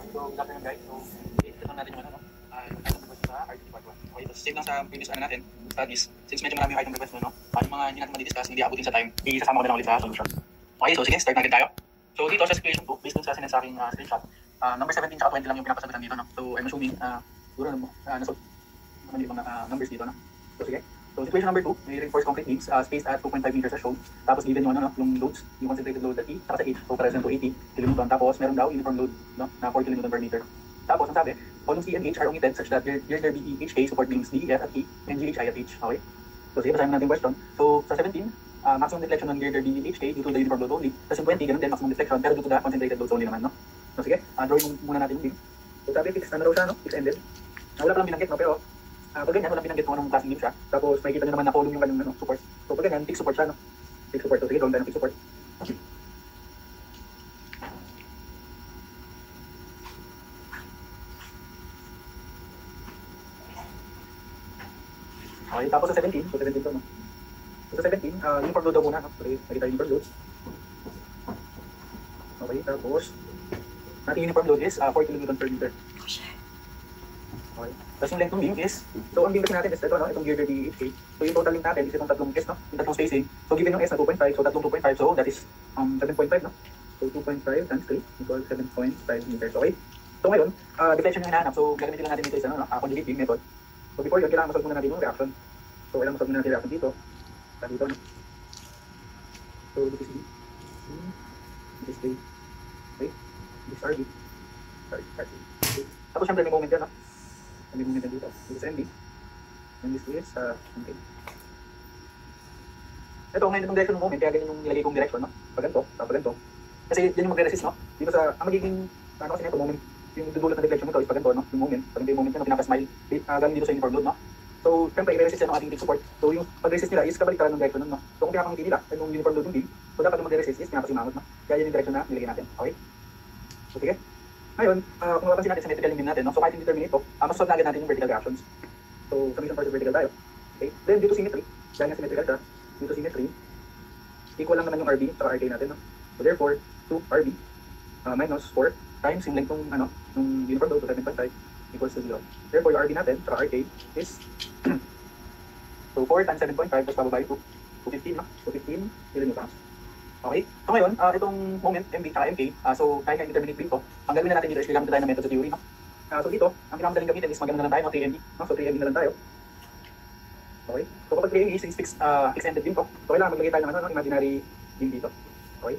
So, good afternoon guys. So, ito lang natin yung ano, no? Item request sa RT Part 1. Okay, so same lang sa previous ano natin, studies. Since medyo marami yung item request no? Yung mga hindi natin madidiscuss, hindi abutin sa time, isasama ko na lang ulit sa solution. Okay, so sige, start natin tayo. So, dito sa situation 2, based dun sa sinend sa aking screenshot, number 17 tsaka 20 lang yung pinapasagutan dito, no? So, I'm assuming, siguro nasolve naman yung mga numbers dito, no? So, sige. So, situation number 2, may reinforced concrete beams, spaced at 2.5 meters as shown. Tapos given yung, ano, yung loads, yung concentrated load at E, saka sa 8, so present to 80 kN. Tapos meron daw uniform load, no, na 4 kN per meter. Tapos ang sabi, columns E and H are omitted such that here there be HK support beams D, F at E, and GHI at H. Okay? So, sige, basahin natin yung question. So, sa 17, maximum deflection on girder B HK due to the uniform load only. Sa 20, ganun din, maximum deflection, pero due to the concentrated loads only naman, no? So, sige, drawing muna natin yung beam. So, sabi, fixed, ano raw siya, no? Fixed ended. Wala pa lang binanggit, no? Pero, pag ganyan, walang binanggit kung anong klaseng beam siya. Tapos, makikita nyo naman na column yung kanyang ano, support. So, pag ganyan, fixed support siya, no? Fixed support. So, sige, drawing tayo ng fixed support. Okay, tapos sa 17, so 17 to, no? So, sa 17, uniform load daw muna, no? So, nakita yung uniform load. Okay, tapos, natin uniform load is 4 kN per meter. Okay. Tapos yung length ng beam is, so ang beam kasi natin is ito, no? Itong girder DHK. So yung total length natin is itong tatlong S, no? Yung tatlong spacing. So given yung S na 2.5, so tatlong 2.5, so that is 7.5, no? So 2.5 times 3 equals 7.5 meters. Okay? So ngayon, deflection yung hinahanap. So gagamitin lang natin dito is ano, conjugate beam method. So before yun, kailangan masolve muna natin yung reaction. So kailangan masolve muna natin yung reaction dito. Dito, no? So this is B. This is A. Okay? This is RB. Sorry, RB. Okay. Tapos syempre may moment yan, no? May moment yan dito. This is MB. And this is okay. Ito, ngayon itong direction ng moment, kaya ganyan yung nilagay kong direction, no? Pag ganito, pag ganito. Kasi yan yung magre-resist, no? Dito sa, ang magiging, ano kasi nito, moment, yung dudulot na deflection nito is pag ganito, no? Yung moment, pag yung moment nyo, pinaka-smile, galing dito sa uniform load, no? So, syempre, i-resist yan ng ating big support. So, yung pag-resist nila is kabaliktaran ng direction nun, no? So, kung pinakangiti nila, yung uniform load yung beam, so dapat yung mag-resist is pinakasimangot, no? Kaya yan yung direction na nilagay natin, okay? So, sige. Ngayon, kung mapapansin natin symmetrical yung beam natin, no? So, kahit yung determinate to, masasolve na agad natin yung vertical reactions. So, summation part of vertical tayo. Okay? Then, dito symmetry, dahil nga symmetrical siya, dito symmetry, equal lang naman yung RB sa RK natin, no? So, therefore, 2RB minus 4 times yung length ng, ano, ng uniform load, so 7.5 equals to 0. Therefore, yung RB natin, sa RK is so 4 times 7.5 plus pababa yung 215, no? 215 kilonewtons. Okay? So ngayon, itong moment, MB at MK, so dahil nga indeterminate beam to, ang gagawin na natin dito is gagamit tayo ng method sa theory, no? So dito, ang pinamadaling gamitin is magano na lang tayo, no? 3MB, no? So 3MB na lang tayo. Okay? So kapag 3MB is fixed-ended beam to, so kailangan maglagay tayo ng ano, imaginary beam dito. Okay?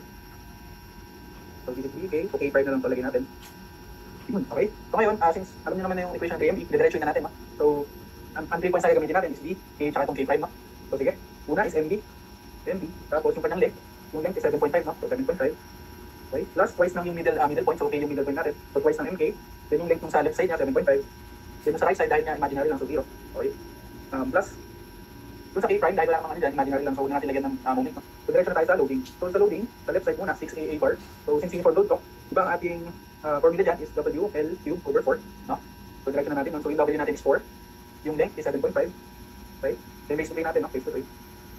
So dito 3K, so K5 na lang palagay natin. Okay? So ngayon, since alam niyo naman na yung equation ng 3MB, didiretso na natin, no? So, ang 3 points na gagamitin natin is B, K, tsaka itong K5, no? So sige, una is MB, tapos yung kanyang length, yung length is 7.5, no? So 7.5. Okay? Plus twice ng yung middle point, so okay yung middle point natin. So twice ng MK, then yung length ng sa left side niya, 7.5. Then sa right side, dahil niya imaginary lang, so 0. Okay? Plus, dun sa K prime, dahil wala namang ano dyan, imaginary lang, so huwag natin lagyan ng moment, no? So diretso na tayo sa loading. So sa loading, sa left side muna, 6AA bar. So since uniform load to, diba ang ating formula dyan is WL cube over 4, no? So diretso na natin, no? So yung W natin is 4. Yung length is 7.5. Okay? Then base to 3 natin, no? Base to 3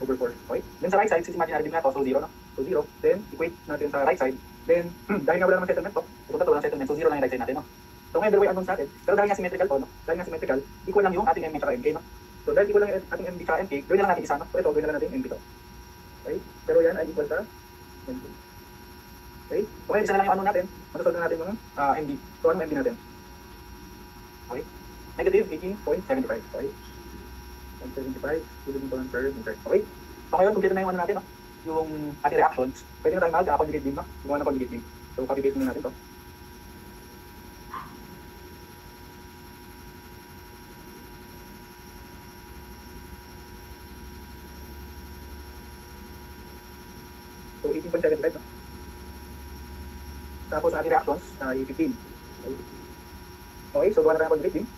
over 4. Okay? Then sa right side, since imaginary din na to, so 0, no? So 0. Then equate natin sa right side. Then, dahil nga wala namang settlement to, pupunta to walang settlement, so 0 lang yung right side natin, no? So ngayon, dalawa yung unknown sa atin. Pero dahil nga symmetrical to, no? Dahil nga symmetrical, equal lang yung ating MB tsaka MK, no? So dahil equal lang yung ating MB tsaka MK, gawin na lang natin isa, no? So ito, gawin na lang natin MB to. Okay? Pero yan ay equal sa MB. Okay? So ngayon, isa na lang yung unknown natin. Masasolve na natin yung MB. So anong MB natin? Okay? Negative 18.75. Okay? 75 kN per meter. Okay? So ngayon, complete na yung ano natin, no? Yung ating reactions. Pwede na tayo mag-conjugate beam, no? Gumawa ng conjugate beam. So copy-paste muna natin to. So 18.75, no? Tapos ang ating reactions ay 15. Okay? Okay, so gawa na tayo ng conjugate beam.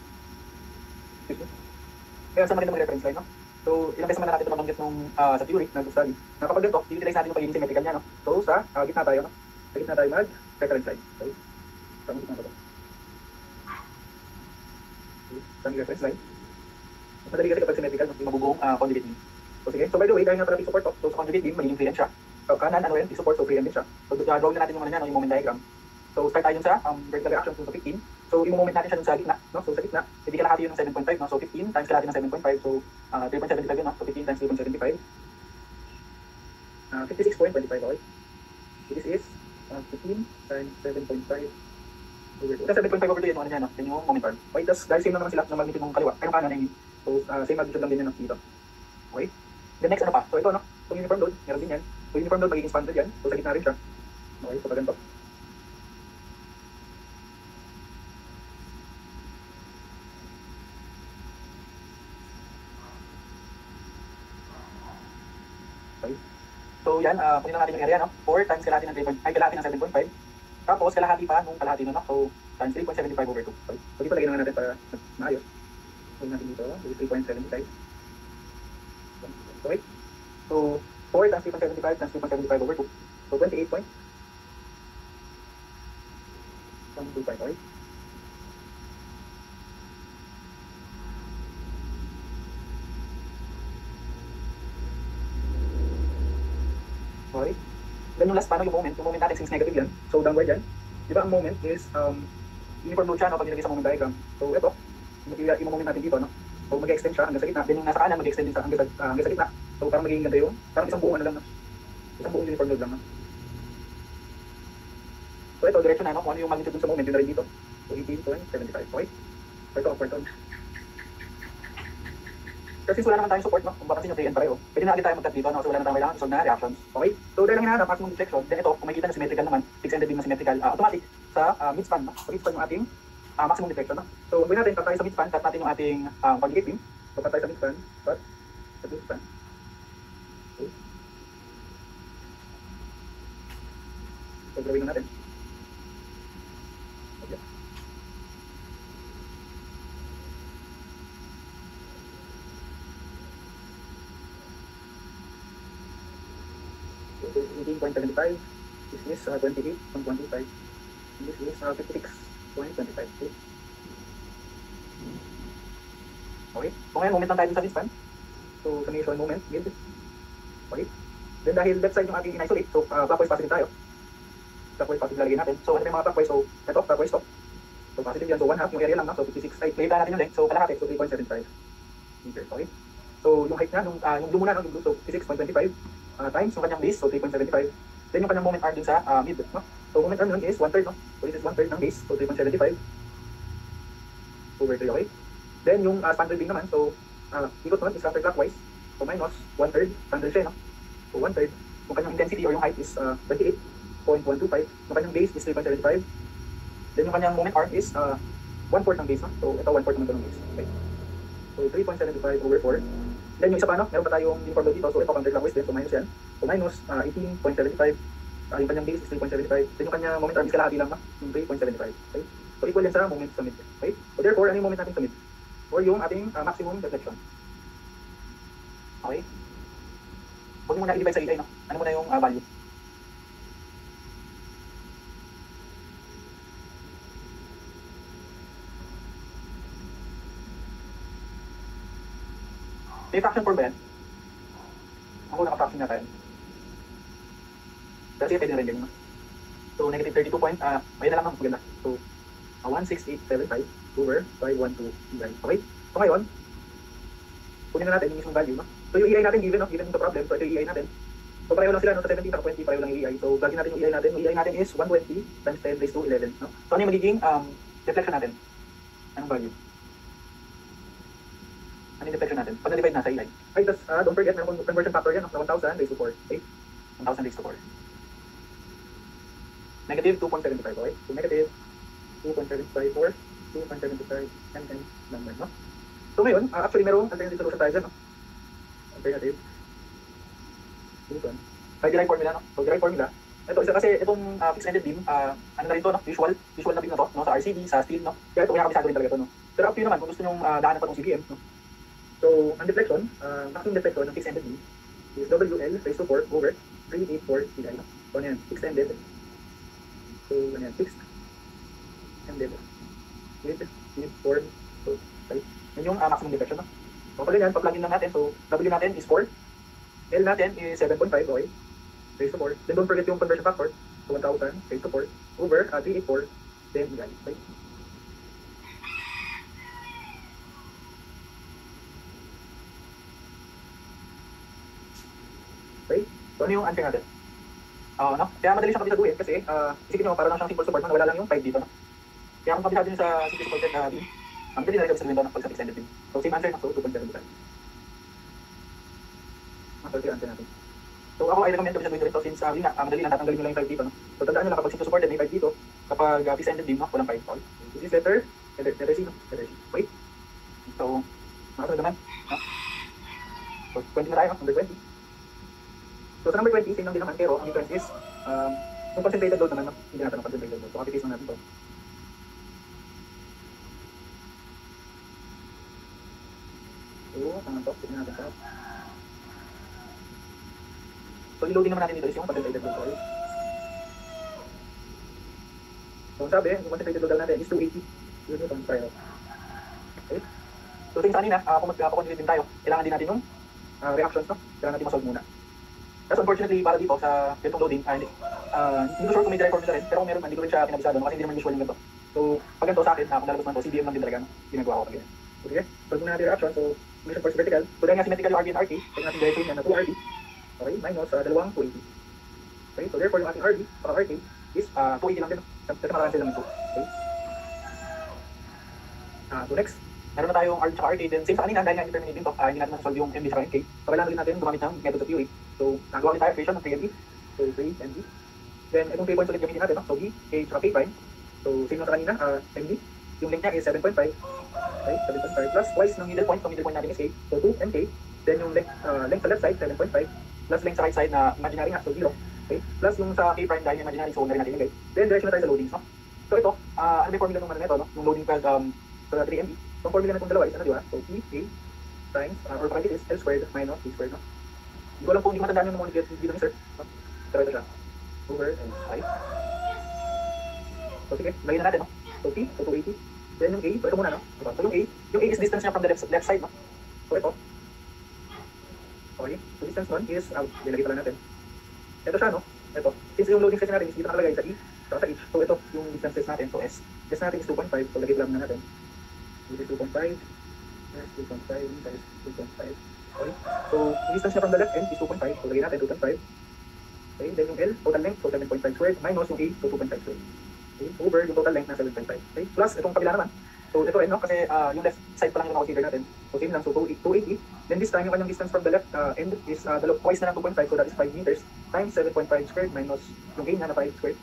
Kaya sa magandang reference line, no? So, ilang beses naman natin ito nabanggit nung sa theory, nag-study. Na kapag ganito, i-utilize natin yung pagiging symmetrical niya, no? So, sa gitna tayo, no? Sa gitna tayo mag-reference line. Okay? Sa gitna tayo. Okay? Sa reference line. Madali kasi kapag symmetrical, no? Yung mabubuong conjugate beam. So, sige. So, by the way, dahil nga pala support to, so sa conjugate beam, magiging free end siya. So, kanan, ano yan, support, so free end din siya. So, drawing na natin yung ano niya, no? Yung moment diagram. So start tayo sa vertical reaction dun sa 15. So i-moment natin siya dun sa gitna, no? So sa gitna, hindi kalahati yun ng 7.5, no? So 15 times kalahati ng 7.5, so 3.75 yun, no? So 15 times 3.75, 56.25, okay? So this is 15 times 7.5 over 2. Kasi 7.5 over 2 yun, ano niya, no? Yan yung moment arm. Okay, tapos guys, same lang naman sila ng magnitude ng kaliwa, ay ng kanan, I mean. So same magnitude lang din yan, no? Dito. Okay? The next ano pa? So ito, no? So uniform load, meron din yan. So uniform load magiging expanded yan. So sa gitna rin siya. Okay, so ganito. Okay. So yan, kunin lang natin yung area, no? 4 times kalahati ng 3. Ay, kalahati ng 7.5. Tapos kalahati pa nung kalahati nun, no? So times 3.75 over 2. Okay. So dito lagyan naman natin para maayos. So natin dito, 3.75. Okay. So 4 times 3.75 times 3.75 over 2. So 28.25. Okay. Okay. Then yung last paano yung moment natin since negative yan. So downward yan. Di ba ang moment is uniform load siya, no, pag nilagay sa moment diagram. So ito, i-moment natin dito, no. So mag-extend siya hanggang sa gitna. Then yung nasa kanan mag-extend din sa hanggang sa gitna. So parang magiging ganda yung parang isang buong ano lang, no. Isang buong uniform load lang, no. So ito diretso na, no, kung ano yung magnitude dun sa moment yun na rin dito. So 18.75. Okay. So ito upward tone. Kasi wala naman tayong support, no? Kung mapapansin nyo 3 and pareho, pwede na agad tayo mag-cut dito, no? So wala na tayong kailangan isolve na reactions. Okay? So dahil lang hinahanap maximum deflection, then ito, kung makikita na symmetrical naman, fixed ended beam na symmetrical, automatic sa midspan, no? So midspan yung ating maximum deflection, no? So gawin natin, cut tayo sa midspan, cut natin yung ating conjugate beam. So cut tayo sa midspan, cut sa midspan. Okay. So gawin na natin. Okay. So 18.75, this is 28.25, this is 56.25. Okay. Okay. So ngayon, moment lang tayo sa midspan. So summation moment, mid. Okay. Then dahil left side yung ating in-isolate, so clockwise positive tayo. Clockwise positive lalagay natin. So ano yung mga clockwise? So ito, clockwise to. So positive yan. So 1/2, yung area lang, no? So 56. Ay, play natin yung length. So kalahati, so 3.75 meters. Okay. So yung height niya, yung blue muna, yung blue, so 56.25 times yung kanyang base, so 3.75. Then yung kanyang moment arm dun sa mid, no? So moment arm nun is 1/3, no? So this is 1/3 ng base, so 3.75 over 3, okay? Then yung standard beam naman, so ikot nun is counterclockwise, so minus 1/3, standard siya, no? So 1/3, yung kanyang intensity or yung height is 28.125, yung kanyang base is 3.75. Then yung kanyang moment arm is 1/4 ng base, no? So ito 1/4 naman ito ng base, okay? So 3.75 over 4. Then yung isa pa, no? Meron pa tayong uniform load dito, so ito counterclockwise din, so minus yan. So minus 18.75, yung kanyang base is 3.75. Then yung kanyang moment arm is kalahati lang, no? Yung 3.75. Okay? So equal yan sa moment sa mid. Okay? So therefore, ano yung moment natin sa mid? Or yung ating maximum deflection. Okay? Huwag mo muna i-divide sa EI, no? Ano muna yung value? May fraction form ba yan? Ako naka-fraction na tayo. Kasi pwede na rin ganyan, no? So negative 32 point, ayun na lang, no? Maganda. So 16875 over 512 EI. Okay? So ngayon, kunin na natin yung mismong value, no? So yung EI natin given, no? Given the problem, so ito yung EI natin. So pareho lang sila, no? Sa 17 saka 20, pareho lang yung EI. So gagawin natin yung EI natin. Yung EI natin is 120 times 10 raised to 11, no? So ano yung magiging deflection natin? Anong value? Ano yung deflection natin? Pag na-divide na sa EI. Ay, tas, don't forget, meron conversion factor yan, no? Na 1,000 raised to 4. Okay? 1,000 raised to 4. Negative 2.75, okay? So negative 2.75 or 2.75 and number, no? So ngayon, actually merong alternative solution tayo dyan, no? Alternative. Dito. By derived formula, no? So derived formula. Ito, isa kasi itong fixed ended beam, ano na rin to, no? Usual na beam na to, no? Sa RCD, sa steel, no? Kaya ito, kinakabisado rin talaga ito, no? Pero up to you naman, kung gusto nyong daanan pa itong CBM, no? So, ang deflection, maximum deflection ng fixed ended beam is WL raised to 4 over 384 Ti, no? So ano yan? Fixed ended. So, ano yan? Fixed ended. With form. So, okay. Yun yung maximum deflection, no? So, pag ganyan, pag-plugin lang natin, so, W natin is 4. L natin is 7.5, okay? Raised to 4. Then don't forget yung conversion factor. So 1,000 raised to 4 over 384, then EI. Okay? Okay? So ano yung answer natin? No? Kaya madali siyang kabisaduhin kasi isipin nyo, para lang siyang simple support, no? Wala lang yung 5 dito. No? Kaya kung kabisado nyo sa simple supported beam, madali na rin kabisaduhin doon pag sa extended beam. So same answer, no? So 2.75. So ito yung answer natin. So ako ay recommend kabisaduhin ko rin. So since yun nga, madali lang, tatanggalin nyo lang yung 5 dito. No? So tandaan nyo lang kapag simple supported, may 5 dito. Kapag extended beam, no? Walang 5. Okay? This is letter C, no? Letter C. Wait. So, makasunod naman. No? So 20 na tayo, no? Number 20. So sa number 20, same lang din naman, pero ang difference is, yung concentrated load naman, no? Hindi natin ang concentrated load. So copy-paste lang natin ito. So, ano to? Tignan natin ito. So i-loading naman natin dito is yung concentrated load. Sorry. So sabi, yung concentrated load natin is 280. Yun yung tayo. Okay? So tingin sa kanina, kung mag-concentrate din tayo, kailangan din natin yung reactions, no? Kailangan natin masolve muna. Kasi unfortunately, para dito sa ganitong loading, hindi ko sure kung may direct formula rin, pero kung meron man, hindi ko rin siya pinabisado, no? Kasi hindi naman usual yung ganito. So, pag ganito sa akin, kung lalabas man to, CDM lang din talaga, no? Ginagawa ko pag ganyan. Okay, solve muna natin yung reaction. So, equation first vertical. So, dahil nga symmetrical yung RB and RT, tignan natin direction yan na 2RB. Okay, minus dalawang 280. Okay, so therefore yung ating RB, para RT, is 280 lang din, no? Kasi makacancel lang ito. Okay. So next, meron na tayong R at RT, then same sa kanina, dahil nga indeterminate din to, hindi natin masasolve yung MB at MK. So, kailangan din natin gumamit ng method of theory. So, nagawa ulit tayo equation ng 3MB. So, 3MB. Then, itong 3 points ulit gamitin natin, no? So, B, K, at K prime. So, same lang sa kanina, MB. Yung length niya is 7.5. Okay, 7.5 plus twice ng middle point. So, middle point natin is K. So, 2 MK. Then, yung length sa left side, 7.5. Plus length sa right side na imaginary nga, so 0. Okay, plus yung sa K prime dahil imaginary, so na rin natin ilagay. Then, direction na tayo sa loadings, no? So, ito, ano may formula naman nito, no? Yung loading field sa 3MB. So, formula na itong dalawa is ano, di ba? So, P, A times, or pag it is L squared minus B squared, no? Hindi ko alam kung hindi matandaan yung mnemonic dito ni sir. No? Pero ito siya. Over and I. So, sige, lagyan na natin, no? So, P, so 280. Then yung A, so ito muna, no? So, yung A is distance niya from the left side, no? So, ito. Okay, so distance nun is, nilagay pala natin. Ito siya, no? Ito. Since yung loading section natin is dito nakalagay sa E, so sa H. So, ito yung distances natin. So, S. S natin is 2.5. So, lagay lang na natin. This is 2.5. Yes, 2.5 times 2.5. Okay. So, yung distance niya from the left end is 2.5. So, lagay natin 2.5. Okay, then yung L, total length, so 7.5 squared, minus yung A, so 2.5 squared. Okay, over yung total length na 7.5. Okay, plus itong kabila naman. So, ito rin, no? Kasi yung left side pa lang yung consider natin. So, same lang, so 280. Then this time, yung kanyang distance from the left end is twice na ng 2.5, so that is 5 meters, times 7.5 squared, minus yung A niya na 5 squared.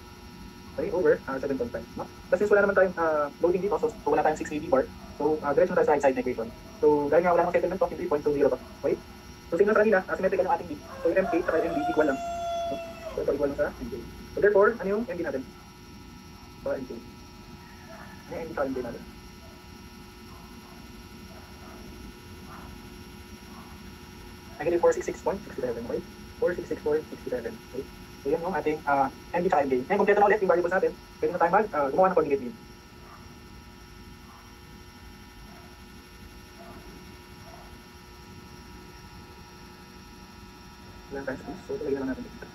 Okay, over 7.5. No? Tapos since wala naman tayong loading dito, so wala tayong 6 before, so diretso na tayo sa right side na equation. So, dahil nga wala nang settlement to, 3 points, so 0 to. Okay? So, same lang sa kanina, symmetrical yung ating B. So, yung MK at MB equal lang. No? So, ito equal lang sa MK. So, therefore, ano yung MB natin? So, MK. Ano yung MB sa MK natin? Negative 466.67, okay? 466.67, okay? So, yun yung ating MB at MK. Ngayon, kompleto na ulit yung variables natin. Pwede na tayo gumawa ng coordinate beam. Ilang times please? So, tulagyan naman natin dito.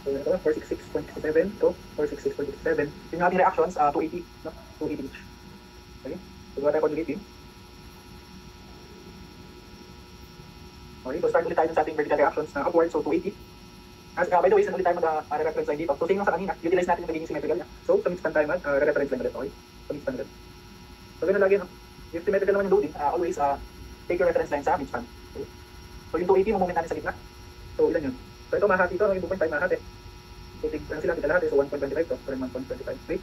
So, ito, 466.67 to 466.67. Yung ating reactions, 280, no? 280 each. Okay? So, gawa tayo coordinate beam. Okay, so start ulit tayo sa ating vertical reactions na upward, so 280. As, by the way, saan ulit tayo mag-reference line dito? So, same lang sa kanina, utilize natin yung magiging symmetrical niya. So, sa midspan tayo mag-reference line ulit, okay? Sa midspan ulit. So, ganun lagi, no? If symmetrical naman yung loading, always take your reference line sa midspan. Okay? So, yung 280, moment natin sa gitna. So, ilan yun? So, ito mahati ito, yung 2.5 mahati. So, tigla lahati, so 1.25 to, so 1.25, okay?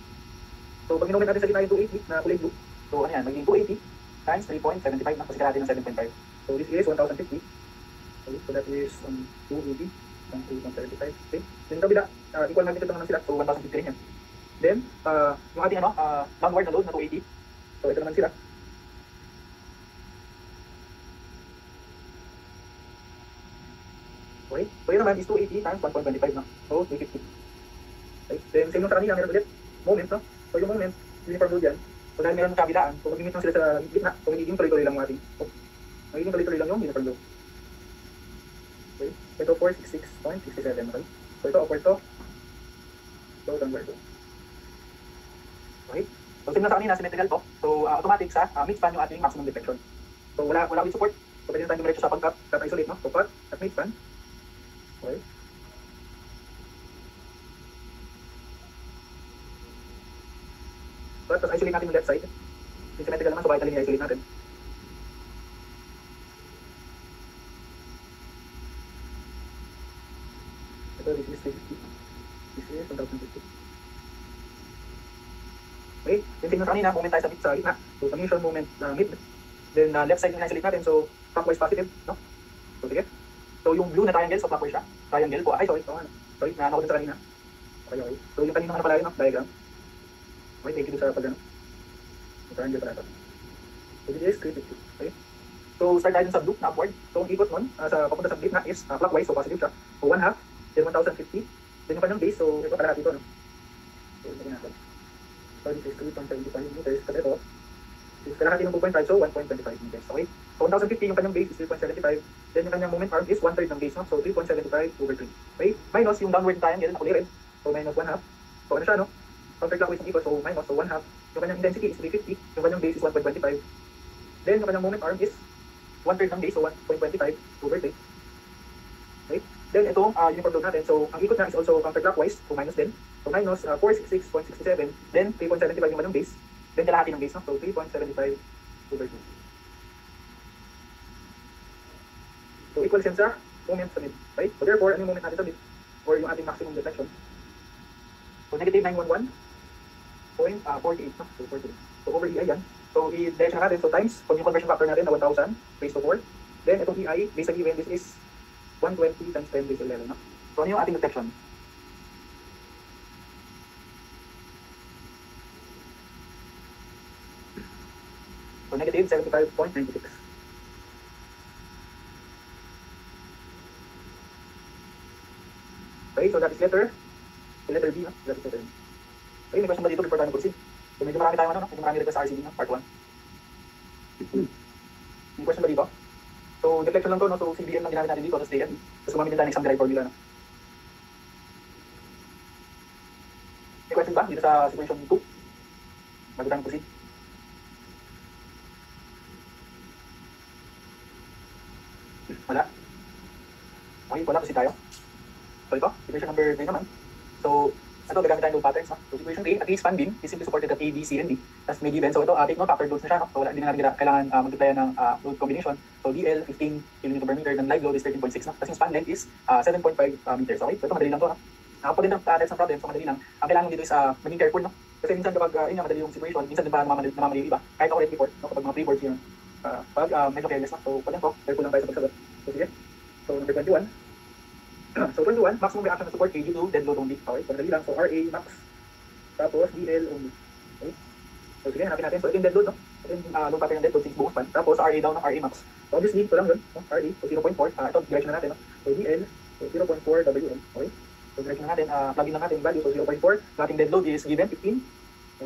So, pag moment natin sa gitna yung 280 na kulay blue, so ano yan, magiging 280 times 3.75 na, kasi kalahati ng 7.5. So, this is 1,050. Okay, so that is 280 times 3.75, okay? Then, kabila, equal magnitude naman sila, so 1,050 rin yan. Then, yung ating downward na load na 280, so ito naman sila. Okay, so yun naman is 280 times 1.25 na, so 350. Okay? Then same lang sa kanina, meron ulit moment, no? So yung moment, uniform load yan. So dahil meron kabilaan, so mag-limit lang sila sa gitna, so magiging tuloy-tuloy lang yung ating, magiging tuloy-tuloy lang yung uniform load. Okay? Ito 466.67, okay? So ito upward to, so downward to. Okay? So same lang sa kanina, symmetrical to. So automatic sa mid-span yung ating maximum deflection. So wala ulit support. So pwede na tayong dumiretso sa pag-cut, cut isolate, no? So cut at mid-span. Okay? So tapos isolate natin yung left side. Yung symmetrical naman, so bakit alin i-isolate natin? Ito, this is 350. This is 1,050. Okay, yung tingnan sa kanina, moment tayo sa gitna. So summation moment mid. Then left side yung isolate natin, so clockwise positive, no? So sige. So yung blue na triangle, so clockwise siya. Triangle po. Ay, sorry. Sorry, nahanap ko din sa kanina. Okay, okay. So yung kanina pala yun, no? Diagram. Okay, thank you sa pag-ano. Yung triangle pala ito. So this is 350. Okay. So start tayo sa blue na upward. So ang ikot nun, sa papunta sa gitna is clockwise, so positive siya. So 1/2, then 1,050. Then yung kanyang base, so ito kalahati ito, no? So lagyan natin. So this is 3.75 meters. Kasi ito, is kalahati ng 2.5, so 1.25 meters. Okay? So 1,050 yung kanyang base is 3.75. Then yung kanyang moment arm is 1/3 ng base, no? So 3.75/3. Okay? Minus yung downward triangle na kulay red. So minus 1/2. So ano siya, no? Counterclockwise ng ikot, so minus, so 1/2. Yung kanyang intensity is 350. Yung kanyang base is 1.25. Then yung kanyang moment arm is 1/3 ng base, so 1.25/3. Okay? Then itong uniform load natin, so ang ikot na is also counterclockwise, so minus din. So minus 466.67, then 3.75 yung kanyang base, then kalahati ng base, no? So 3.75/2. So equal yan sa moment sa mid, right? So therefore, ano yung moment natin sa mid? Or yung ating maximum deflection? So negative 911.48, no? So 48. So over EI yan. So i-direction natin, so times, kung yung conversion factor natin na 1,000 raised to 4, then itong EI, based on given, this is 120 times 10 raised to 11, no? So ano yung ating deflection? So negative 75.96. Okay, so that is letter B, no? That is letter B. Okay, may question ba dito before tayo mag-proceed? So medyo marami tayong ano, no? Medyo marami request sa RCB, no? Part 1. May question ba dito? So deflection lang to, no? So CBM lang ginamit natin dito, tapos DMB. Tapos gumamit din tayo ng exam derived formula, no? May question ba dito sa situation 2? Bago tayo mag-proceed? Wala? Okay, wala, proceed tayo. So ito, situation number 3 naman. So, ito, gagamit tayo load patterns, no? So, situation 3, at least span beam is simply supported at A, B, C, and D. Tapos may given. So, ito, take note, factor loads na siya, no? So, wala, hindi na natin kailangan multiply ng load combination. So, DL, 15 kN per meter, then live load is 13.6, no? Tapos yung span length is 7.5 meters, okay? So, ito, madali lang to, no? Pag din ng types ng problem, so madali lang. Ang kailangan dito is maging careful, no? Kasi minsan kapag madali yung situation, minsan din pa namamadali yung iba. Kahit ako rin before, no? Kapag mga pre-boards yun, pag medyo careless, no? So, pag yan po, careful lang tayo sa pagsagot. So, sige. So, number 21. So 21, maximum reaction na support KG to dead load only. Okay, so madali lang. So RA max, tapos DL only. Okay, so sige, hanapin natin. So ito yung dead load, no? Ito yung load pattern ng dead load since buong span. Tapos RA down ng RA max. So obviously, ito lang yun, no? RA, so 0.4. Ito, direction na natin, no? So DL, so 0.4 WM. Okay, so direction na natin, plug in lang natin yung value. So 0.4, yung ating dead load is given 15.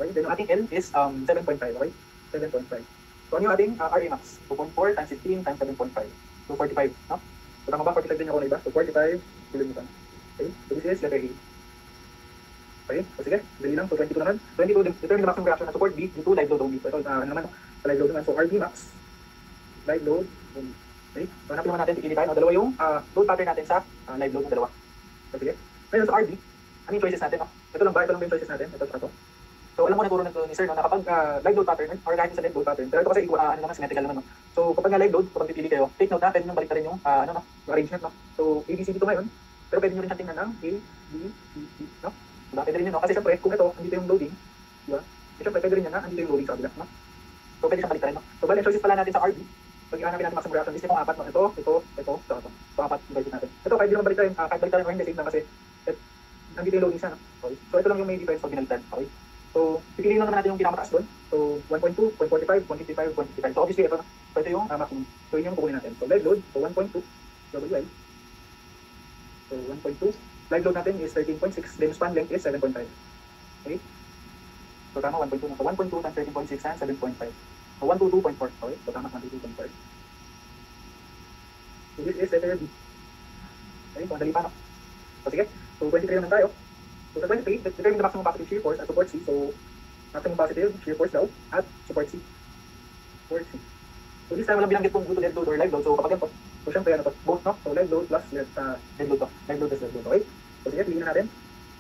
Okay, then yung ating L is 7.5. Okay, 7.5. So ano yung ating RA max? 2.4 times 15 times 7.5. So 45, no? So tama ba? 45 din ako na iba. So 45 kN. Okay, so this is letter A. Okay, so sige, dali lang. So 22 naman. 22, determine the maximum reaction na support B due to live load only. So ito, ano naman, sa live load naman. So RB max, live load only. Okay, so hanapin naman natin, pipili tayo. No? Dalawa yung load pattern natin sa live load na dalawa. So sige, ngayon sa RB, ano yung choices natin? No? Ito lang ba? Ito lang ba yung choices natin? Ito, ito. So alam mo na turo nito ni sir, no, na kapag live load pattern or kahit sa dead load pattern, pero ito kasi ano naman, symmetrical naman, no. So kapag live load, kapag pipili kayo, take note na pwede nyo balik rin yung ano, no, yung arrangement, no. So ABCD to ngayon, pero pwede nyo rin siyang tingnan ng A, B, C, D, no. Diba? Pwede rin yun, no, kasi syempre kung ito, andito yung loading, diba? So syempre pwede rin yan na andito yung loading sa kabila, no. So pwede siyang balik rin, no. So bali, choices pala natin sa RB, pag ihanapin natin maximum reaction, list itong apat, no. Ito, ito, ito. So apat yung balik natin. Ito kahit di naman balik rin, kahit balik rin or hindi, same lang kasi andito yung loading siya, no. Okay. So ito lang yung may difference pag binaliktad, okay. So, pipiliin lang naman natin yung pinakamataas doon. So, 1.2, 145, 155, 155. So, obviously, ito na. So, ito yung maximum. So, yun yung kukunin natin. So, live load. So, 1.2 WL. So, 1.2 live load natin is 13.6, then span length is 7.5. Okay? So tama, 1.2 na. So 1.2 times 13.6 and 7.5. So 122.4. Okay? So tama, 122.4. So this is letter B. Okay? So dali pa, no? So sige. So 23 naman tayo. So sa 23, determine the maximum positive shear force at support C. So maximum positive shear force daw at support C. Support C. So this time walang binanggit kung due to dead load or live load. So kapag ganito, so syempre ano to, both, no? So live load plus dead load to. Live load plus dead load. Okay? So sige, piliin na natin.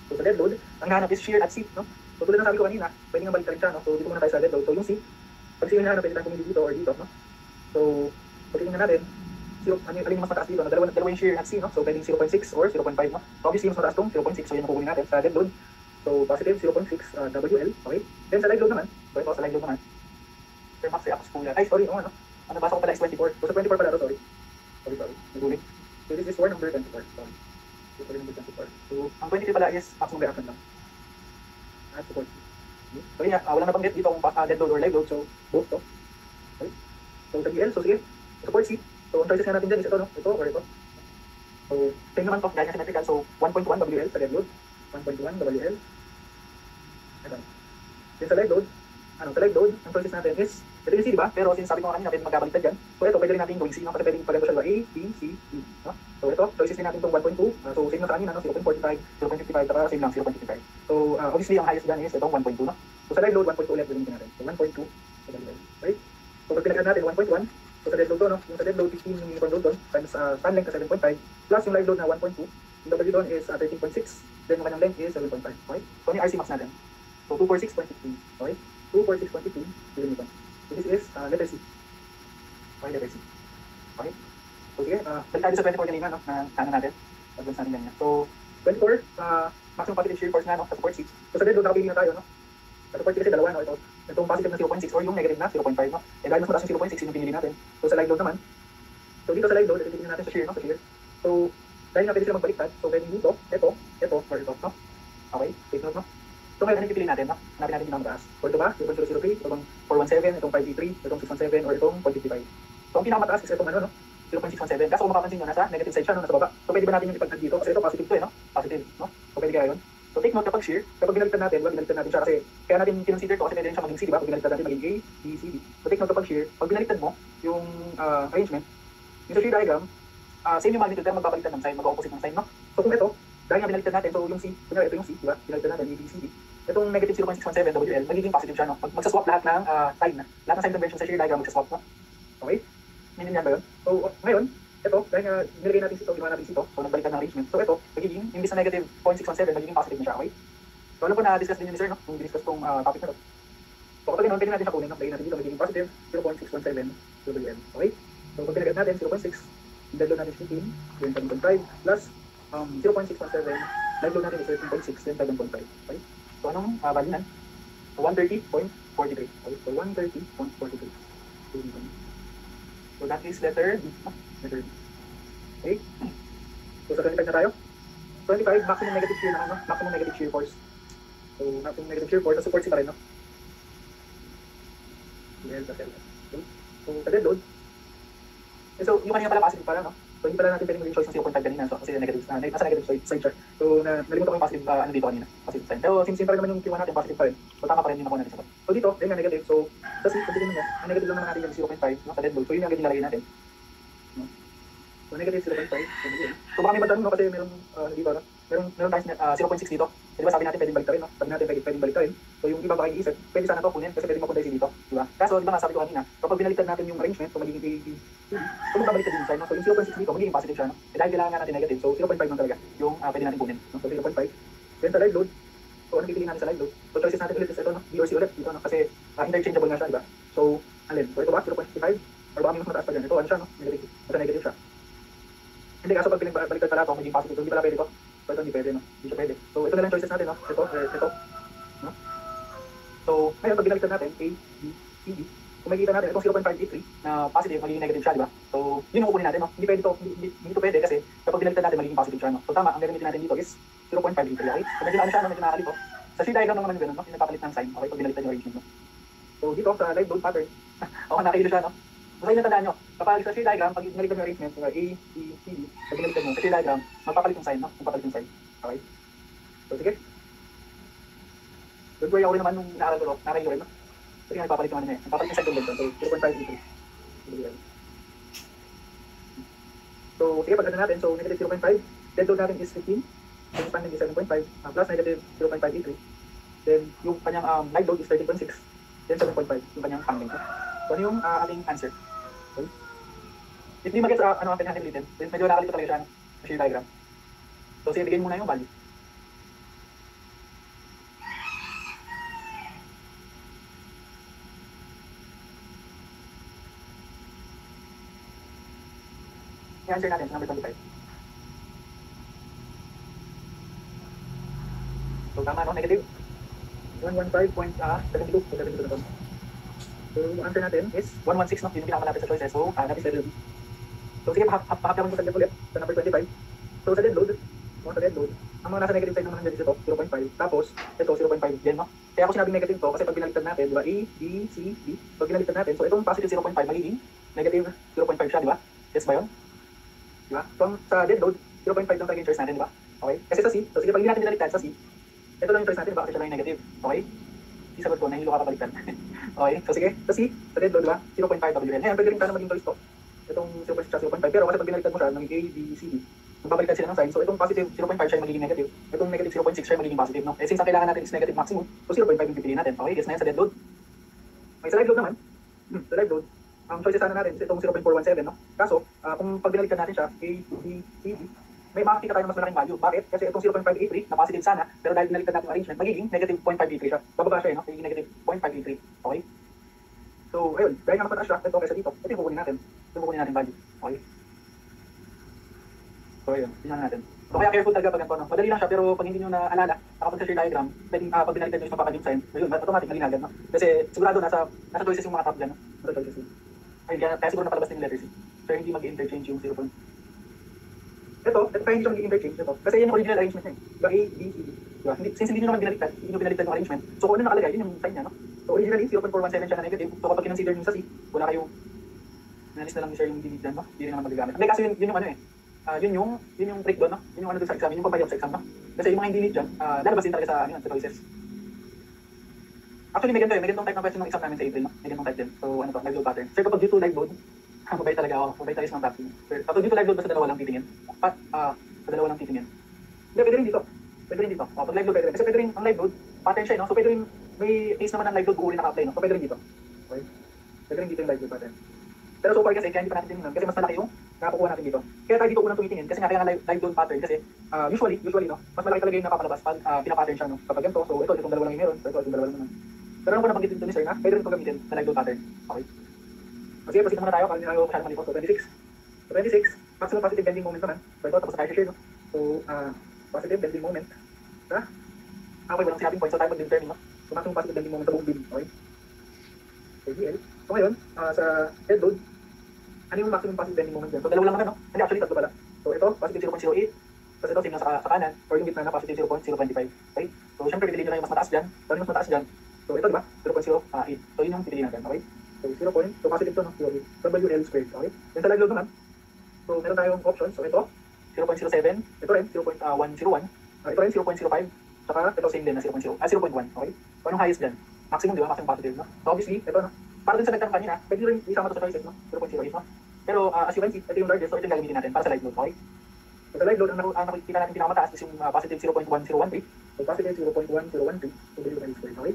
So sa dead load, ang nahanap is shear at C, no? So tulad ng sabi ko kanina, pwede nga balik siya, no? So dito muna tayo sa dead load. So yung C, pag C yung nahanap, pwede tayong pumili dito or dito, no? So pagtingin natin, alin yung mas mataas dito, no? Dalawa yung shear at C, no? So pwedeng 0.6 or 0.5, no? So obviously mas mataas tong 0.6, so yun ang kukunin natin sa dead load. So positive 0.6 WL, okay? Then sa live load naman, so ito sa live load naman, Sir Max, ako po yan. Ay, sorry, ano? Ano, basa ko pala is 24. So sa 24 pala ito, sorry. Sorry, naguling. So this is for number 24, sorry. So for number 24. So ang 23 pala is maximum reaction lang. At support. Okay? So yun, wala na banggit dito kung dead load or live load, so both to. Okay? So WL, so sige, support C. So ang choices nga natin dyan is ito, no? Ito or ito. So same naman to, dahil nga symmetrical, so 1.1 WL sa dead load. 1.1 WL. Ito. Then sa live load, sa live load, ang choices natin is, ito yung C, diba? Pero since sabi ko kanina, pwede magkabaliktad dyan. So ito, pwede rin natin gawing C, no? Kasi pwedeng pagano siya, A, B, C, D, no? So ito, choices din natin itong 1.2. So same na sa kanina, no? 0.45, 0.55, taka same lang, 0.55. So obviously, ang highest dyan is itong 1.2, no? So sa live load, 1.2 ulit gawin natin. So 1.2, sa live load. Right? So pag pinagkat natin, 1.1. So sa dead load to, no? Yung sa dead load, 15 yung uniform load doon, times span length na 7.5, plus yung live load na 1.2. Yung W doon is 13.6, then yung kanyang length is 7.5. Okay? So ano yung RC max natin? So 246.15. Okay? 246.15 kN. So this is letter C. Okay, letter C. Okay? So sige, balik tayo sa 24 kanina, no? Na sana natin. Advance natin ganyan. So 24, maximum positive shear force nga, no? Sa support C. So sa dead load, nakapili na tayo, no? Sa support C kasi dalawa, no? Itong positive na 0.6 or yung negative na 0.5, no? Eh dahil mas mataas yung 0.6, yun yung pinili natin. So sa live load naman, so dito sa live load, ito natin sa shear, no? Sa shear. So dahil nga pwede sila magbaliktad, so pwedeng dito, ito, or ito, no? Okay, take note, no? So ngayon, ano yung pipiliin natin, no? Hanapin natin yung pinakamataas. So ito ba? 0.003, itong 417, itong 583, itong 617, or itong 0.55. So ang pinakamataas is itong ano, no? 0.617. Kaso kung mapapansin nyo, nasa negative side siya, no? Nasa baba. So pwede ba natin yung ipagtag dito? Kasi ito positive to, no? Positive, no? So pwede kaya yun. So take note kapag shear, kapag binaliktad natin, binaliktad natin siya kasi kaya natin kinonsider to kasi pwede rin siya maging C, diba? Pag binaliktad natin maging A, B, C, D. So take note kapag shear, pag binaliktad mo yung arrangement, yung sa shear diagram, same yung magnitude pero magbabaliktad ng sign, mag-opposite ng sign, no? So kung ito, dahil nga binaliktad natin, so yung C, kunyari ito yung C, diba? Binaliktad natin, A, B, C, D. Itong negative 0.617 WL, magiging positive siya, no? Magsaswap lahat ng sign na. Lahat ng sign convention sa shear diagram magsaswap, no? Okay? Maintindihan ba yun? So ngayon, ito, dahil nga nilagay natin ito, ginawa natin ito, so nagbaliktad ng arrangement. So ito, magiging, imbis na negative 0.617, magiging positive na siya, okay? So alam ko na-discuss din yun ni sir, no? Yung discuss tong topic na to. So kapag ganoon, pwede natin siya kunin, no? Lagay natin dito, magiging positive 0.617 WL, okay? So pag pinagad natin, 0.6, dead load natin 15, then 7.5, plus 0.617, live load natin is 13.6, then 7.5, okay? So anong value nan? So 130.43, okay? So 130.43. So that is letter D, no? Letter D. Okay? So sa 25 na tayo. 25, maximum negative shear naman, no? Maximum negative shear force. So maximum negative shear force, sa support C pa rin, no? L plus L. Okay? So sa dead load, so yung kanina pala positive pala, no? So hindi pala natin pwedeng maging choice ng 0.5 kanina, so kasi negative, nasa negative side siya. So nalimutan ko yung positive, ano dito kanina, positive sign. Pero same pa rin naman yung Q1 natin, positive pa rin. So tama pa rin yung nakuha natin sa to. So dito, yun nga negative, so kasi kung tignan mo, ang negative lang naman natin yung 0.5, no? Sa dead load, so yun yung agad nilalagay natin. No? So negative 0.5, so baka may matanong, no? Kasi meron, dito, no? Meron tayo 0.6 dito. Di ba sabi natin pwedeng baliktarin, no? Sabi natin pwedeng baliktarin. So yung iba baka iisip, pwede sana to kunin kasi pwedeng mapunta dito, di ba? Kaso di ba nga sabi ko kanina, kapag binaliktad natin yung arrangement, so magiging A, B, C, so magbabaliktad din siya, no? So yung 0.6 dito, magiging positive siya, no? Eh dahil kailangan nga natin negative, so 0.5 lang talaga yung pwede natin kunin, no? So 0.5. Then sa live load, so ano pipiliin natin sa live load? So choices natin ulit is ito, no? B or C ulit, dito, no? Kasi interchangeable nga siya, di ba? So alin? So ito ba? 0.55? Or baka may mas mataas pa dyan? Ito ano siya, no? Negative. Basta negative siya. Hindi, kaso pag baliktad pala ito, magiging positive. So hindi pala pwede ito. So ito hindi pwede, no? Hindi siya pwede. So ito na lang choices natin, no? Ito, no? So ngayon pag binaliktad natin, A, B, C, D, kung makikita natin itong 0.583 na positive, magiging negative siya, di ba? So yun yung kukunin natin, no? Hindi pwede ito, hindi ito pwede kasi kapag binaliktad natin, magiging positive siya, no? So tama, ang gagamitin natin dito is 0.583, okay? So medyo ano siya, no? Medyo nakakalito. Sa shear diagram naman ganun, no? Yung nagpapalit ng sign, okay? Pag binaliktad yung arrangement, no? So dito sa live load pattern, okay, nakahilo siya, no? So yun natandaan nyo, kapag sa shear diagram, pag binaliktad yung arrangement, A, B, C, D, pag binaliktad mo, sa shear diagram, magpapalit yung sign, no? Magpapalit yung sign. Okay? So, sige. Don't worry, ako rin naman nung naaral ko, naaral ko rin, no? Kasi nga nagpapalit yung ano niya eh. Nagpapalit yung side convention. So, 0.583. So, sige, pag natin. So, negative 0.5. Dead load natin is 15. Yung expanding is 7.5. Plus negative 0.583. Then, yung kanyang live load is 13.6. Then, 7.5. Yung kanyang expanding. So, ano yung ating answer? Okay? If di mag-gets ano ang kanyang handle then medyo nakalito talaga siya ano, sa shear diagram. So, sige, bigyan muna yung value. Yung answer natin, number 25. So, tama, no? Negative 115.72. So, 72 na to. So, yung answer natin is 116, no? Yun yung pinakamalapit sa choices. So, that is dead load. So, sige, pakapyaman ko sa ulit sa number 25. So, sa dead load, ang mga nasa negative side naman nandiyan dito, 0.5. Tapos, ito, 0.5 din, no? Kaya ako sinabing negative to, kasi pag binaliktad natin, di ba, A, B, C, D. Pag binaliktad natin, so itong positive 0.5 magiging negative 0.5 siya, di ba? Yes ba yun? Di ba? So, sa dead load, 0.5 lang talaga yung choice natin, di ba? Okay? Kasi sa C, so sige, pag hindi natin binaliktad sa C, ito lang yung choice natin, baka siya lang yung negative. Okay? Isagot ko, nahilo ka kabaliktad. Okay? So, sige, sa C, sa dead load, di ba? 0.5 WL. Ngayon, pwede rin sana maging choice to. Itong 0.5, pero kasi pag binaliktad mo siya, ng A, B, C, D, magbabaliktad sila ng sign. So, itong positive 0.5 siya yung magiging negative. Itong negative 0.6 siya yung magiging positive, no? Eh, since ang kailangan natin is negative maximum, so 0.5 yung pipiliin natin. Okay, guess na yan sa dead load. Okay, sa live load naman, sa live load, ang choices sana natin is itong 0.417, no? Kaso, kung pag binaliktad natin siya, A, B, C, D, may makikita tayo ng mas malaking value. Bakit? Kasi itong 0.583 na positive sana, pero dahil binaliktad natin yung arrangement, magiging negative 0.583 siya. Bababa siya, no? Magiging negative 0.583. Okay? So, ayun, dahil nga mas mataas siya, ito kaysa dito, ito yung kukunin natin. Ito yung kukunin natin value. Okay? So, ayun, tingnan natin. So, kaya careful talaga pag ganito, no? Madali lang siya, pero pag hindi nyo naalala, nakapag sa shear diagram, pwedeng pag binaliktad nyo yung papakad sign, ayun, automatic nalinagan, no? Kasi sigurado nasa choices yung mga top dyan, no? Nasa choices yun. Ayun, kaya siguro napalabas din yung letter C. So, hindi mag-interchange yung 0. Ito kaya hindi siya mag-interchange ito. Kasi yan yung original arrangement niya eh. Diba, A, B, C, D. Diba? Since hindi nyo naman binaliktad, hindi nyo binaliktad yung arrangement, so kung ano nakalagay, yun yung sign niya, no? So, originally, 0.417 siya na negative. So, kapag kinonsider nyo sa C, wala kayong nalis na lang ni sir yung delete dyan, no? Hindi rin naman magagamit. Hindi, kasi yun yung ano eh. Yun yung trick doon, no? Yun yung ano doon sa exam, yun yung pampahirap sa exam, no? Kasi yung mga hindi delete dyan, lalabas din talaga sa, sa choices. Actually, may ganito type ng question ng exam namin sa April, no? May ganitong type din. So, ano to, live load pattern. Sir, kapag due to live load, mabay talaga ako. Mabay tayo sa mga practice. Sir, kapag due to live load, basta dalawa lang titingin. Sa dalawa lang titingin. Hindi, pwede rin dito. Pwede rin dito. Pag live load, pwede rin. Kasi pwede rin ang live load, pattern siya, no? So, pwede rin, may case naman ng live load, buo rin naka-apply, no? So, pwede rin dito. Okay? Pwede rin dito yung live load pattern. Pero so far kasi, kaya hindi pa natin tingnan kasi mas malaki yung nakakuha natin dito. Kaya tayo dito unang tumitingin kasi nga kaya nga live load pattern kasi usually no, mas malaki talaga yung napapalabas pag pinapattern siya, no? Kapag ganito, so itong dalawa lang yung meron, so itong dalawa lang naman. Pero ano ko nabanggit dito ni sir na, pwede rin ito gamitin na live load pattern. Okay? Sige, proceed naman na tayo, kasi tayo masyadong malito. So 26. So 26, maximum positive bending moment naman. So ito, tapos tayo share, no? So, positive bending moment. Okay, walang sinabing point, so tayo mag-determine, no? So maximum positive bending moment sa buong beam. Okay? KGL. So ngayon, sa head load, ano yung maximum positive bending moment dyan? So, dalawa lang naman, no? Hindi, actually, tatlo pala. So, ito, positive 0.08. Tapos ito, same lang sa kanan. Or yung gitna na, positive 0.025. Okay? So, syempre, pipiliin nyo lang yung mas mataas dyan. So, ano yung mas mataas dyan? So, ito, di ba? 0.08. So, yun yung pipiliin natin. Okay? So, 0. So, positive to, no? 0.8. WL squared. Okay? Then, sa live load naman. So, meron tayong options. So, ito, 0.07. Ito rin, 0.101. Ito rin, 0.05. Saka, ito, same din na 0.1. Okay? So, anong highest dyan? Maximum, di ba? Maximum positive, no? So, obviously, ito, no? Para dun sa nagtanong kanina, pwede rin isama ito sa choices, no? 0.08, no? Pero as you can see, ito yung largest, so ito yung gagamitin natin para sa live load, okay? So sa live load, ang nakikita natin pinakamataas is yung positive 0.1013. So positive 0.1013, so dito na square, okay?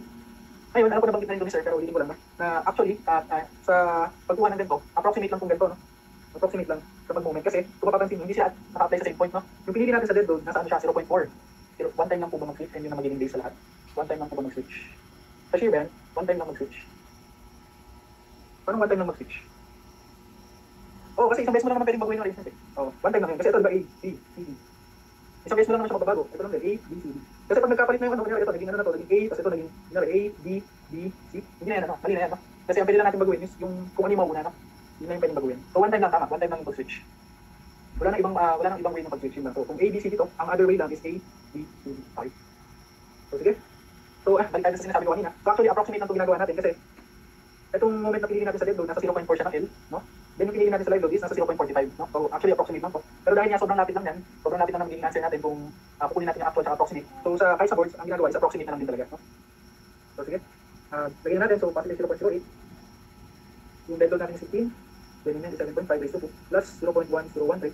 Ngayon, alam ko nabanggit na rin ito ni sir, pero ulitin ko lang, no? Na actually, sa pagkuha ng ganito, approximate lang kung ganito, no? Approximate lang sa pag-moment kasi, kung mapapansin, hindi siya naka-apply sa same point, no? Yung pinili natin sa dead load, nasa ano siya, 0.4. One time lang po ba mag-switch, and yun na magiging base sa lahat. One time lang po ba mag-switch. Sa shear bend, one time lang mag-switch. Paano one time lang mag-switch? Oh, kasi isang beses mo lang naman pwedeng baguhin yung arrangement eh. Oh, one time lang yun. Kasi ito diba A, B, C, D. Isang beses mo lang naman siya magbabago. Ito lang din, A, B, C, D. Kasi pag nagkapalit na yung ano, kanya ito, naging ano na to, naging A, tapos ito naging, A, B, B, C. Hindi na yan, ano, mali na yan, no? Kasi ang pwede lang natin baguhin is yung kung ano yung mauna, no? Yun na yung pwedeng baguhin. So one time lang tama, one time lang yung pag-switch. Wala nang ibang way ng pag-switch yun lang. So kung A, B, C dito, ang other way lang is A, B, C, D. Okay. So sige. So balik tayo sa sinasabi ko kanina. So actually, approximate lang itong ginagawa natin kasi itong moment na pinili natin sa dead load, nasa 0.4 siya ng L, no? Then yung pinili natin sa live load is nasa 0.45, no? So actually approximate lang po. Pero dahil nga sobrang lapit lang yan, sobrang lapit lang ng magiging answer natin kung kukunin natin yung actual at approximate. So kahit sa boards, ang ginagawa is approximate na lang din talaga, no? So sige, lagyan natin, so positive 0.08. Yung dead load natin is 15, then yun is 7.5 raised to 2, plus 0.1013.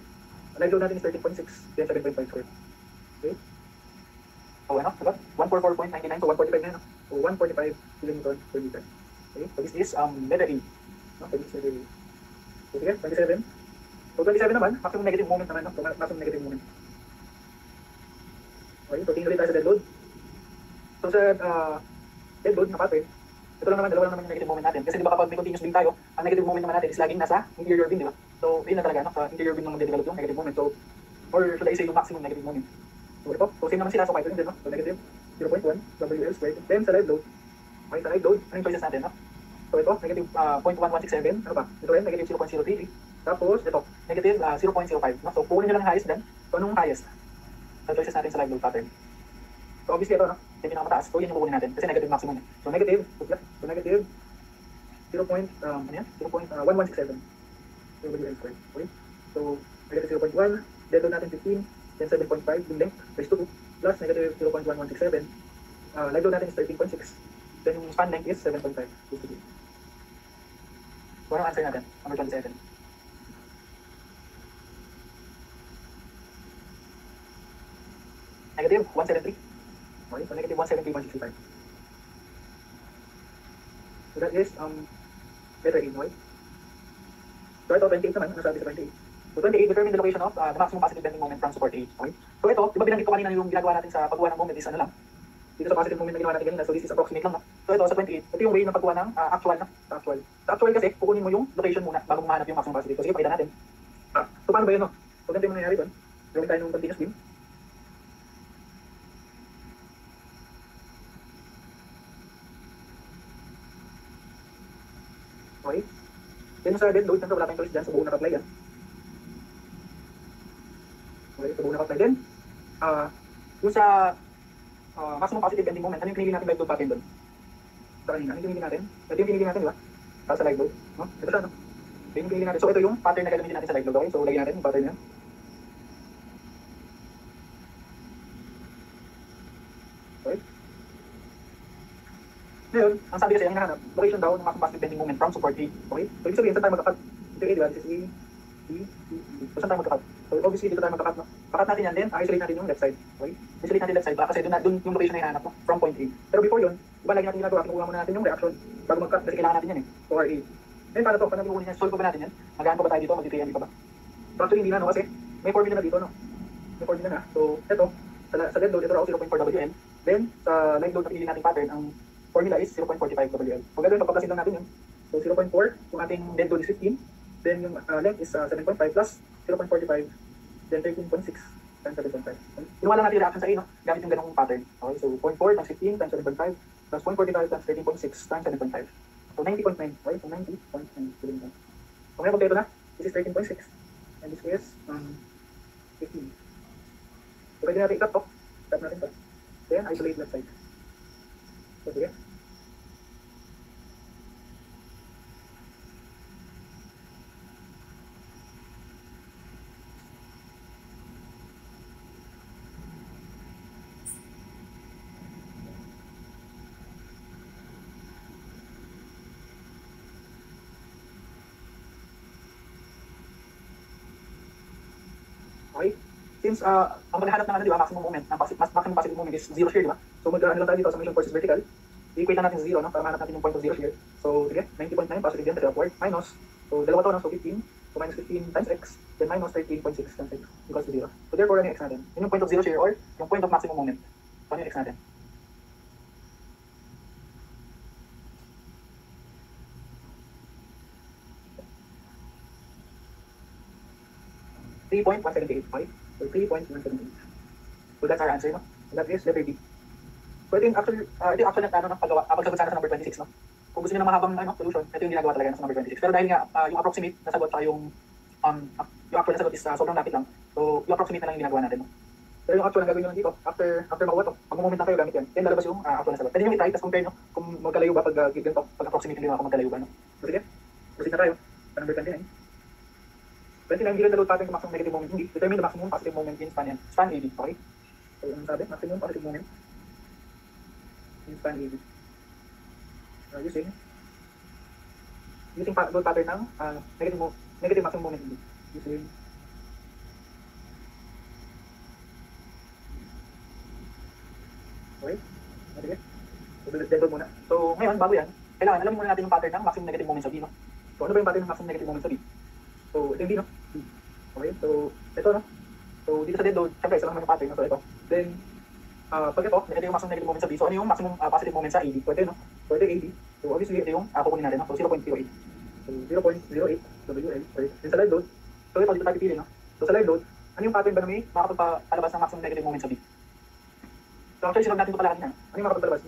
Live load natin is 13.6, then 7.5 squared. Okay? So ano, diba? 144.99, so 145 na yun, no? So 145 kilonewton per meter. Okay, so this is letter A. No? So this is letter A. So sige, 27. So 27 naman, maximum negative moment naman, no? So maximum negative moment. Okay, so tingin ulit tayo sa dead load. So sa dead load na pattern, ito lang naman, dalawa lang naman yung negative moment natin. Kasi di ba kapag may continuous beam tayo, ang negative moment naman natin is laging nasa interior beam, di ba? So yun na talaga, no? Sa interior beam nang develop yung negative moment. So, or should I say yung maximum negative moment. So ito, so same naman sila, so kahit rin din, no? So negative 0.1 WL squared. Then sa live load, okay, sa live load, ano yung choices natin, no? So ito, negative 0.1167, ano ba? Ito rin, negative 0.033. Tapos ito, negative 0.05, no? So kukunin nyo lang highest dyan. So anong highest? So choices natin sa live load pattern. So obviously ito, no? Yan yung mataas. So yun yung kukunin natin. Kasi negative maximum. So negative, so negative 0.1167 WL squared. Okay? So negative 0.1, dead load natin 15, then 7.5 yung length, raised to 2, plus negative 0.1167. Live load natin is 13.6. Then yung span length is 7.5. So anong answer natin? Number 27. Negative 173. Okay, so negative 173.65. So that is letter A, okay? So ito, 28 naman, ano sabi sa 28? So 28, determine the location of the maximum positive bending moment from support A. Okay? So ito, di ba binanggit ko kanina yung ginagawa natin sa pagkuha ng moment is ano lang? Dito sa positive moment na ginawa natin kanina, so this is approximate lang, no? So ito, sa 28, ito yung way ng pagkuha ng actual, no? Sa actual. Sa actual kasi, kukunin mo yung location muna bago mahanap yung maximum positive. So sige, pakita natin. So paano ba yun, no? So ganito yung mangyayari doon. Gawin tayo ng continuous beam. Okay? Then sa dead load, siyempre wala tayong choice dyan, so buo naka-apply yan. Okay, so buo naka-apply din. Yung sa maximum positive bending moment, ano yung pinili natin live load pattern doon? Sa kanina, ano yung pinili natin? Ito yung pinili natin, di ba? Sa live load, no? Ito siya, no? Ito yung pinili natin. So ito yung pattern na gagamitin natin sa live load, okay? So lagyan natin yung pattern yan. Okay? Ngayon, ang sabi kasi, ang hinahanap, location daw ng maximum positive bending moment from support A. Okay? So ibig sabihin, saan tayo magkakat? Ito A, di ba? This is A, B, C, D. So saan tayo magkakat? So obviously, dito tayo magkakat, no? Kakat natin yan din, isolate natin yung left side. Okay? Isolate natin left side ba? Kasi doon yung location na hinahanap, no? From point A. Pero before yun, diba lagi natin ginagawa, kinukuha muna natin yung reaction bago mag-cut kasi kailangan natin yan eh. So RA. Ngayon, paano to? Paano natin kukunin yan? Solve pa ba natin yan? Magaan pa ba tayo dito? Mag-DTM pa ba? So actually, hindi na, no? Kasi may formula na dito, no? May formula na. So ito, sa dead load, ito raw 0.4 WL. Then, sa live load na pinili nating pattern, ang formula is 0.45 WL. Kung gagawin, pagpaplasin lang natin yun. So 0.4, kung ating dead load is 15, then yung length is 7.5 plus 0.45, then 13.6 times 7.5. Ginawa lang natin yung reaction sa A, no? Gamit yung ganong pattern. Okay, so 0.4 times 15 times 7.5 plus 0.45 times 13.6 times 7.5. So 90.9, right? So 90.9. So ngayon kompleto na. This is 13.6. And this is 15. So pwede natin i-cut to. Cut natin to. Then isolate left side. So sige. Okay? Since ang maghahanap ng ano, di ba, maximum moment, ang maximum positive moment is zero shear, di ba? So mag-ano lang tayo dito, summation force is vertical. I-equate lang natin sa zero, no? Para mahanap natin yung point of zero shear. So sige, 90.9 positive yan kasi upward, minus. So dalawa to, no? So 15. So minus 15 times x, then minus 13.6 times x equals to 0. So therefore, ano yung x natin? Yun yung point of zero shear or yung point of maximum moment. So ano yung x natin? .178, so 3.178. So that's our answer, no? So that is letter B. So ito yung actual na ano, no? Pagsagot sana sa number 26, no? Kung gusto nyo na mahabang ano, solution, ito yung ginagawa talaga sa number 26. Pero dahil nga, yung approximate na sagot, saka yung actual na sagot is sobrang lapit lang. So yung approximate na lang yung ginagawa natin, no? Pero yung actual na gagawin nyo lang dito, after makuha to, pag-moment lang kayo gamit yan, then lalabas yung actual na sagot. Pwede nyo i-try, tapos compare nyo kung magkalayo ba pag ganito, pag approximate nyo ako magkalayo ba, no? So sige, proceed na tayo sa number 29. 29, given the load pattern to maximum negative moment hindi, determine the maximum positive moment in span AB. Okay? So, ang sabi, maximum positive moment in span AB. Using load pattern ng negative maximum moment hindi. Using okay? Okay? So, dead load muna. So, ngayon, bago yan, kailangan alam muna natin yung pattern ng maximum negative moment sa B, no? So, ano ba yung pattern ng maximum negative moment sa B? So, ito yung B, no? Okay, so, ito, no? So, dito sa dead load, syempre, isa lang naman yung pattern, no? So, ito. Then, pag ito yung maximum negative moment sa B, so ano yung maximum positive moment sa AB? So, ito yun, no? So, ito yung AB. So, obviously, ito yung kukunin natin, no? So, 0.08. So, 0.08 WL, sorry. Then sa live load, so ito, dito tayo pipili, no? So, sa live load, ano yung pattern ba na may makapagpalabas ng maximum negative moment sa B? So, actually, sinag natin ito pala kanina. Ano yung makapagpalabas?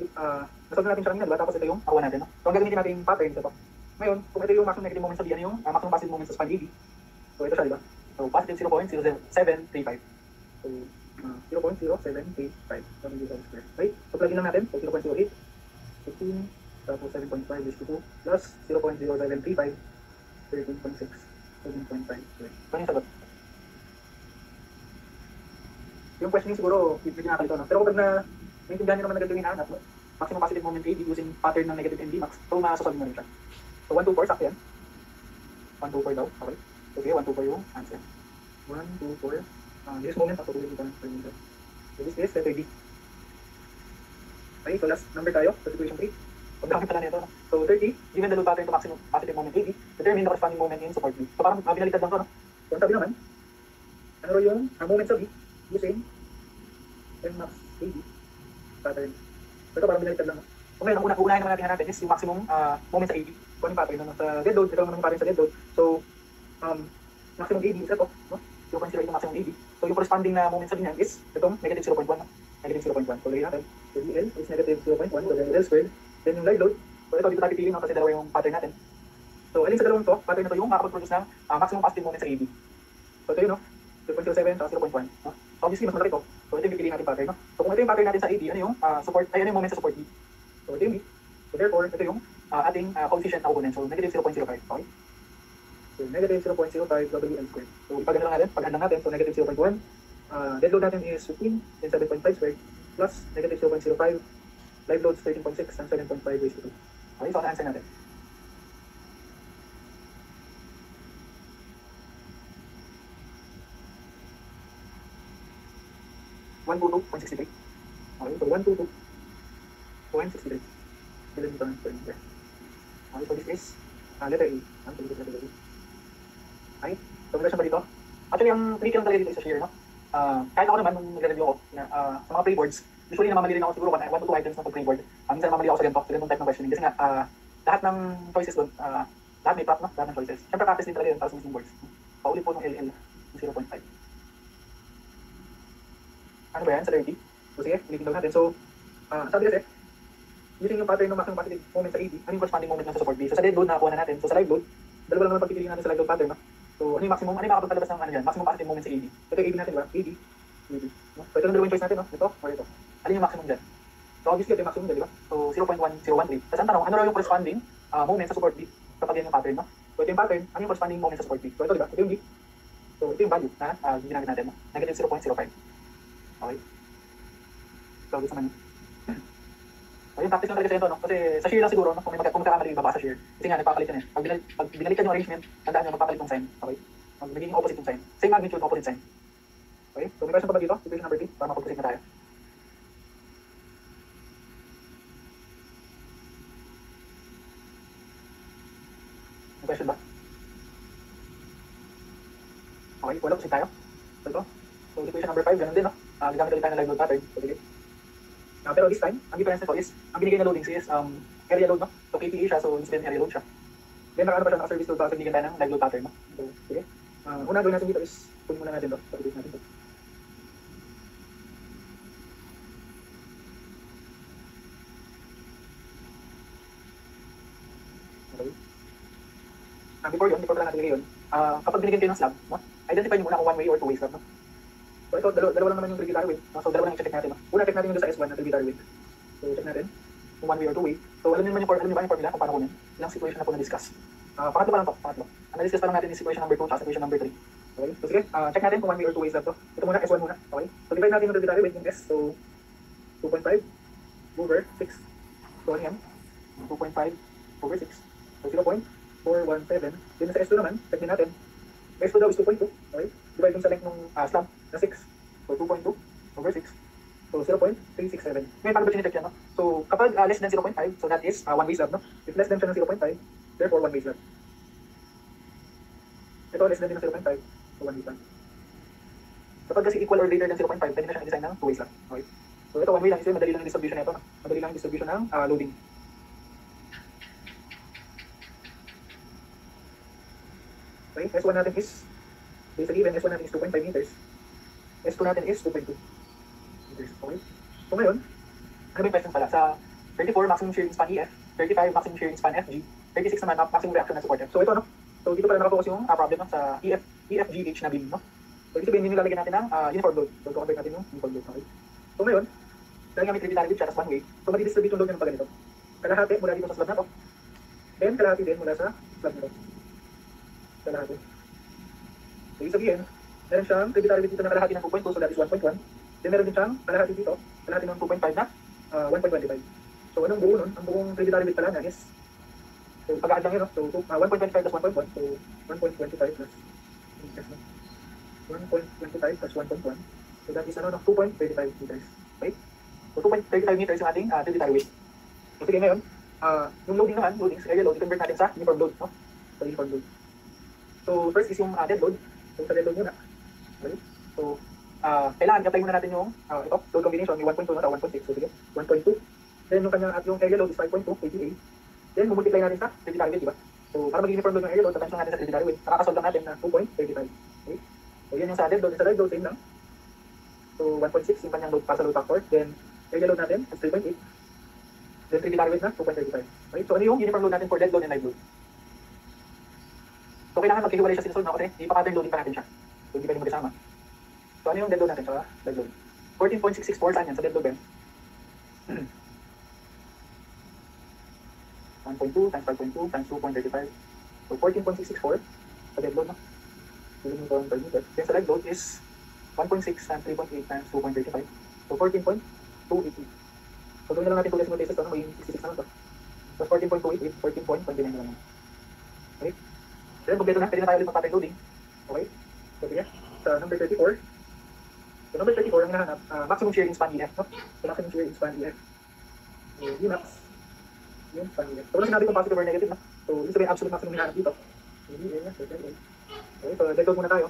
Nasolve natin siya kanina, diba? Tapos ito yung nakuha natin, no? So, ang gagamitin natin yung pattern ito. Ngayon, kung ito yung maximum negative moment sa B, ano yung maximum positive moment sa span AB? So, ito siya, diba? So, positive 0.0735. So, 0.0735. Okay? So, plug in lang natin. So, 0.08, 15, tapos 7.5 is to 2, plus 0.0735, 13.6, 7.5. So, ano yung sagot? Yung questioning siguro, medyo nakakalito, no? Pero kapag naintindihan nyo naman na ganito yung hinahanap, no? Maximum positive moment AB using pattern ng negative ND max, so masasolve mo rin siya. So, 1, 2, 4, sakto yan. 1, 2, 4 daw. Okay. Okay, 1, 2, 4 yung answer. 1, 2, 4. This moment, ako tuloy dito ng perimeter. So, this is letter D. Okay, so last number tayo, so situation 3. Pag dami pala nito, no? So, 30, given the load pattern to maximum positive moment AB, determine the corresponding moment in support B. So, parang binaliktad lang to, no? So, ang sabi naman, ano ro yung moment sa B using Nmax AB pattern. So, ito parang binaliktad lang, no? So, ngayon, ang uunahin naman natin hanapin is yung maximum moment sa AB. Kung yung pattern, no? Sa dead load, ito naman yung pattern sa dead load. So, maximum AB is ito, no? 0.08 yung maximum AB. So, yung corresponding na moment sa binyan is itong negative 0.1, no? Negative 0.1. So, lagyan natin. So, DL is negative 0.1. So, then L squared. Then yung live load. So, ito dito tayo pipili, no? Kasi dalawa yung pattern natin. So, alin sa dalawang to, pattern na to yung makakapag-produce ng maximum positive moment sa AB. So, ito yun, no? 0.07 at 0.1. No? So, obviously, mas malaki to. So, ito yung pipili natin pattern, no? So, kung ito yung pattern natin sa AB, ano yung support, ay ano yung moment sa support B? So, ito yung B. So, therefore, ito yung ating coefficient na kukunin. So, negative 0.05. Okay? So, negative 0.05 WL squared. So, ipaganda lang natin. Pag-andang natin. So, negative 0.1. Dead load natin is 15 and 7.5 squared plus negative 0.05. Live loads 13.6 and 7.5 raised to 2. Okay, so, ang answer natin. $122.63. Okay, so 122.63. Ilan dito ng perimeter? Okay, so this is letter A. Ang tuloy letter A. Okay, so may question ba dito? Actually, ang tricky lang talaga dito is sa shear, no? Kahit ako naman, nung nag-review ako, sa mga pre-boards, usually namamali rin ako siguro 1 to 2 items na pre-board. Minsan namamali ako sa ganitong type ng questioning. Kasi nga, lahat ng choices doon, lahat may prop, no? Lahat ng choices. Siyempre, practice din talaga yun para sa mismong boards. Paulit po ng LL, 0.5. Ano ba yan? Sa 30? So, sige, ulitin daw natin. So, sabi kasi, using yung pattern ng maximum positive moment sa AB, ano yung corresponding moment na sa support B? So, sa dead load, nakakuha na natin. So, sa live load, dalawa lang naman pagpipiliin natin sa live load pattern, no? So, ano yung maximum, ano yung makapagpalabas ng ano dyan? Maximum positive moment sa AB. Ito yung AB natin, diba? AB. No? So, ito yung dalawang choice natin, no? Ito or ito. Alin yung maximum dyan? So, obviously, ito yung maximum dyan, diba? So, 0.1013. Tapos, ang tanong, ano raw yung corresponding moment sa support B kapag yan yung pattern, no? So, ito yung pattern, ano yung corresponding moment sa support B? So, ito, diba? Ito yung B. So, ito yung value na ginamit natin, no? Negative 0.05. Okay? So, dito naman. So, yung practice lang talaga sa ito, no? Kasi sa shear lang siguro, no? Kung magkakamali yung baba sa shear. Kasi nga, nagpapalit yan eh. Pag binalikan yung arrangement, tandaan nyo, magpapalit yung sign. Okay? Magiging opposite yung sign. Same magnitude, opposite sign. Okay? So, may question pa ba dito? Situation number 3, para mapag-proceed na tayo. May question ba? Okay, wala, proceed tayo. So, ito. So, situation number 5, ganun din, no? Gagamit ulit tayo ng live load pattern. So, sige. Pero this time, ang difference nito is, ang binigay na loadings is area load, no? So, KPA siya, so incident area load siya. Then, naka-ano pa siya, naka-service load pa, so binigyan tayo ng live load pattern, no? So, sige. Una gawin natin dito is, kunin muna natin ito. So, update natin ito. Okay. Before pala natin ilagay yun, kapag binigyan kayo ng slab, no? Identify nyo muna kung one way or two way slab, no? So, ito, dalawa lang naman yung regular weight. So, dalawa lang yung check natin, no? Una, check natin yung sa S1 na regular weight. So, check natin kung one way or two way. So, alam niyo ba yung formula kung paano kunin? Ilang situation na po na-discuss. Pangatlo pa lang to, pangatlo. Ang na-discuss pa lang natin is situation number 2 at situation number 3. Okay? So sige, check natin kung one way or two ways lang to. Ito muna, S1 muna. Okay? So divide natin yung hereditary with yung S. So 2.5 over 6. So ano yan? 2.5 over 6. So 0.417. Then sa S2 naman, check din natin. S2 daw is 2.2. Okay? Divide yung sa length ng slab na 6. So 2.2 over 6. So 0.367. Ngayon, paano ba chinecheck yan? No? So kapag less than 0.5, so that is one way slab. No? If less than siya ng 0.5, therefore one way slab. Ito less than din ng 0.5, so one way slab. Kapag kasi equal or greater than 0.5, pwede na siya i-design ng two way slab. Okay? So ito one way lang, kasi madali lang yung distribution nito. No? Madali lang yung distribution ng loading. Okay, S1 natin is, basically when S1 natin is 2.5 meters, S2 natin is 2.2 meters. Okay? So ngayon, ano ba yung question pala? Sa 34, maximum shearing span EF, 35, maximum shearing span FG, 36 naman, maximum reaction na support F. So ito, no? So dito pala nakafocus yung problem no? Sa EFGH na beam, no? So dito sabihin, nilalagyan natin ng uniform load. So convert natin yung uniform load. Okay? So ngayon, dahil nga may hereditary load siya, tas one way, so mag-distribute yung load nyo ng ganito. Kalahati mula dito sa slab na to. Then kalahati din mula sa slab na to. Kalahati. So ibig sabihin, meron siyang hereditary load dito na kalahati ng 2.2, so that is 1.1. Then meron din siyang kalahati dito, kalahati ng 2.5 na 1.25. So anong buo nun? Ang buong hereditary load pala na is, so pag-add lang yun, no? So 1.25 plus 1.1, so 1.25 plus 1.25 plus 1.1. So that is 2.35 meters. Okay? So 2.35 meters yung ating hereditary weight. So sige ngayon, yung loading naman, area load, i-convert natin sa uniform load. No? So uniform load. So first is yung dead load. So sa dead load muna. Okay? So kailangan i-apply muna natin yung ito, load combination, yung 1.2 na 1.6. So sige, 1.2. Then yung kanyang at yung area load is 5.2 kVA. Then multiply natin sa hereditary weight, di ba? So para maging uniform load ng area load, tatans lang natin sa hereditary weight. Nakakasolve lang natin na 2.35. Okay? So yan yung sa dead load. Sa dead load, same lang. So 1.6 yung kanyang load para sa load factor. Then area load natin is 3.8. Then hereditary weight na 2.35. Okay? So ano yung uniform load natin for dead load and live load? So kailangan magkahiwalay siya sinusolve na kasi ipa-pattern loading pa natin siya. So hindi pwede magkasama. So ano yung dead load natin sa live load? 14.664 saan yan sa dead load ben? 1.2 times 5.2 times 2.35. So 14.664 sa dead load, no? Millimeter per meter. Then sa live load is 1.6 times 3.8 times 2.35. So 14.288. So gawin na lang natin 2 decimal places, magiging 66 naman to. So 14.288, 14.29 na lang. Okay? Then kompleto na, pwede na tayo ulit mag-pattern loading. Okay? So sige, sa number 34. So number 34, ang hinahanap, maximum shearing span EF, no? So maximum shearing span EF. So Vmax. Yung span EF. So wala sinabi kung positive or negative, no? So yung sabihin absolute maximum hinahanap dito. Okay, so dead load muna tayo.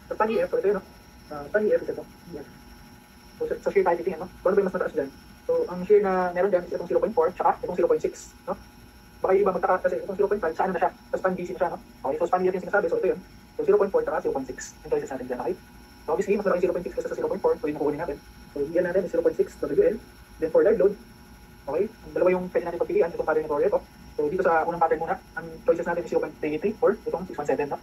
Sa span EF, so ito yun, no? Span EF is ito. EF. So sa shear tayo titingnan, no? So ano ba yung mas mataas dyan? So ang shear na meron dyan is itong 0.4, tsaka itong 0.6, no? Baka yung iba magtaka kasi itong 0.5, saan na siya? Sa span BC na siya, no? Okay, so span EF yung sinasabi, so ito yun. So 0.4 tsaka 0.6. Yung choices natin dyan, okay? So obviously, mas malaki 0.6 kaysa sa 0.4, so yun ang kukunin natin. So EL natin is 0.6 WL. Then for live load, okay, ang dalawa yung pwede natin pagpilian, itong pattern nito or ito. So dito sa unang pattern muna, ang choices natin is 0.383 or itong 617, no?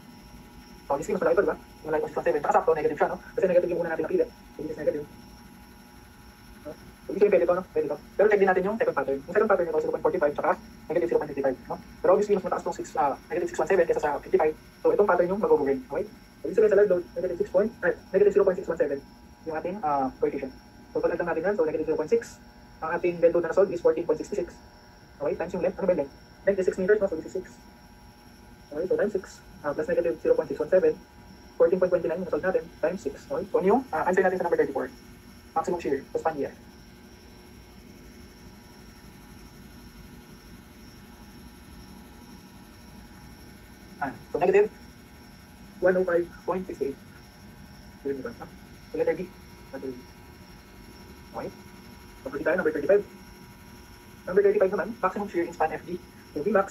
So obviously, mas malaki ito, diba? Mas malaki itong 617, tsaka sakto, negative siya, no? Kasi negative yung una natin napili. So this is negative. No? So ibig sabihin pwede ito, no? Pwede ito. Pero check din natin yung second pattern. Yung second pattern nito, 0.45, tsaka negative 0.55, no? Pero obviously, mas mataas itong negative 617 kaysa sa 55. So itong pattern yung mag-overgain, okay? So ibig sabihin sa live load, negative 0.617 yung ating coefficient. So pag lang natin yan, so negative 0.6. Ang ating dead load na na-solve is 14.66. Okay, times yung length. Ano ba yung length? Length is 6 meters, no? So this is 6. Okay, so times 6. Plus negative 0.617. 14.29 yung na-solve natin, times 6. Okay, so ano yung answer natin sa number 34? Maximum shear, so span EF. So negative 105.68. So letter B. Okay. So proceed tayo, number 35. Number 35 naman, maximum shear in span FG. So Vmax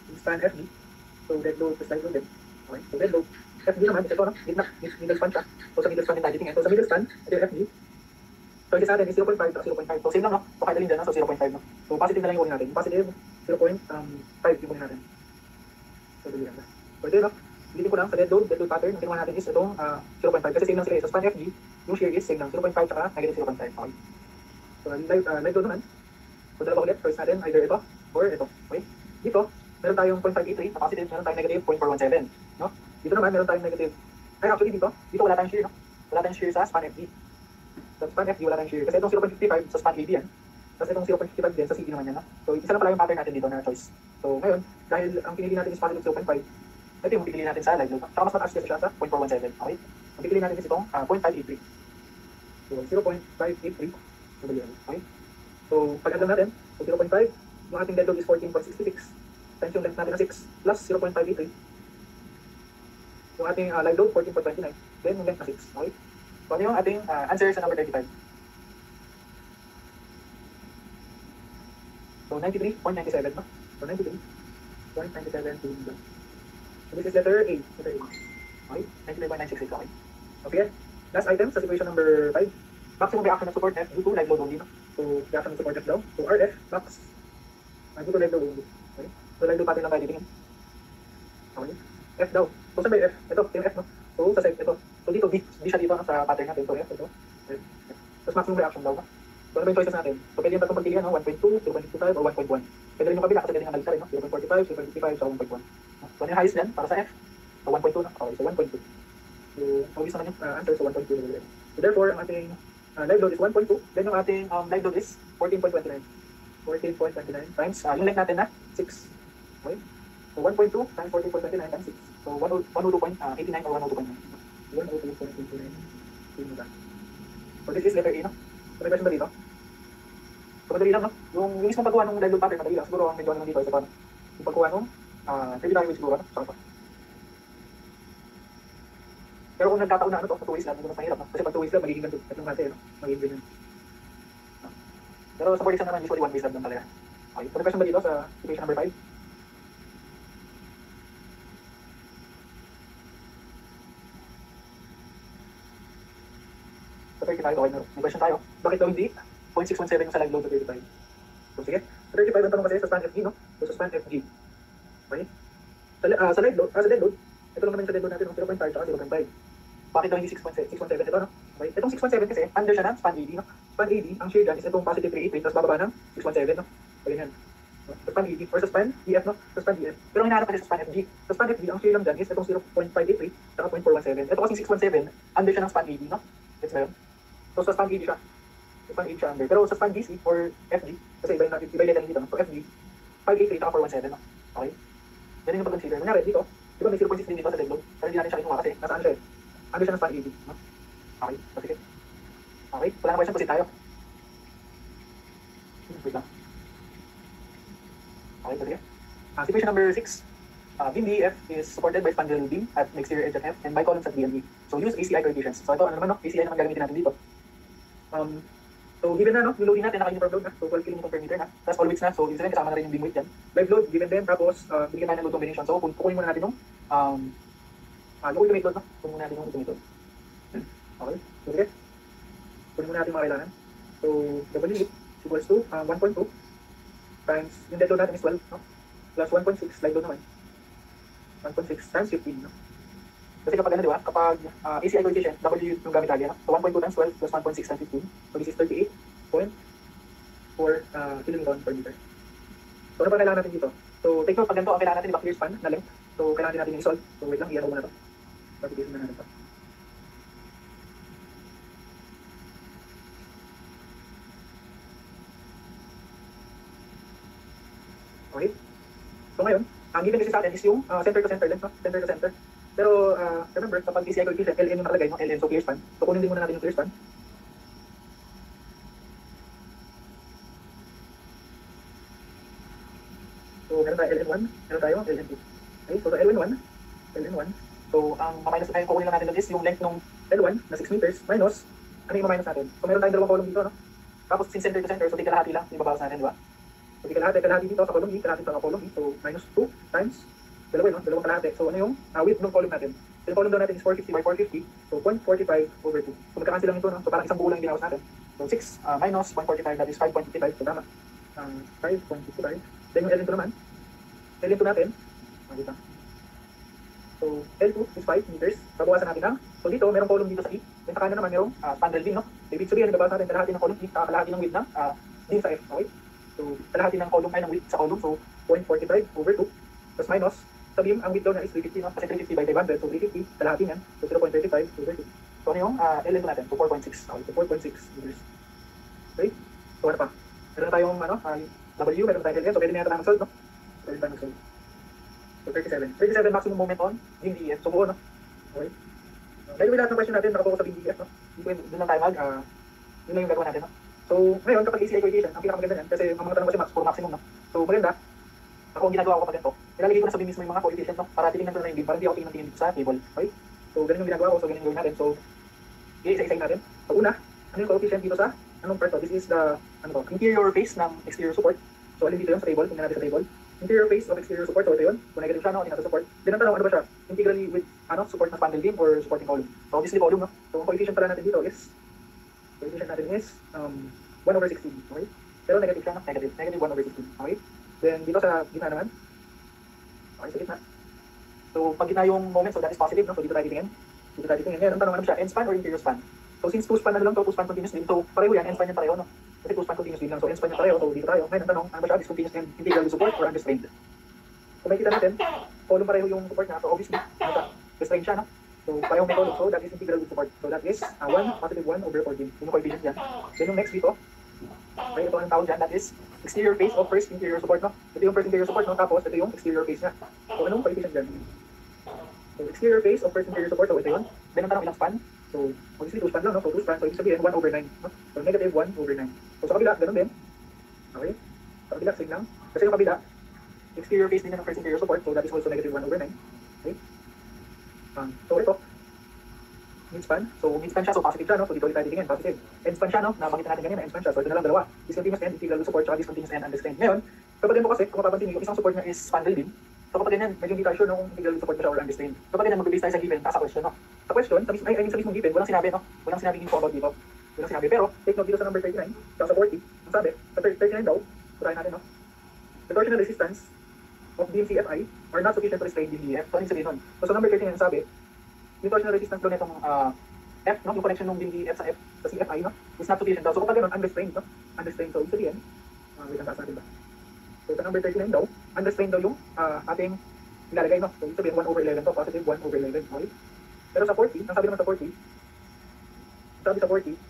in span FG. So dead load plus live load din. Okay. So dead load. FG naman, ito no? Middle span siya. So sa middle span din tayo titingin. So sa middle span, ito yung FG. So yung sa atin is 0.5 at 0.5. So same lang, no? So kahit alin dyan, no? So 0.5, no? So positive na lang yung kunin natin. Positive, 0.5 yung kunin natin. So dali lang. So ito yun, no? Dito ko lang sa dead load pattern, ang kinuha natin is itong 0.5. Kasi same lang sila. Sa span FG, yung shear is same lang. 0.5 tsaka negative 0.5. Okay. So live load naman. So dalawa ulit. First natin, either ito or ito. Okay. Dito, meron tayong 0.583 na positive, meron tayong negative 0.417. No? Dito naman, meron tayong negative Ay, actually dito wala tayong shear, no? Wala tayong shear sa span FD. Sa span FD wala tayong shear. Kasi itong 0.55 sa span AB yan. Tapos itong 0.55 din sa CD naman yan, no? So, isa lang pala yung pattern natin dito na choice. So, ngayon, dahil ang pinili natin is positive 0.5, ito yung pipili natin sa live load. Saka mas mataas kasi siya sa 0.417, okay? Ang pipili natin is itong 0.583. So, 0.583. Okay? So, pag-add lang natin, so 0.5, yung ating dead load is 14.66. Times yung length natin na 6 plus 0.583. Yung ating live load, 14.29. Then yung length na 6. Okay? So, ano yung ating answer sa number 35? So, 93.97, no? So, 93.97 to the... So, this is letter A. Letter A. Okay? 93.966, okay? Okay, last item sa situation number 5. Maximum reaction of support F due to live load only, no? So, reaction of support F daw. So, RF, max, due to live load only. Okay? So, live load pattern lang tayo titingin. Okay? F daw. So, saan ba yung F? Ito, yung F, no? So, sa set, ito. So, dito, D siya dito, no? Sa pattern natin. So, F, ito. F. Tapos, maximum reaction daw, no? So, ano ba yung choices natin? So, pwede yung tatlong pagpilihan, no? 1.2, 0.25, o 1.1. Pwede rin yung kabila kasi pwede nga nagsa rin, no? 0.45, 0.55, so 1.1. So, ano yung highest dyan para sa F? So, 1.2, no? Okay, so 1.2. So, obvious naman yung answer, so 1.2. So, therefore, ang ating live load is 1.2. Then yung ating live load is 14.29. 14.29 times, yung length natin na 6. Okay? So 1.2 times 14.29 times 6. So 102.89 or 102.9. 102.89. So this is letter A, no? So may question ba dito? So madali lang, no? Yung mismong pagkuha ng live load pattern, madali lang. Siguro ang medyo naman dito, isa pa, no? Yung pagkuha ng tributary siguro, no? Saka pa. Pero kung nagkataon na ano to, 2 ways lang, hindi naman mahirap, no? Kasi pag 2 ways lang, magiging ganito. At yung natin, no? Magiging ganyan. No? Pero sa board exam naman, usually 1 ways lang talaga. Okay, so may question ba dito sa situation number 5? Sa 35, okay, may question tayo. Bakit daw hindi 0.617 yung sa live load sa 35? So sige, sa 35 ang tanong kasi sa span FG, no? So sa span FG. Okay? Sa live load, sa dead load, ito lang naman yung sa dead load natin, no? 0.5 at 0.5. Bakit daw hindi 6.17? Ito, no? Okay. Itong 6.7 kasi, under siya ng span AD, no? Span AD, ang share dyan is itong positive 383, tapos bababa ng 6.7, no? So, yan. No? Sa span AD, or sa span DF, no? Sa span DF. Pero ang hinahanap kasi sa span FG. Sa span FG, ang share lang dyan is itong 0.583, saka 0.417. Ito kasi 6.7, under siya ng span AD, no? Gets ba yun? So, sa span AD siya. Sa span AD siya under. Pero sa span DC, or FG, kasi iba yung letter dito, no? So, FG, 583, saka 417, no? Okay? Yan yung pag-consider. Nangyari dito, di ba may 0.6 din dito sa dead load? Pero hindi natin siya kinuha kasi, nasaan siya eh? Ano siya ng span AD, no? Okay, so sige. Okay, wala na question, proceed tayo. Wait lang. Okay, so sige. Situation number 6. Beam DEF is supported by spandrel beam at exterior edge at F and by columns at BME. So use ACI coefficients. So ito, ano naman, no? ACI naman gagamitin natin dito. So given na, no? Yung loading natin, naka-uniform load na. So 12 kN per meter na. Tapos all weights na. So ibig sabihin, kasama na rin yung beam weight dyan. Live load, given din. Tapos, bigyan tayo ng load combination. So kukunin muna natin yung yung ultimate load, no? Kunin muna natin yung ultimate load. Okay, so sige. Kunin muna natin mga kailangan. So, W equals to 1.2 times, yung dead load natin is 12, no? Plus 1.6, live load naman. 1.6 times 15, no? Kasi kapag ano, di ba? Kapag ACI coefficient, W yung gamit lagi, no? So 1.2 times 12 plus 1.6 times 15. So this is 38.4 kilonewton per meter. So ano pa kailangan natin dito? So take note, pag ganito, ang kailangan natin, di ba, clear span na length. So kailangan din natin yung i-solve. So wait lang, i-ano muna ito. Verification na natin ito. Okay? So ngayon, ang given kasi sa atin is yung center to center length, no? Center to center. Pero remember, kapag ACI coefficient, LN yung nakalagay, no? LN, so clear span. So kunin din muna natin yung clear span. So meron tayo LN1, meron tayo LN2. Okay, so sa LN1, so ang ma-minus tayo, kukunin lang natin is yung length ng L1 na 6 meters minus, ano yung ma-minus natin? So meron tayong dalawang column dito, no? Tapos sin center to center, so di kalahati lang, yung babawas natin, di ba? So di kalahati dito sa column E, kalahati sa column E, so minus 2 times dalawa, no? Dalawang kalahati. So ano yung width ng column natin? So yung column daw natin is 450 by 450, so 0.45 over 2. So magka-cancel lang ito, no? So parang isang buo lang yung binawas natin. So 6 minus 0.45, that is 5.55, so tama. 5.55. Then yung L2 naman, L2 natin, dito. So L2 is 5 meters, babawasan natin ang, so dito, merong column dito sa E, then sa kanan naman merong spandrel beam, no? So ibig sabihin, nababasa natin kalahati ng column E, kalahati ng width ng beam sa F, okay? So kalahati ng column ay ng width sa column, so 0.45 over 2, plus minus, Sa beam, ang width daw niya is 350, no? Kasi 350 by 500, so 350, kalahati niyan, so 0.35, so 30. So ano yung L2 natin? So 4.6. Okay, so 4.6 meters. Okay? So ano pa? Meron tayong W, meron tayong LN, so pwede na natin mag-solve, no? Pwede tayo mag-solve. So 37. 37 maximum moment on beam DEF. So buo, no? Okay? Dahil lahat ng question natin nakapokus sa beam DEF, no? Doon lang tayo yun lang yung gagawin natin, no? So ngayon, kapag ACI coefficient, ang pinakamaganda niyan, kasi ang mga tanong kasi max for maximum, no? So maganda, ako ang ginagawa ko kapag ganito, ilalagay ko na sa beam mismo yung mga coefficient, no? Para titingnan ko na yung beam, para hindi ako tingin dito sa table. Okay? So ganun yung ginagawa ko, so ganun yung gawin natin. So i-isa-isahin natin. So una, ano yung coefficient dito sa anong part to? This is the interior face ng exterior support. So alin dito yun sa table, tingnan natin sa table. Interior face of exterior support, so ito yun. Kung negative siya, no, hindi natin support. Then ang tanong, ano ba siya? Integrally with support na spandrel beam or supporting column? So obviously column, no? So ang coefficient pala natin dito is 1/16. Okay? Pero negative siya, no? Negative 1/16. Okay? Then dito sa gitna naman. Okay, sa gitna. So pag gitna yung moment, so that is positive, no? So dito tayo titingin. Ngayon, ang tanong, ano siya? End span or interior span? So since 2 span na lang to, 2 span continuous din. So pareho yan, end span yan pareho, no? Kasi 2 span continuous din lang. So end span yan pareho. So dito tayo. Ngayon, ang tanong, ano ba siya? Discontinuous and integral with support or unrestrained? Kung makikita natin, column pareho yung support na. So obviously, restrained siya, no? So pareho may column. So that is integral with support. So that is 1 positive 1/14. Yun yung coefficient dyan. Then yung next dito, okay, ito ang tawag dyan. That is exterior face of first interior support, no? Ito yung first interior support, no? Tapos ito yung exterior face niya. So anong coefficient dyan? So exterior face of first interior support, so ito yun. Then ang tanong, ilang span? So obviously 2 span lang, no? So 2 span, so ibig sabihin 1/9, no? So negative 1/9. So sa kabila, ganun din. Okay? Sa kabila, same lang. Kasi yung kabila, exterior face din ng first interior support, so that is also negative 1/9. Okay? So ito, mid span. So mid span siya, so positive siya, no? So dito ulit tayo titingin, positive. End span siya, no? Nakita natin kanina, end span siya. So ito na lang dalawa. Discontinuous and integral support, tsaka discontinuous and unrestrained. Ngayon, kapag ganito kasi, kung mapapansin niyo, yung isang support niya is spandrel beam. So kapag ganyan, medyo hindi tayo sure kung integral support niya siya or unrestrained. So kapag ganyan, mag-base tayo sa given, sa question, no? Sa question, sa mismong given, walang sinabi, no? Walang sinabi info about dito. Walang sinabi. Pero, take note dito sa number 39, sa 40, ang sabi, sa 39 daw, try natin, no? The torsional resistance of beam CFI are not sufficient to restrain beam DEF. So ano yung sabihin nun? So sa number 39 ang sabi, yung torsional resistance daw nitong F, no? Yung connection ng beam DEF sa CFI, no? Is not sufficient daw. So kapag ganun, unrestrained, no? Unrestrained. So ibig sabihin, wait ang taas natin ba? So sa number 39 daw, unrestrained daw yung ating ilalagay, no? So ibig sabihin 1/11 to, positive 1/11. Okay? Pero sa 40, ang sabi naman sa 40,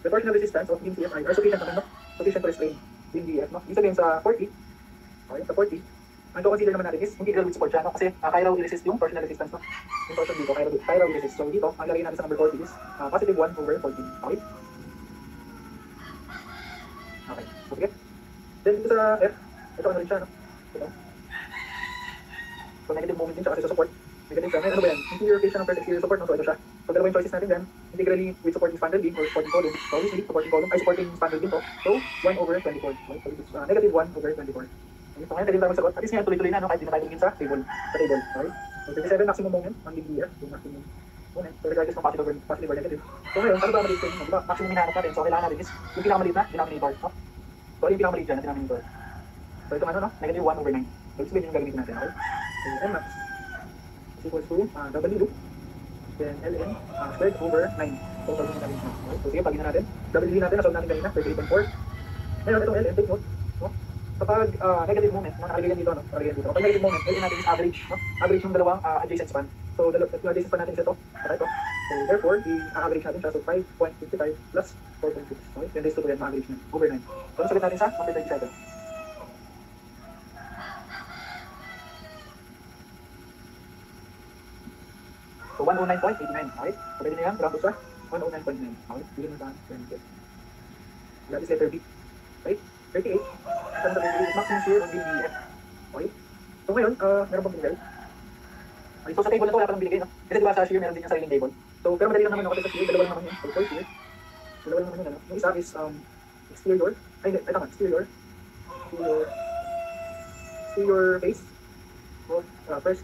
the torsional resistance of beam CFI are sufficient naman, no? Sufficient to restrain beam DEF, no? Ibig sabihin sa 40, okay, sa 40, ang consider naman natin is integral with support siya, no? Kasi kaya raw i-resist yung torsional resistance, no? Yung torsion dito, kaya raw i-resist. So dito, ang ilagay natin sa number 40 is positive 1/14. Okay? Okay. So sige. Then dito sa F, ito ano rin siya, no? Ito. So negative moment din siya kasi sa support. Negative siya. Ngayon ano ba yan? Interior face siya ng first exterior support, no? So ito siya. So dalawa yung choices natin dyan. Integrally with supporting spandrel beam or supporting column. So obviously, supporting spandrel beam to. So 1/24. Okay? So this is negative 1/24. Okay? So ngayon, pwede tayo magsagot. At least ngayon, tuloy-tuloy na, no? Kahit di na tayo tumingin sa table. Okay? So 37 maximum moment ang DBF. Yung maximum moment. So regardless ng positive or negative. So ngayon, ano ba maliit ko yun? Diba? Maximum hinahanap natin. So kailangan natin is yung pinakamaliit na denominator. No? So ano yung pinakamaliit dyan na denominator? So ito ano, no? Negative 1/9. So ibig sabihin yung gagamitin natin. Okay? So M max is equals to W, then Ln squared over 9. So solve natin natin. Okay? So sige, pagin na natin. W natin, nasolve natin kanina, 38.4. Ngayon, itong Ln, take note. No? Kapag negative moment, no, nakalagay yan dito, no? Nakalagay yan dito. Kapag negative moment, Ln natin is average, no? Average yung dalawang adjacent span. So yung adjacent span natin is ito. Ito. So therefore, i-average natin siya. So 5.55 plus 4.6. Okay? Then raised to 2 yan, ma-average na. Over 9. So sagot natin sa number 37. So 109.89. Okay? So pwede na yan, graph sa 109.9. Okay? Bigyan na sa 20. That is letter B. Okay? 38. Ito na 38. Maximum shear on DBF. Okay? So ngayon, meron pang binigay. Okay, so sa table na ito, wala pa lang binigay, no? Kasi diba sa shear, meron din yung sariling table. So, pero madali lang naman, no? Kasi sa shear, dalawa lang naman yun. So, for shear, dalawa lang naman yun, ano? Yung isa is, exterior. Ay, hindi, tama, exterior face. So, first,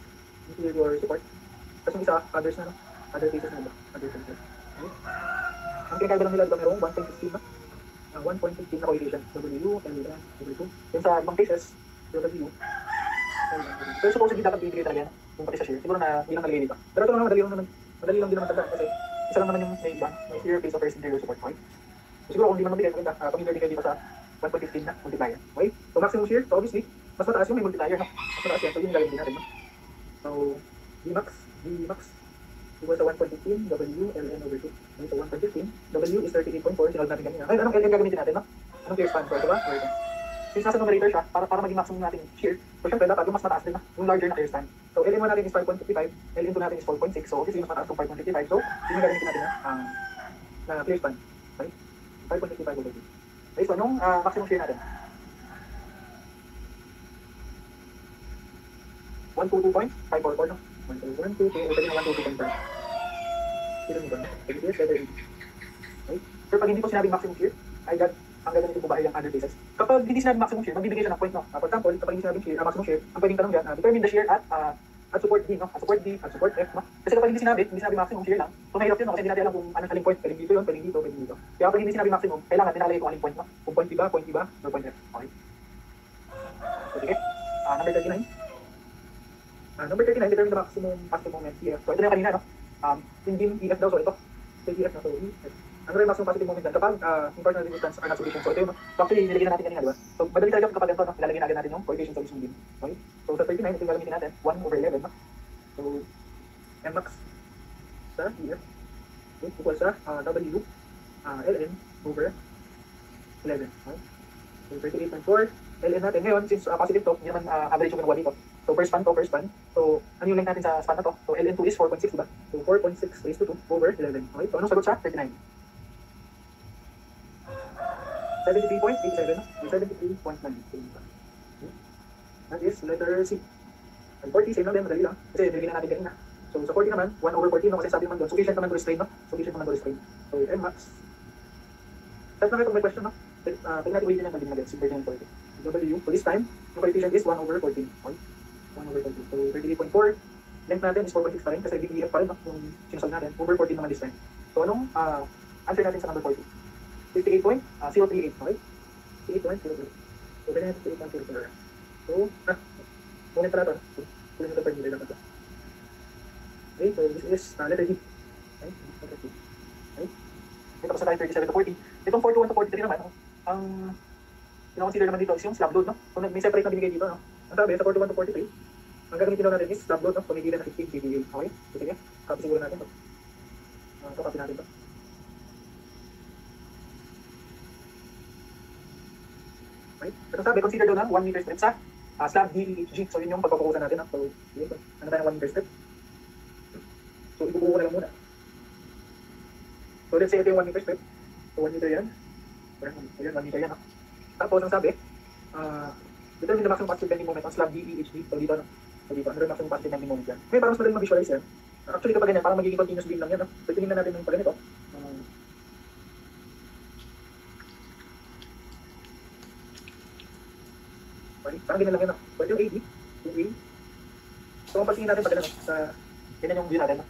interior support. Tapos yung isa, others na, no? Other faces na ba? Other faces. Okay? Ang pinakaiba lang nila, diba, merong 1.15 na? 1.15 na coefficient. W, L, W2. Then sa ibang cases, W. Pero supposedly dapat bibigay talaga yan, yung pati sa shear. Siguro na hindi lang nalagay dito. Pero ito naman, madali lang din naman tandaan kasi isa lang naman yung may iba, may exterior face of first interior support point. So siguro kung hindi man mabigay, maganda, familiar din kayo dito sa 1.15 na multiplier. Okay? So maximum shear, so obviously, mas mataas yung may multiplier, no? Mas mataas yan, so yun yung gagawin din natin, no? So So, Vmax equals to 1.15 W ln over 2. Okay, so 1.15 W is 38.4. Sinod natin kanina. Ay, anong ln gagamitin natin, no? Anong clear span? So, diba? Or ito. Since nasa numerator siya, para maging maximum natin shear, so syempre dapat yung mas mataas din na, yung larger na clear span. So, ln1 natin is 5.55, ln2 natin is 4.6. So, obviously, mas mataas yung 5.55. So, yun yung gagamitin natin na clear span. Okay? 5.55 over 2. Okay, so, anong maximum shear natin? 122.544, no? 122, pwede na 122.5. Sino mo ba? Okay? Pero pag hindi po sinabing maximum shear, ay ang gaganito po ba ay ang other cases. Kapag hindi sinabing maximum shear, magbibigay siya ng point, no? For example, kapag hindi sinabing shear, maximum shear, ang pwedeng tanong dyan, determine the shear at support D, no? At support D, at support F, no? Kasi kapag hindi sinabi maximum shear lang, so mahirap yun, no? Kasi hindi natin alam kung anong aling point, pwedeng dito yun, pwedeng dito, pwedeng dito. Kaya kapag hindi sinabi maximum, kailangan tinalagay kung aling point, no? Kung point B ba, or point F. Okay? So, sige. Number 39. Number 39, determine the maximum positive moment EF. So, ito na yung kanina, no? Yung beam EF daw, so ito. So, EF na, so EF. Ano rin maximum positive moment dyan? Kapag internal resistance are not sufficient. So, ito yun, no? So, actually, nilagyan na natin kanina, di ba? So, madali talaga kapag ito, no? Nilalagyan na agad natin yung coefficient solution beam. Okay? So, sa 39, ito yung gagamitin natin, 1/11, no? So, Mmax sa EF equals sa W ln over 11. Okay? So, 38.4. LN natin. Ngayon, since positive to, hindi naman average yung ginawa dito. So, per span. So, ano yung length natin sa span na to? So, LN2 is 4.6, diba? So, 4.6 raised to 2 over 11. Okay? So, anong sagot siya? 39. 73.87, no? 73.9. Okay? That is letter C. And 40, same lang din, madali lang. Kasi nilagyan na natin kanina. So, sa 40 naman, 1/14, no? Kasi sabi naman doon, sufficient naman to restrain, no? Sufficient naman to restrain. So, Mmax. Type na kayo kung may question, no? Tingnan natin wait din yung magiging agad, si 39.40. W, so this time, yung coefficient is 1/14. Okay? 1/14. So, 38.4. Length natin is 4.6 pa rin, kasi BEF pa rin, no? Yung sinusol natin. Over 14 naman this time. So, anong answer natin sa number 40? 58.038, okay? 58.038. So, ganyan natin 58.038. So, moment pala ito. Kulang ito per meter lang ito. Okay, so this is letter D. Okay, letter D. Okay? Ito pa sa tayo 37 to 40. Itong 41 to 43 naman, ang kinoconsider naman dito is yung slab load, no? So, may separate na binigay dito, no? Ang sabi, sa 41 to 43, ang gagamitin natin is slab load, no? Pumigilan na 15 kVA. Okay? So, sige. Copy siguro natin ito. Ito, copy natin ito. Okay? Ito sabi, consider daw ng 1 meter strip sa slab DEHG. So, yun yung pagpapakusan natin, no? So, dito. Ano tayo ng 1 meter strip? So, ibubuo na lang muna. So, let's say ito yung 1 meter strip. So, 1 meter yan. Ayan, 1 meter yan, no? Tapos, ang sabi, determine the maximum positive bending moment on slab DEHD. So, dito, no? So, dito, ano rin maximum positive bending moment yan? Ngayon, parang mas madaling mag-visualize yan. Actually, kapag ganyan, parang magiging continuous beam lang yan, no? So, tingnan natin yung pag ganito. Parang ganyan lang yan, no? So, ito yung AD, yung A. So, kung patingin natin pag ganyan, no? Sa, ganyan yung view natin, no?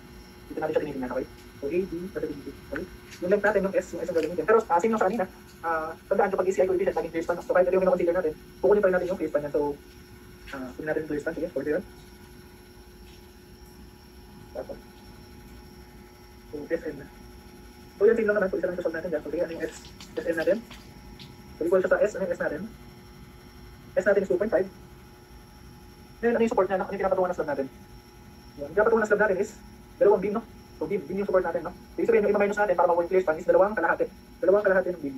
Dito natin siya tinitingnan, okay? So, AD, sa BD, okay? Yung length natin, yung S ang gagamitin. Pero, same yung sa kanina. Tandaan nyo pag ACI coefficient, naging clear span. So, kahit ito yung consider natin, kukunin pa rin natin yung clear span yan. So, kunin natin yung clear span. Sige, 40 yun. Tapos. So, SN na. So, yan same lang naman. So, isa lang ito solve natin dyan. So, sige, ano yung SN natin? So, equal siya sa S. Ano yung S natin? S natin is 2.5. Ngayon, ano yung support niya? Ano yung pinapatungan na slab natin? Yung pinapatungan na slab natin is dalawang beam, no? So, beam yung support natin, no? So, ibig sabihin, yung i-minus natin para ma-1 clear span is dalawang kalahati. Dalawang kalahati ng beam.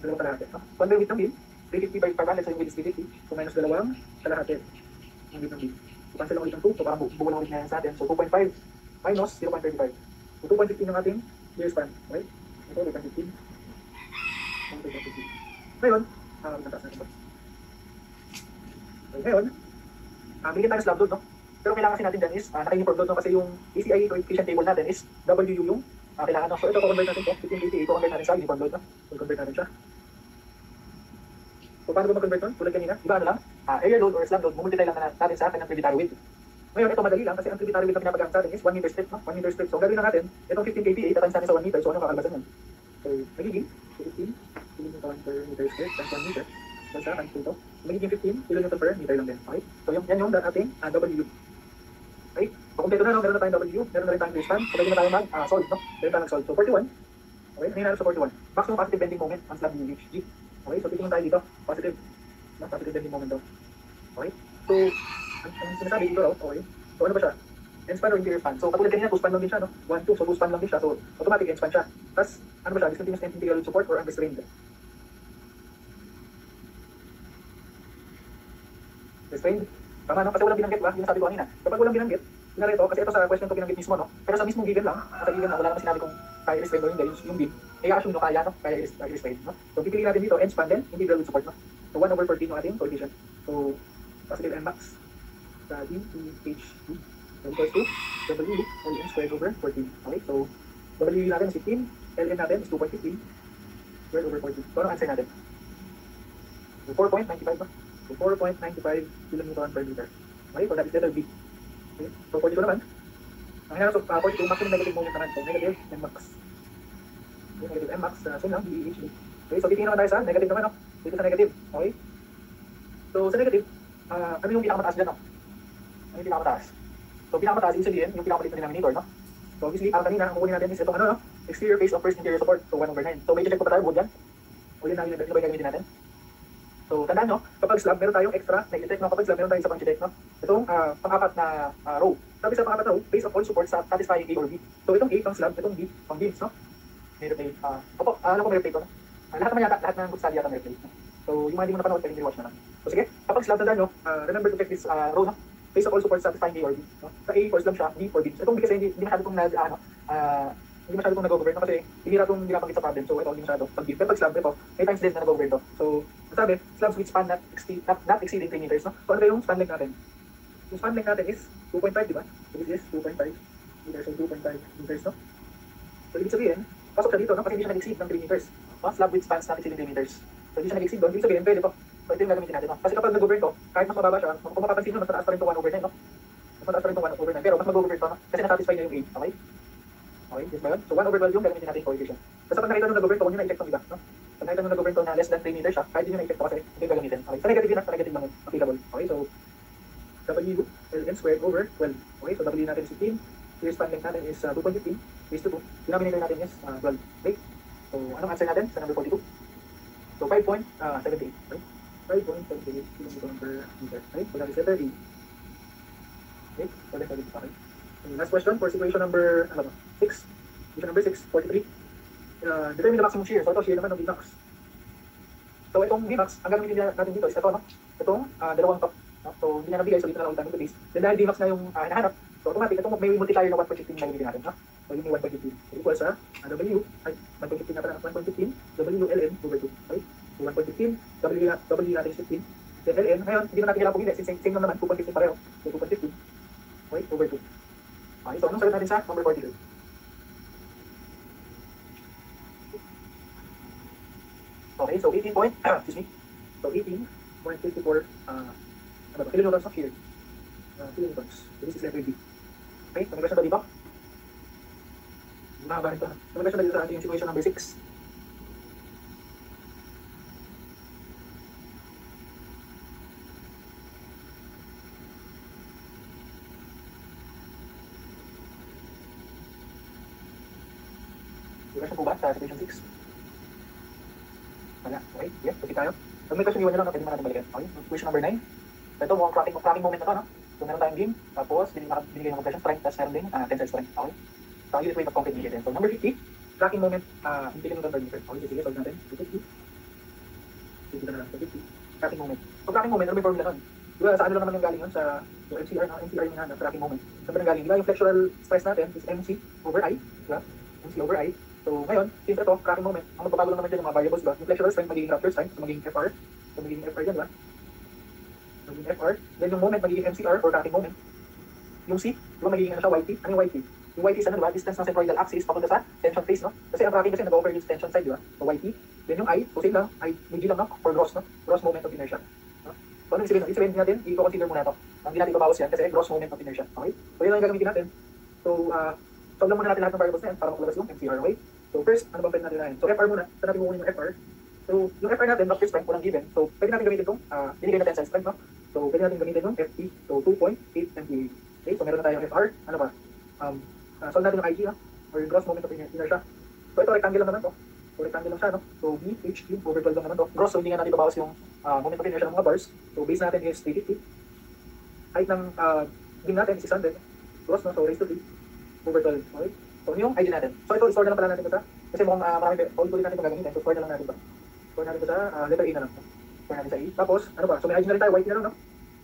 Dalawang kalahati, no? So, under width ng beam, 350 by 500, so yung width is 350. So, minus dalawang kalahati ng width ng beam. So, cancel lang ulit ng 2. So, parang buo lang ulit na yan sa atin. So, 2.5 minus 0.35. So, 2.15 ng ating clear span. Okay? Ito, 2.15. 2.15. Ngayon, nataas natin ito. So, ngayon, bigyan tayo ng slab load, no? Pero kailangan kasi natin dyan is, naka-uniform load, no? Kasi yung ACI coefficient table natin is WU yung kailangan, no? So, ito, convert natin ito. 15 kVA, convert natin sa uniform load, no? So, convert natin siya. So, paano ba mag-convert nun? Tulad kanina, iba ano lang, area load or slab load, bumultiply lang natin sa atin ng tributary width. Ngayon, ito madali lang kasi ang tributary width na pinapagamit sa atin is 1 meter strip, no? 1 meter strip. So, gagawin lang natin, itong 15 kVA, tatans natin sa 1 meter. So, ano kakalbasan yan? So, nagiging 15 kN per meter strip times 1 meter. So, sa times 2 ito. Magiging 15 kN per meter lang din. Okay? So, yan yung ating W. Okay? So, kompleto na, no? Meron na tayong W, meron na rin tayong clear span. So, pwede na tayo mag-solve, no? Pwede tayo mag-solve. So, 41. Okay? Ano yung natin sa 41? Maximum positive bending moment on slab UHG. Okay? So, titingin tayo dito. Positive. No? Positive bending moment daw. Okay? So, ang sinasabi dito raw, okay? So, So ano ba siya? End span or interior span? So katulad kanina, 2 span lang din siya, no? 1, 2, so 2 span lang din siya. So automatic end span siya. Tapos ano ba siya? Discontinuous and integral support or unrestrained? Restrained? Tama, no? Kasi walang binanggit, ba? Yung sabi ko kanina. Kapag walang binanggit, pinari ito, kasi ito sa question ko binanggit mismo, no? Pero sa mismong given lang, sa given lang, wala naman sinabi kung kaya i-restrain o hindi, yung beam, i-assume nyo kaya, no? Kaya i-restrain, no? So pipiliin natin dito, end span din, integral with support, no? So 1 over 14 yung ating coefficient. So positive n max sa d to h d equals to w ln squared over 14. Okay, so w natin is 15, ln natin is 2.15 squared over 14. So anong answer natin? So 4.95, no? So 4.95 kilonewton per meter. Okay, so that is letter B. Okay, so 42 naman. Ang hinanap, so 42, maximum negative moment naman. So negative n max. Okay, negative n max, same lang, DEHD. Okay, so titingin naman tayo sa negative naman, no? Dito sa negative. Okay. So sa negative, ano yung pinakamataas dyan, no? Ano yung pinakamataas? So pinakamataas, ibig sabihin, yung pinakamalit na denominator, no? So obviously, kanina, ang kukunin natin is itong ano, no? Exterior face of first interior support. So 1 over 9. So may check po ba tayo, buod yan? Ulit namin, ito ba yung gagamitin natin? So tandaan nyo, kapag slab, meron tayong extra na i-check, no? Kapag slab, meron tayong isa pang check, no? Itong pang-apat na row. Sabi sa pang-apat na row, face of all support sa satisfying A or B. So itong A pang slab, itong B pang beams, no? Meron plate. Opo, alam ko meron plate ko, no? Lahat naman yata, lahat ng good study yata meron plate, no? So yung mga hindi mo napanood, pwede rewatch na lang. So sige, kapag slab, tandaan nyo, remember to check this row, no? Face of all support satisfying A or B, no? Sa A for slab siya, B for beams. Itong B kasi hindi masyado kong hindi masyado kong nag-govern, no? Kasi hindi na itong ginapagit sa problem. So ito, hindi masyado pag beam. Pero pag slab, ito, may times din na nag-govern to. So sabi, slabs with span not exceeding 3 meters, no? So ano ba yung span length natin? Yung span length natin is 2.5, di ba? So this is 2.5 meters, so 2.5 meters, no? So ibig sabihin, pasok siya dito, no? Kasi hindi siya nag-exceed ng 3 meters. No? Slab with spans not exceeding 3 meters. So hindi siya nag-exceed doon, ibig sabihin, pwede to. So ito yung gagamitin natin, no? Kasi kapag nag-govern to, kahit mas mababa siya, kung mapapansin nyo, mas mataas pa rin to 1 over 9, no? Mas mataas pa rin to 1 over 9, pero mas mag-govern to, no? Kasi nasatisfy na yung A, okay? Okay, yes ba yun? So 1 over 12 yung gagamitin natin yung coefficient. Kasi pag nakita nyo nag-govern to, huwag nyo na-effect ng iba, no? Pag nakita nyo nag-govern to na less than 3 meters siya, kahit yun yung na-effect to kasi ito yung gagamitin. Okay, sa negative yun, sa negative lang yun, applicable. Okay, so W ln squared over 12. Okay, so W natin is 15. Here span length natin is 2.15 raised to 2. Denominator natin is 12. Okay, so anong answer natin sa number 42? So 5.78. Okay, 5.78 kilonewton per meter. Okay, so that is letter A. Okay, so let's edit. Okay. And last question for situation number 6. Situation number 6, 43. Determine the maximum shear. So ito shear naman ng Vmax. So itong Vmax, ang gagamitin natin dito is ito, no? Itong dalawang top. No? So hindi na nabigay, so dito na lang ulit natin base. Then dahil Vmax na yung hinahanap, so automatic, itong may multiplier na 1.15 na gagamitin natin. No? So yun yung 1.15. So equal sa W, ay 1.15 na pala, 1.15 W ln over 2. Okay? So 1.15, W natin is 15. Then ln, ngayon, hindi na natin kailangan pumili, since same lang naman, 2.15 pareho. So 2.15, okay, over 2. Okay, so anong sagot natin sa number 42? Okay, so 18 point, excuse me. So 18.54 kilonewtons of shear. Kilonewtons. So this is letter B. Okay, so may question ba dito? Mahaba ito. So may question ba dito sa ating situation number 6? May question po ba sa situation 6? Wala. Okay, yes, pati tayo. Pag may question iwan nyo lang, pwede mo natin balikan. Okay, question number 9. Ito, mukhang cracking moment na to, no? So meron tayong beam, tapos binigay ng compression strength, tapos meron din tensile strength. Okay? So unit weight of concrete binigay din. So number 50, cracking moment, hindi kilonewton per meter. Okay, sige, solve natin. 250. Sige na lang, 250. Cracking moment. So cracking moment, ano may formula nun? Diba, sa ano lang naman yung galing yun? Sa MCR, no? MCR yung handa, cracking moment. Saan ba nang galing? Diba, yung flexural stress natin is MC over I. Diba? MC over I. So ngayon, since ito, cracking moment, ang magbabago lang naman dyan yung mga variables, diba? Yung flexural strength magiging rupture strength, so magiging FR. So magiging FR dyan, diba? Magiging FR. Then yung moment magiging MCR or cracking moment. Yung C, diba magiging ano siya, YT? Ano yung YT? Yung YT is ano, diba? Distance ng centroidal axis papunta sa tension phase, no? Kasi ang cracking kasi nag-over yung tension side, diba? So YT. Then yung I, so same lang, I, may G lang, no? For gross, no? Gross moment of inertia. No? So ano yung sabihin? Ibig natin, i-consider muna ito. Hindi natin ibabawas yan kasi gross moment of inertia. Okay? So yun lang yung gagamitin natin. So, solve lang muna natin lahat ng variables na yan para makulabas yung MCR, okay? So first, ano bang pwede natin natin? So FR muna, saan natin kukunin yung FR? So yung FR natin, rupture strength, walang given. So pwede natin gamitin itong binigay na tensile strength, no? So pwede natin gamitin yung FT, so 2.8 MPa. Okay, so meron na tayong FR, ano ba? Solve natin yung IG, no? Or yung gross moment of inertia. So ito, rectangle lang naman to. So rectangle lang siya, no? So B, H cube over 12 lang naman to. Gross, so hindi nga natin babawas yung moment of inertia ng mga bars. So base natin is 350. Height ng beam natin is 600 gross, no? So raised to 3 over 12. Okay? So yun yung ID natin. So ito, i-store na lang pala natin ito sa, kasi mukhang marami, ulit-ulit natin ito gagamitin. So store na lang natin ito. Store natin ito sa letter A na lang. Store natin sa A. Tapos, ano ba? So may ID na rin tayo, white na lang, no?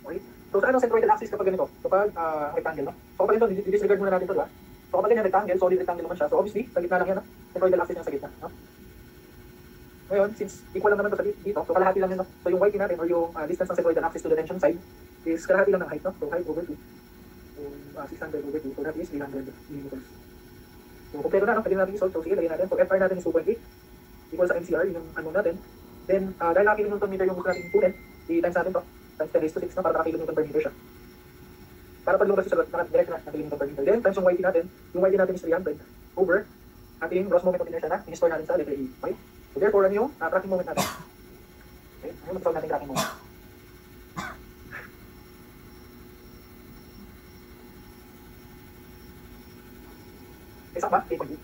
Okay? So saan ang centroidal axis kapag ganito? Kapag rectangle, no? So kapag ito, disregard muna natin ito, diba? So kapag ganyan rectangle, solid rectangle naman siya. So obviously, sa gitna lang yan, no? Centroidal axis yung sa gitna, no? Ngayon, since equal lang naman ito sa dito, so kalahati lang yun, no? So yung YT natin, or yung distance ng centroidal axis to the tension side, is kalahati lang ng height, no? So height over 2. So 600 over 2, so that is 300 millimeters. So kompleto na, no? Pwede natin i-solve. So sige, lagyan natin. So FR natin is 2.8, equal sa MCR, yung unknown natin. Then, dahil nakakilonewton meter yung gusto natin component, i-times natin to, times 10 raised to 6, no? Para nakakilonewton per meter siya. Para pag lumabas yung sagot, direct na nakakilonewton per meter. Then, times yung YT natin is 300 over ating gross moment of inertia na in-store natin sa letter E. Okay? So therefore, ano yung cracking moment natin? Okay? Ano yung mag-solve natin cracking moment? Exact ba? 8.8.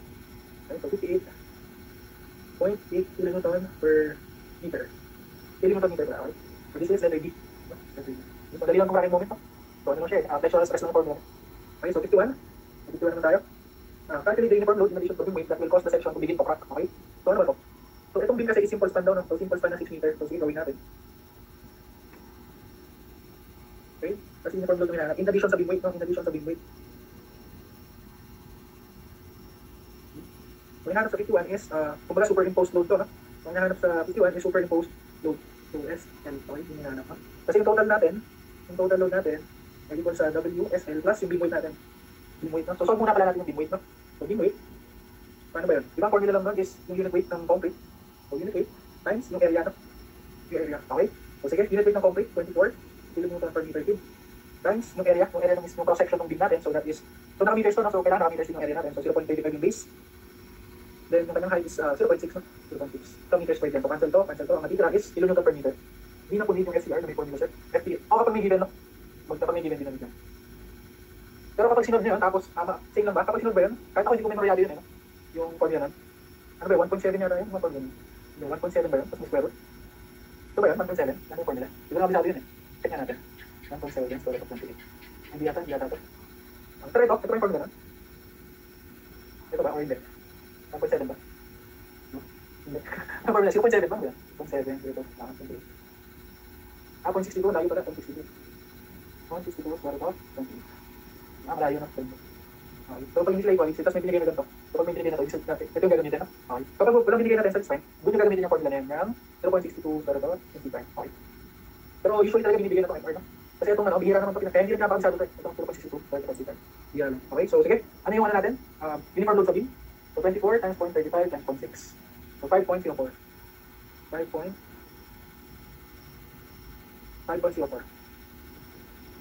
Okay, so 58.8 kilonewton per meter. Kilonewton meter pala, okay? So this is letter D. Letter D. So madali lang kung cracking moment, no? So ano mo siya, flexural stress lang formula. Okay, so 51. 51 naman tayo. Calculate the uniform load in addition to beam weight that will cause the section to begin to crack. Okay? So ano ba ito? So itong beam kasi is simple span daw, no? So simple span na 6 meter. So sige, gawin natin. Okay? Kasi uniform load namin in addition sa beam weight, no? In addition sa beam weight. So hinahanap sa 51 is, kumbaga superimposed load to, no? So hinahanap sa 51 is superimposed load. So SL. Okay? Yung hinahanap, ha? Kasi yung total load natin, ay equal sa WSL plus yung beam weight natin. Beam weight, no? So solve muna pala natin yung beam weight, no? So beam weight, paano ba yun? Ibang formula lang nun is yung unit weight ng concrete. So unit weight times yung area, no? Yung area, okay? So sige, unit weight ng concrete, 24 kilonewton per meter cube. Times yung area ng yung cross-section ng beam natin. So that is, so naka-meters to, no? So kailangan naka-meters din yung area natin. So 0.25 yung base. Then yung kanyang height is 0.6, no? 0.6. So meters per meter. So cancel to. Ang natitira is kilonewton per meter. Hindi na po din yung FCR na may formula, sir. FP. O kapag may given, no? Kapag may given din natin. Pero kapag sinod nyo yun, tapos, same lang ba? Kapag sinod ba yun? Kahit ako hindi ko memoryado yun, eh, no? Yung formula nun. Ano ba yun? 1.7 yata yun? 1.7 ba yun? Tapos may square root. Ito ba yun? 1.7? Ano yung formula? Hindi ko na kabisado yun, eh. Check nga natin. 1.7 square root of 28. Hindi yata ito. Pero ito ba yung formula nun? Ito ba? O hindi? 1.7 ba? No? Hindi. Ang formula, 0.7 ba? 0.7 square root of 28. 0.62, layo pala, 0.62. 0.62 square root of 28. Malayo na. Okay. So pag hindi sila equality, tapos may binigay na ganito. So pag may binigay na ito, ito yung gagamitin, no? Okay. Kapag walang binigay natin sa this time, doon yung gagamitin yung formula na yan ng 0.62 square root of 25. Okay. Pero usually talaga binibigay na ito MR, no? Kasi itong ano, bihira naman ito. Kaya hindi rin napakasado ito. Itong 0.62 square root of 25. Bihira lang. Okay, so sige. Ano yung ano natin? Uniform load sa beam. So 24 times 0.35 times 0.6. So 5.04. 5.04.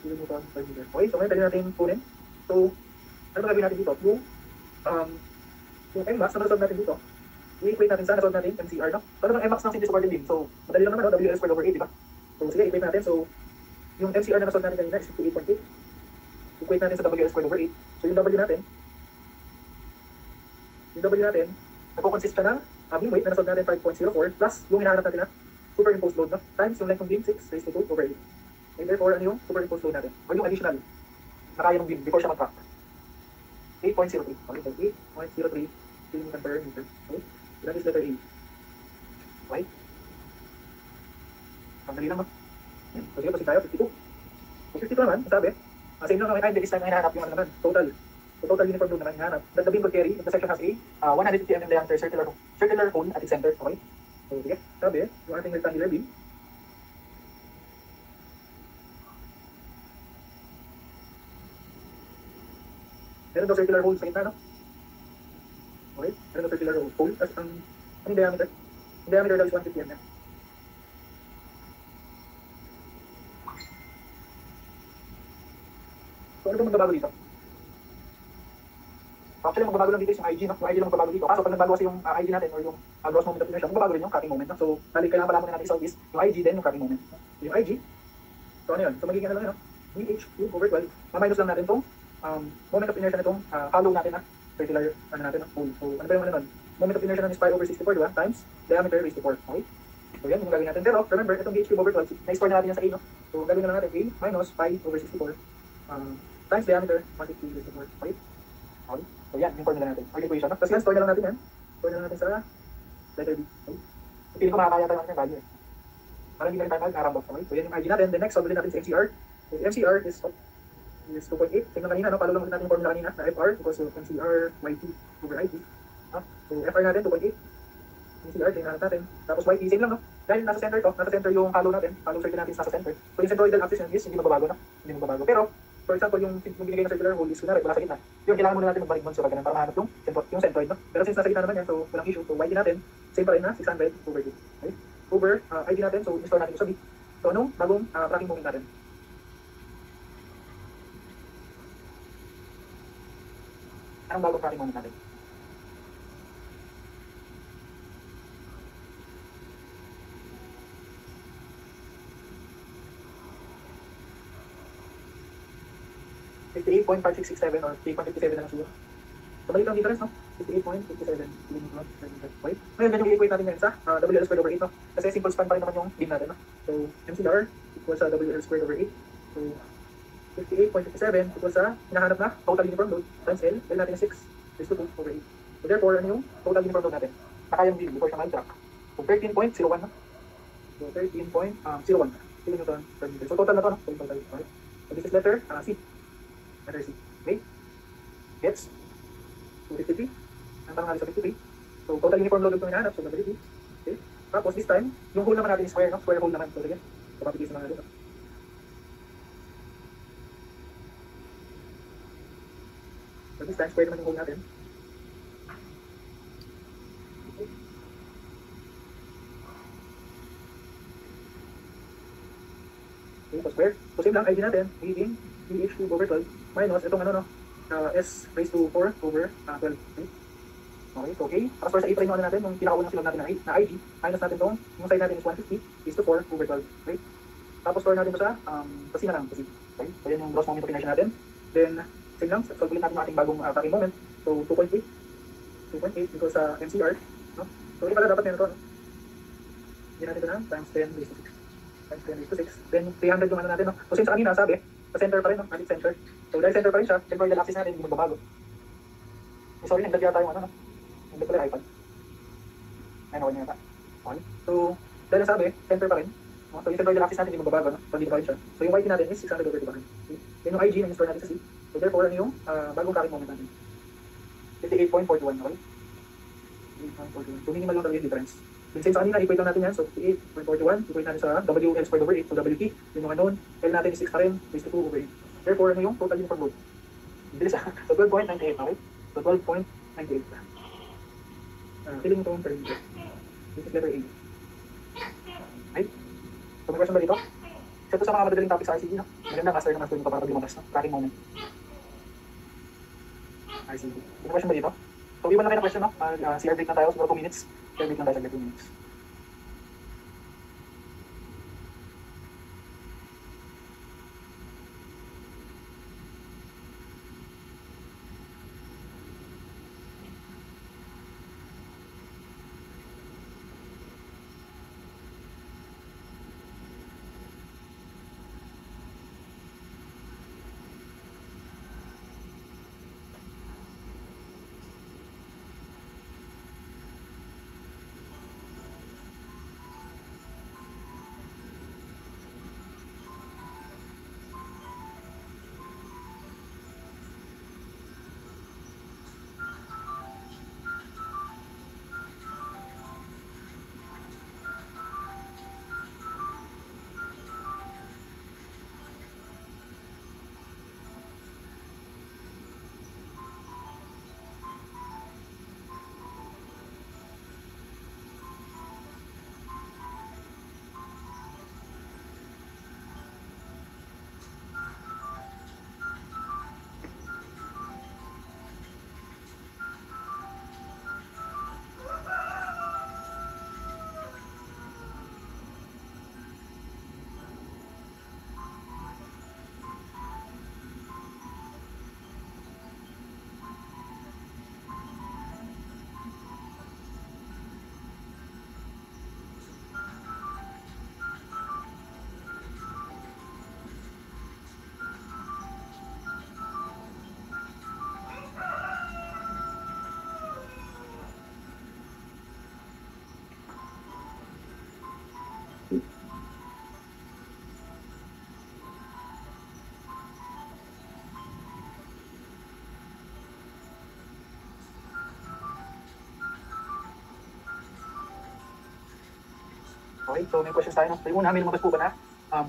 Kilonewton per meter. Okay, so ngayon pwede natin kunin. So, ano ba gagawin natin dito? Yung Mmax na nasolve natin dito, i-equate natin sa nasolve natin MCR, no? So, ano bang Mmax ng single supported beam? So, madali lang naman, no? WL squared over 8, di ba? So, sige, equate natin. So, yung MCR na nasolve natin kanina is 58.8. Equate natin sa WL squared over 8. So, yung W natin, nagpo-consist siya ng beam weight na nasolve natin 5.04 plus yung hinahanap natin na superimposed load, no? Times yung length ng beam 6 raised to 2 over 8. And therefore, ano yung superimposed load natin? Or yung additional na kaya ng beam before siya mag-crack. 8.03. Okay, so 8.03 kilonewton per meter. Okay, so that is letter A. Okay. Ang dali lang, no? So sige, proceed tayo, 52. So 52 naman, sabi, same lang naman tayo, this time na hinahanap yung ano naman, total. So total uniform load naman hinahanap. That the beam could carry, if the section has a 150 mm diameter circular hole at its center. Okay. So sige, sabi, yung ating rectangular beam, meron daw circular hole sa gitna, no? Okay, meron daw circular hole. Tapos ang diameter? Ang diameter daw is 150 mm. So ano ba magbabago dito? Actually, magbabago lang dito is yung IG, no? Yung IG lang magbabago dito. Kaso pag nagbago kasi yung IG natin or yung gross moment of inertia, magbabago rin yung cracking moment, no? So, kailangan pala muna natin i-solve is yung IG then yung cracking moment. So, yung IG, so ano yun? So, magiging ano lang, no? VH cube over 12. Ma-minus lang natin itong moment of inertia nitong hollow natin, na circular, ano natin, hole. So, ano ba yung ano nun? Moment of inertia nun is pi over 64, diba? Times diameter raised to 4. Okay? So, yan yung gagawin natin. Pero, remember, itong VH cube over 12, na-store na natin yan sa A, no? So, gagawin na lang natin A minus pi over 64 times diameter, 150 raised to 4. Okay? Okay? So yan, yung formula natin. Or equation. Tapos yan, store na lang natin yan. Store na lang natin sa letter B. Okay? So, feeling ko makakaya tayo natin yung value eh. Parang hindi na rin tayo mag-arambot. Okay? So yan yung IG natin. Then next, solve ulit natin sa MCR. So MCR is 2.8. Tingnan kanina, no? Follow lang ulit natin yung formula kanina na FR equals to MCR YT over IT. No? So FR natin, 2.8. MCR, tingnan natin. Tapos YT, same lang, no? Dahil nasa center to, nasa center yung hollow natin. Hollow circle natin nasa center. So yung centroidal axis yan is hindi magbabago, no? Hindi magbabago. Pero, for example, yung binigay ng circular hole is kunwari, wala sa gitna. Yun, kailangan muna natin magbalik doon sa ganun para mahanap yung centroid, no? Pero since nasa gitna naman yan, so walang issue. So YT natin, same pa rin na 600 over 2. Okay? Over ID natin, so install natin sa B. So anong bagong tracking moment natin? Anong bagong tracking moment natin? .5667 or 3.57 na lang siguro. So balik lang difference, no? 58.57. Okay? Ngayon, ganyan yung i-equate natin ngayon sa WL squared over 8, no? Kasi simple span pa rin naman yung beam natin, no? So MCR equals sa WL squared over 8. So 58.57 equals sa hinahanap na total uniform load times L. L natin is 6 raised to 2 over 8. So therefore, ano yung total uniform load natin? Nakayang beam before siya mag-track. So 13.01, no? So 13.01 kilonewton per meter. So total na to, no? So total. Okay? So this is letter C. Letter C. Okay? Gets? 253. Ang tanong natin sa 53. So, total uniform load yung hinahanap. So, WD. Okay? Tapos, this time, yung hole naman natin is square, no? Square hole naman. So, again. So, mapipis naman natin. No? So, this time, square naman yung hole natin. Okay. Okay, so square. So, same lang, ID natin. Magiging BH2 over 12 minus itong ano, no? S raised to 4 over 12. Okay? Okay, so okay. Para store sa A pa rin yung ano natin, yung pinakaunang silog natin na IG, minus natin itong, yung side natin is 150 is to 4 over 12. Okay? Tapos store natin ito sa C na lang, sa C. Okay? So yan yung gross moment of inertia natin. Then, same lang, solve ulit natin yung ating bagong tracking moment. So 2.8. 2.8 equals sa MCR. No? So hindi pala dapat meron ito. No? Hindi natin ito na, times 10 raised to 6. Times 10 raised to 6. Then 300 yung ano natin. No? So since kanina sabi, sa center pa rin, no? At center. So dahil center pa rin siya, temporal axis natin, hindi magbabago. So, sorry, nagdag yata yung ano, no? Nagdag pala yung iPad. Ayun, okay na yata. Okay. So, dahil nasabi, center pa rin. No? So, yung temporal axis natin, hindi magbabago, no? So, hindi pa rin siya. So, yung YT natin is 600 over 2 pa rin. Okay. Then yung IG, na-store natin sa C. So, therefore, ano yung bagong tracking moment natin? 58.41, okay? 58.41. So, minimal lang talaga yung difference. Then, since kanina, equate lang natin yan. So, 58.41, equate natin sa WL squared over 8. So, WT, yun yung unknown. L natin is 6 pa rin, raised to 2 over 8. Therefore, ano yung total uniform load? Bilis ah. So 12.98, okay? So 12.98. Feeling ito per meter. This is letter A. Right? So may question ba dito? Isa ito sa mga madadaling topic sa RCD, no? Maganda master na master nito para pag lumabas, no? Tracking moment. RCD. May question ba dito? So iwan lang kayo na question, no? CR break na tayo, siguro 2 minutes. CR break na tayo, 2 minutes. Okay, so may questions tayo. No? So yung una, may lumabas po ba na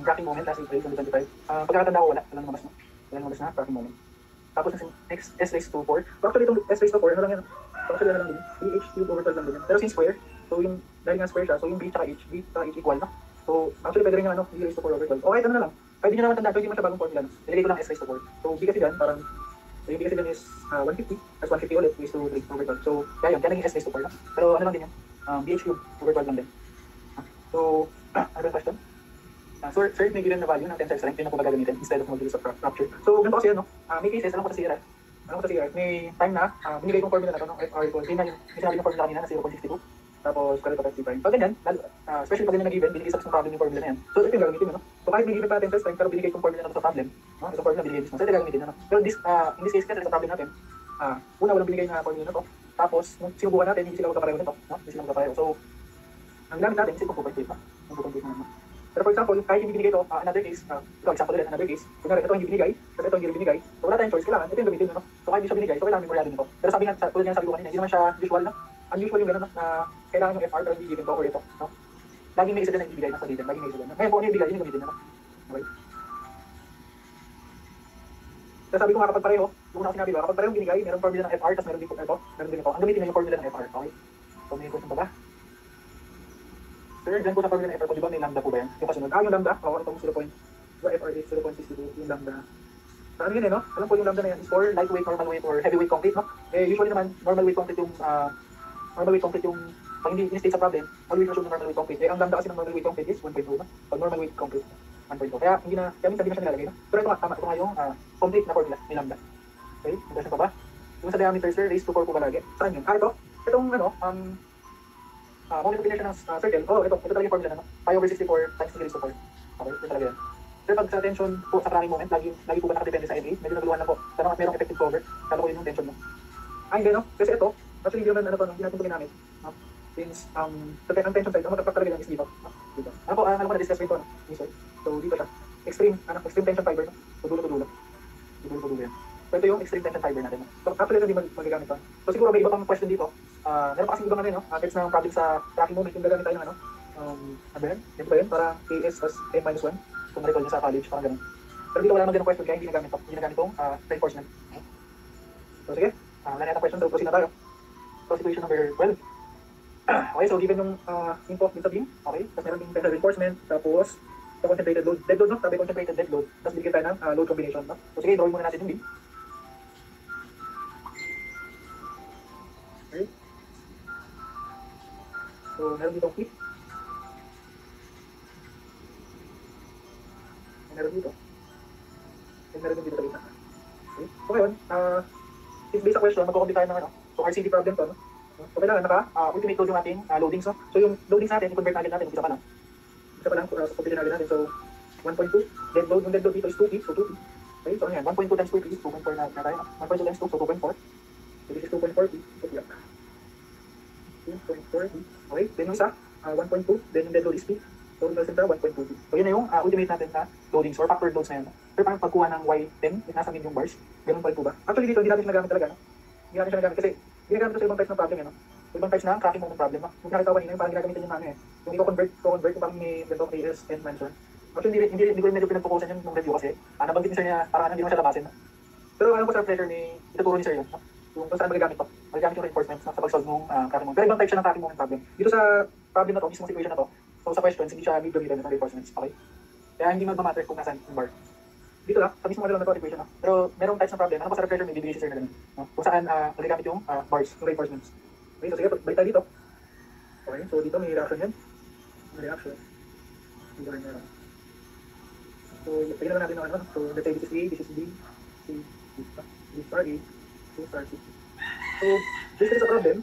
cracking moment last April 2025? Pagkakatanda ko wala lumabas na. Wala lumabas na cracking moment. Tapos next, S raised to 4. So actually itong S raised to 4, ano lang yan? So actually ano lang din, BH cube over 12 lang din yan. Pero since square, so yung, dahil nga square siya, so yung B tsaka H equal, no? So actually pwede rin yung ano, B raised to 4 over 12. Okay, ano na lang. Pwede nyo naman tandaan, pwede mo siya bagong formula, no? Nilagay ko lang S raised to 4. So B kasi dyan, parang, so yung B kasi dyan is 150, plus 150 ulit, raised to 3 over 12. So kaya yun, kaya naging S raised to 4 lang. Pero ano lang din yan, BH cube over 12 lang din. So, ano ba yung question? Sir, may given na value ng tensile strength, yun ang po gagamitin instead of modulus of rupture. So, ganito kasi ano, may cases, alam ko sa CRF, may time na, binigay kong formula na ito, no, FR equals, yun na yung sinabi ng formula kanina na 0.62, tapos square root of FT prime. Pag ganyan, especially pag ganyan na given, binigay sa problem yung formula na yan. So, ito yung gagamitin mo, no? So, kahit may given pa tensile strength, pero binigay kong formula na ito sa problem, no? Itong formula binigay mismo, so ito yung gagamitin na, no? Pero in this case, kasi sa problem natin, una walang binigay na formula na ito, tapos, nung sinubukan natin, hindi sila magkapareho nito, no? Hindi sila magkapareho. So, ang gamit natin, is itong 2.8, no? Yung 2.8 na. Pero for example, kahit hindi binigay ito, another case, ito example ulit, another case, kunwari ito hindi binigay, kasi ito hindi binigay, so wala tayong choice, kailangan, ito yung gamitin, no? So kahit hindi siya binigay, so kailangan memoriado nito. Pero sabi nga, tulad nga sabi ko kanina, hindi naman siya usual, no? Unusual yung gano'n, no? Na kailangan yung FR, pero hindi given to, or ito, no? Laging may isa din na ibibigay, nasa dito, laging may isa din. Ngayon, kung ano yung ibigay, yun yung gamitin, no? Okay? So sabi ko nga, kapag pareho, yung una ko sinabi ba, kapag parehong binigay, meron formula ng FR, tapos meron din ito, meron din ito. Ang gamitin na yung formula ng FR, okay? So may question pa ba? Sir, dyan po sa formula ng FR ko, di ba may lambda po ba yan? Yung kasunod. Yung lambda, itong 0. Diba FR is 0.62, yung lambda. So ano yun eh, no? Alam po yung lambda na yan is for lightweight, normal weight, or heavyweight concrete, no? Eh, usually naman, normal weight concrete yung, pag hindi in-state sa problem, always assume ng normal weight concrete. Eh, ang lambda kasi ng normal weight concrete is 1.2, no? Pag normal weight concrete, 1.2. Kaya minsan hindi na siya nilalagay, no? Pero ito nga, tama, ito nga yung complete na formula ni lambda. Okay, may question pa ba? Yung sa diameter, sir, raised to 4 po ba lagi? Saan yun? Itong ano, moment of inertia ng circle, ito talaga yung formula na, no? Pi over 64 times 10 raised to 4. Okay, ito talaga yan. Pero pag sa tension po sa cracking moment, lagi po ba nakadepende sa NA? Medyo naguluhan na po. Tanong at merong effective cover, kala ko yun yung tension mo. Hindi no? Kasi ito, actually hindi naman ano to, hindi natin ito ginamit. Since, ang tension side, ang magkapak talaga yan is dito. Dito. Ano ko na-discuss rin ito, no? So, dito siya. Extreme tension fiber, no? So, dulo-dulo. Dulo-dulo yan. So, ito yung extreme tension fiber natin, no? So, actually ito hindi magagamit to. So, siguro may iba pang question dito. Meron pa kasing ibang ano, no? Text ng problem sa tracking moment, yung gagamit tayo ng ano? Ano ba yan? Ito ba yun? Parang KS as n-1. Kung ma-recall nyo sa college, parang ganun. Pero dito wala naman ganun question, kaya hindi nagamit to. Hindi nagamit itong reinforcement. So, sige. Wala na yata question, so proceed na tayo. So, situation number 12. Okay, so given yung info sa beam, okay, tapos meron yung tensile reinforcement, tapos sa concentrated load, dead load, no? Sabi concentrated dead load, tapos bigyan tayo ng load combination, no? So, sige, drawing muna natin yung beam. Okay. So, meron dito clip. Meron dito. And meron dito sa gitna. Okay. So, ngayon, since based sa question, magkukumpi tayo ng ano, so RCD problem to, no? So, kailangan ultimate load yung ating loadings, no? So, yung loadings natin, i-convert natin, isa pa lang. Computer natin. So, 1.2, dead load, yung dead load dito is 2P, so 2P. Okay, so ano yan, 1.2 times 2P is 2.4 na tayo, no? 1.2 times 2, so 2.4. So, this is 2.4P, so yeah. 2.4P. Okay, then yung isa, 1.2, then yung dead load is P. So, yung center, 1.2P. So, yun na yung ultimate natin na loadings or factored loads na yun. Pero parang pagkuha ng Y10, yung nasa medium bars, ganun pa rin po ba? Actually dito, hindi natin siya nagamit talaga, no? Hindi natin siya nagamit kasi ginagamit ito sa ibang types ng problem, no? Sa ibang types ng cracking moment problem, no? Yung nakita ko kanina, yung parang ginagamit yung ano eh. Yung i-convert, yung parang may ganito KS and mention. Actually, hindi ko medyo pinag-focusan yung review kasi, nabanggit ni sir niya, parang hindi naman siya labasin, no? Pero ano ko sa pleasure ni, ituturo ni sir yun, no? Yung kung saan magagamit to. Magagamit yung reinforcements, no? Sa pag-solve ng cracking moment. Pero ibang type siya ng cracking moment problem. Dito sa problem na to, mismong situation na to, so sa questions, hindi siya need gamitin ng reinforcements, okay? Kaya hindi magmamatter kung nasaan yung bar. Dito lang, sa mismong model na to, equation, no? Pero merong types ng problem, ano pa sa refresher, may bibigay si sir na ganun, no? Kung saan magagamit yung bars, yung reinforcements. Okay, so sige, balik tayo dito. Okay, so dito may reaction yan. May reaction. Dito rin meron. So, lagyan naman natin ng ano, so let's say this is A, this is B, C, this star A, this star C. So, basically sa problem,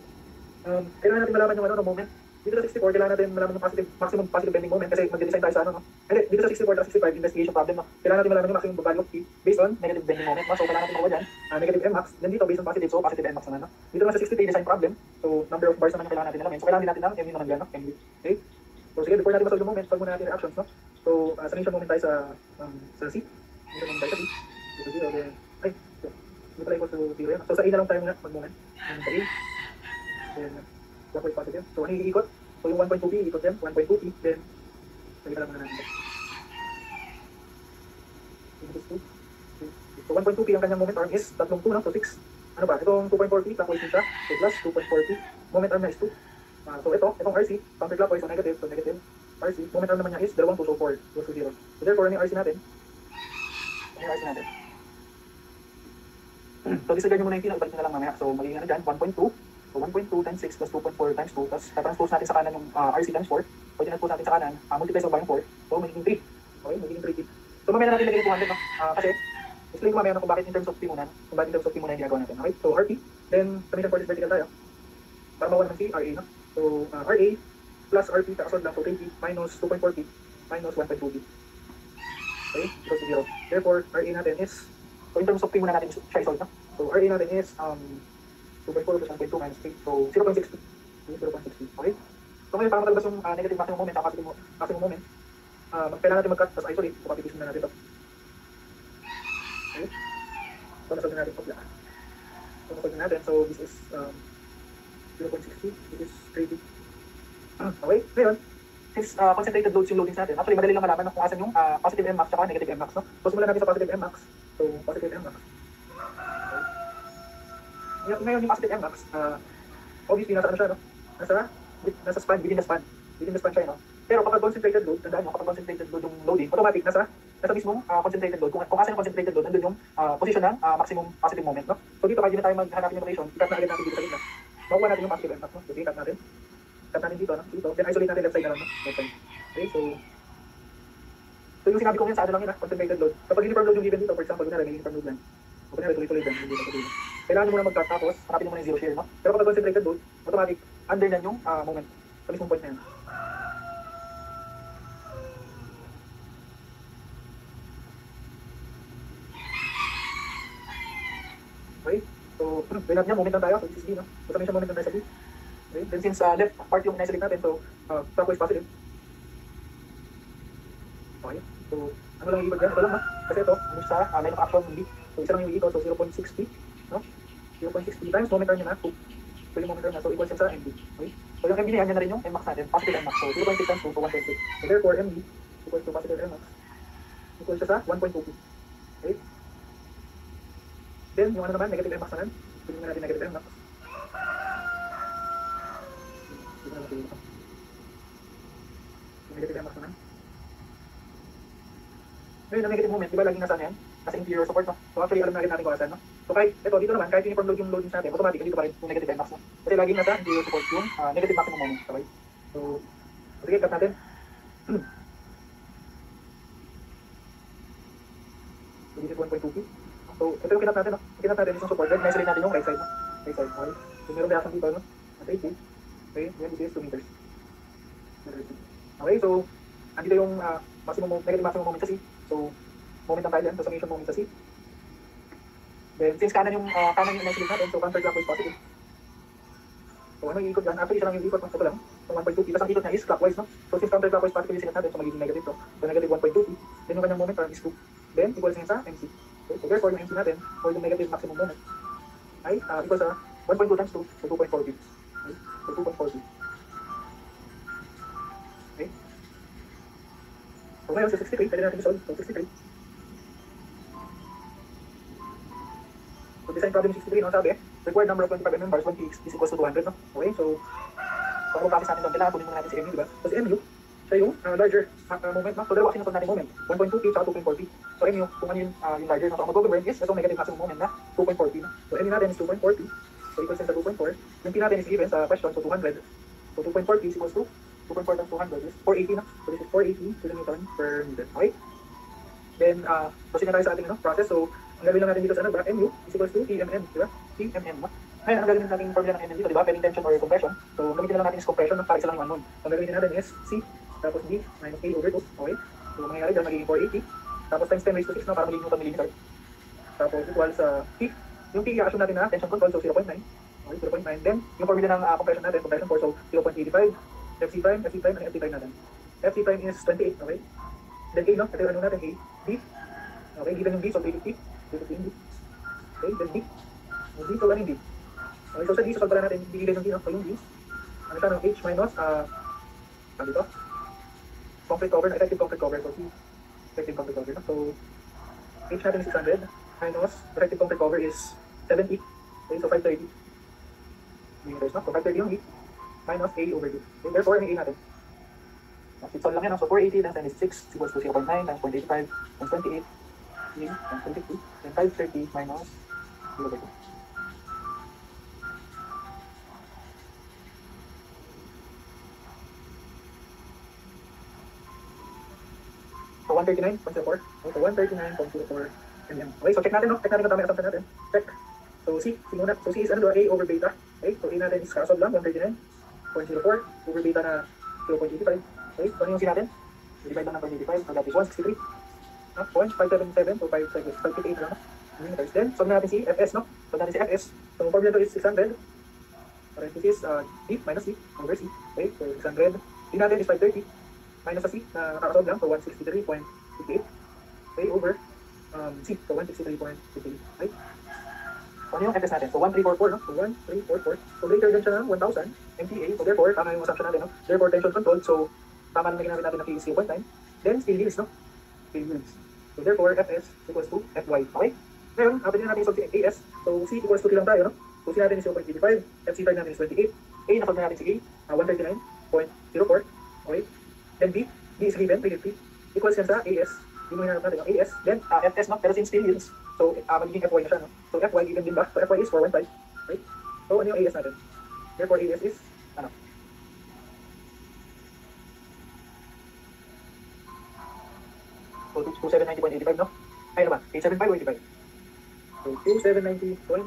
kailangan natin malaman yung ano, no, moment. Dito sa 64, kailangan natin malaman yung maximum positive bending moment kasi mag-design tayo sa ano, no? Hindi, dito sa 64 at 65, investigation problem, no? Kailangan natin malaman yung maximum value of P based on negative bending moment, no? So, kailangan natin makuha dyan, negative Mmax, then dito based on positive, so positive Nmax naman, no? Dito naman sa 63 design problem, so number of bars naman yung kailangan natin alamin. So, kailangan din natin ng MU naman dyan, no? MU. Okay? So, sige, before natin masolve yung moment, solve muna natin reactions, no? So, sa initial moment tayo sa C. Initial moment tayo sa B. Dito 0, then, hindi pala equal to 0 yan. So, sa A na lang tayo muna mag-moment. Sa A. Then, clockwise positive. So, ano yung iikot? So yung 1.2p, ikot yan, 1.2p, then, pagkita lang muna natin ito. So 1.2p ang kanyang moment arm is 3.2, no? So 6. Ano ba? Itong 2.4p, clockwise din siya. So plus 2.4p, moment arm niya is 2. So itong RC, counterclockwise, so negative, RC, moment arm naman niya is 2, so 4, goes to 0. So therefore, ano yung RC natin? So disregard nyo muna yung ibalik nyo na lang mamaya. So magiging ano dyan, 1.2. So 1.2 times 6 plus 2.4 times 2. Tapos tatranspose natin sa kanan yung RC times 4. Pag tinranspose natin sa kanan, multiply sa by yung 4. So magiging 3. Okay, magiging 3P. So mamaya na natin lagay yung 200, no? Kasi, explain ko mamaya kung bakit in terms of P muna. Kung bakit in terms of P muna yung ginagawa natin. Okay, so RP. Then, summation for this vertical tayo. Para makuha naman si RA, no? So RA plus RP, kakasod lang. So 3P minus 2.4P minus 1.2P. Okay, equals to 0. Therefore, RA natin is, so in terms of P muna natin siya isolve, no? So RA natin is 2.4 plus 1.2 minus 3. So 0.60. Okay, 0.60. Okay? So ngayon, para matalabas yung negative maximum moment, positive maximum moment, kailangan natin mag-cut, tapos isolate. So papipisin na natin ito. Okay? So nasolve na natin ito. So nasolve na natin. So this is 0.60. This is 3D. Okay? Ngayon, since concentrated loads yung loadings natin, actually madali lang malaman kung asan yung positive Mmax at negative Mmax. No? So simulan natin sa positive Mmax. So positive Mmax. Okay. Ngayon yung positive Mmax, obviously nasa ano siya, no? Nasa span, within the span. Within the span siya, no? Pero kapag concentrated load, tandaan nyo, kapag concentrated load yung loading, automatic nasa mismong concentrated load. Kung asan yung concentrated load, nandun yung position ng maximum positive moment, no? So dito, pag hindi na tayo maghanapin yung rotation, i-cut na agad natin dito sa gitna. Makuha natin yung positive Mmax, no? So i-cut natin. Cut natin dito, no? Dito. Then isolate natin left side na lang, no? Left side. Okay, so yung sinabi ko ngayon sa ano lang yun, concentrated load. Kapag uniform load yung given dito, for example, may uniform load lang. So kunyari, tuloy-tuloy lang, hindi dito. Kailangan nyo muna mag-cut, tapos hanapin nyo muna yung zero share, no? Pero kapag concentrated load, automatic, under na yung moment. Sa mismong point na yan. Okay, so relate niya, moment lang tayo, so this is B, no? So summation moment lang tayo sa B. Okay, then since left part yung isolate natin, so clockwise positive. Okay, so ano lang i-ibig yan? Ito lang, no? Kasi ito, ano sa line of action ng B. So isa lang yung i-ibig, so 0.6P, no? 0.6P times moment turn nyo na 2. So yung moment turn na, so equals sa MB. Okay, so yung MB na yan na rin yung Mmax natin, positive Mmax. So 0.6 times 2, so 1.2. So therefore, MB equals to positive Mmax equals sa 1.2P. Okay, then yung ano naman, negative Mmax naman. Tingnan natin negative Mmax. Negative Mmax naman. Ngayon, ang negative moment, di ba laging nasa ano yan? Nasa interior support, no? So actually, alam na rin natin kung asan, no? So kahit, ito, dito naman, kahit uniform load yung loadings natin, automatic, dito pa rin yung negative Mmax, no? Kasi laging nasa interior support yung negative maximum moment, okay? So, sige, cut natin. So, this is 1.2P. So, ito yung kinap natin, no? Yung kinap natin is yung support, then isolate natin yung right side, no? Right side, okay? So, meron reaction dito, no? At 80. Okay, then this is 2 meters. Okay, so, andito yung negative maximum moment sa C. So, moment ng tayo yan, so summation moment sa C. Then, since kanan yung isolate natin, so counterclockwise positive. So, ano yung ikot dyan? Actually, isa lang yung ikot, ito lang. So, 1.2P. Tapos ang ikot niya is clockwise, no? So, since counterclockwise positive yung sinet natin, so magiging negative to. So, negative 1.2P. Then, yung kanyang moment term is 2. Then, equals niya sa MC. Okay, so, therefore, yung MC natin, or yung negative maximum moment, ay equals sa 1.2 times 2, so 2.4P. Okay, so 2.4P. Okay. So, ngayon, sa 63, pwede natin i-solve. So, 63. So, design problem 63, no? Sabi, required number of 25 members when P is equals to 200, no? Okay, so, para mag-practice natin doon, kailangan kunin muna natin si MU, diba? So, si MU, siya yung larger moment, no? So, dalawa kasi natin natin moment, 1.2P at 2.4P. So, MU, kung ano yung larger, no? So, ang mag-govern is itong negative maximum moment na 2.4P, no? So, MU natin is 2.4P. So, equals sa 2.4. Yung P natin is given sa question, so 200. So, 2.4P is equals to 2.4 times 200 is 480, no? So, this is 480 kilonewton per meter. Okay? Then, proceed na tayo sa ating process. So, ang gagawin lang natin dito sa ano ba? MU is equals to TMM, di ba? TMM, no? Ngayon, ang gagawin natin yung formula ng MM dito, di ba? Pairing tension or compression. So, gamitin lang natin is compression, no? Para isa lang yung unknown. So, ang gagawin natin is C, tapos D, minus A over 2. Okay? So, mangyayari dyan, magiging 480. Tapos times 10 raised to 6, no? Para magiging Newton millimeter. Tapos, equals sa P. Yung P, i-assume natin na tension control, so 0.9. Okay, 0.9. Then, yung formula ng compression natin, compression force, so 0.85. FC prime, and FC prime natin. FC prime is 28, okay? Then A, no? Ito yung ano natin, A, D. Okay, given yung D, so 350. 350 yung D. Okay, then D. Yung D, so ano yung D? Okay, so sa D, so pag pala natin, bigyan yung D, no? So yung D, ano siya, no? H minus So dito, concrete cover, effective concrete cover for C. Effective concrete cover. So, H natin is 600 minus effective concrete cover is 70. Okay, so 530. Meters, no? So 530 yung heat minus A over D. Okay, therefore, yung A natin. It's all lang yan, no? So 480 times 10 is 6 equals to 0.9 times 0.85 times 28 times 22. Then 530 minus 0 over 2. So 139.04. Okay, so 139.04 mm. Okay, so check natin, no? Check natin kung tama yung assumption natin. Check. So C muna. So C is ano, A over beta. Okay, so A natin is kasolve lang, 139.04 over beta na 0.85. Okay, so ano yung C natin? Divide lang ng 0.85, so that is 163. 0.577, so 558 lang, no? Then, solve natin si Fs, no? So natin si Fs. So formula to is 600. Parenthesis, D minus C over C. Okay, so 600. D natin is 530. Minus sa C na nakakasolve lang, so 163.58. Okay, over C, so 163.58. Okay. So ano yung Fs natin? So 1344, no? So 1344. So greater than siya ng 1,000 MPa. So therefore, tama yung assumption natin, no? Therefore, tension controlled. So tama na ginamit natin na P is 0.9. Then steel yields, no? Steel yields. So therefore, Fs equals to Fy. Okay? Ngayon, pwede natin solve si As. So C equals to 3 lang tayo, no? So C natin is 0.85. FC5 natin is 28. A, nasolve na natin si A, 139.04. Okay? Then B is given, 350. Equals yan sa AS. Yung hinanap natin, yung AS. Then Fs, no? Pero since steel yields, so magiging Fy na siya, no? So Fy given din ba? So Fy is 415. Okay? So ano yung AS natin? Therefore, AS is, ano? So 2790.85, no? Ay, ano ba? 875 o 85? So 2790. Okay.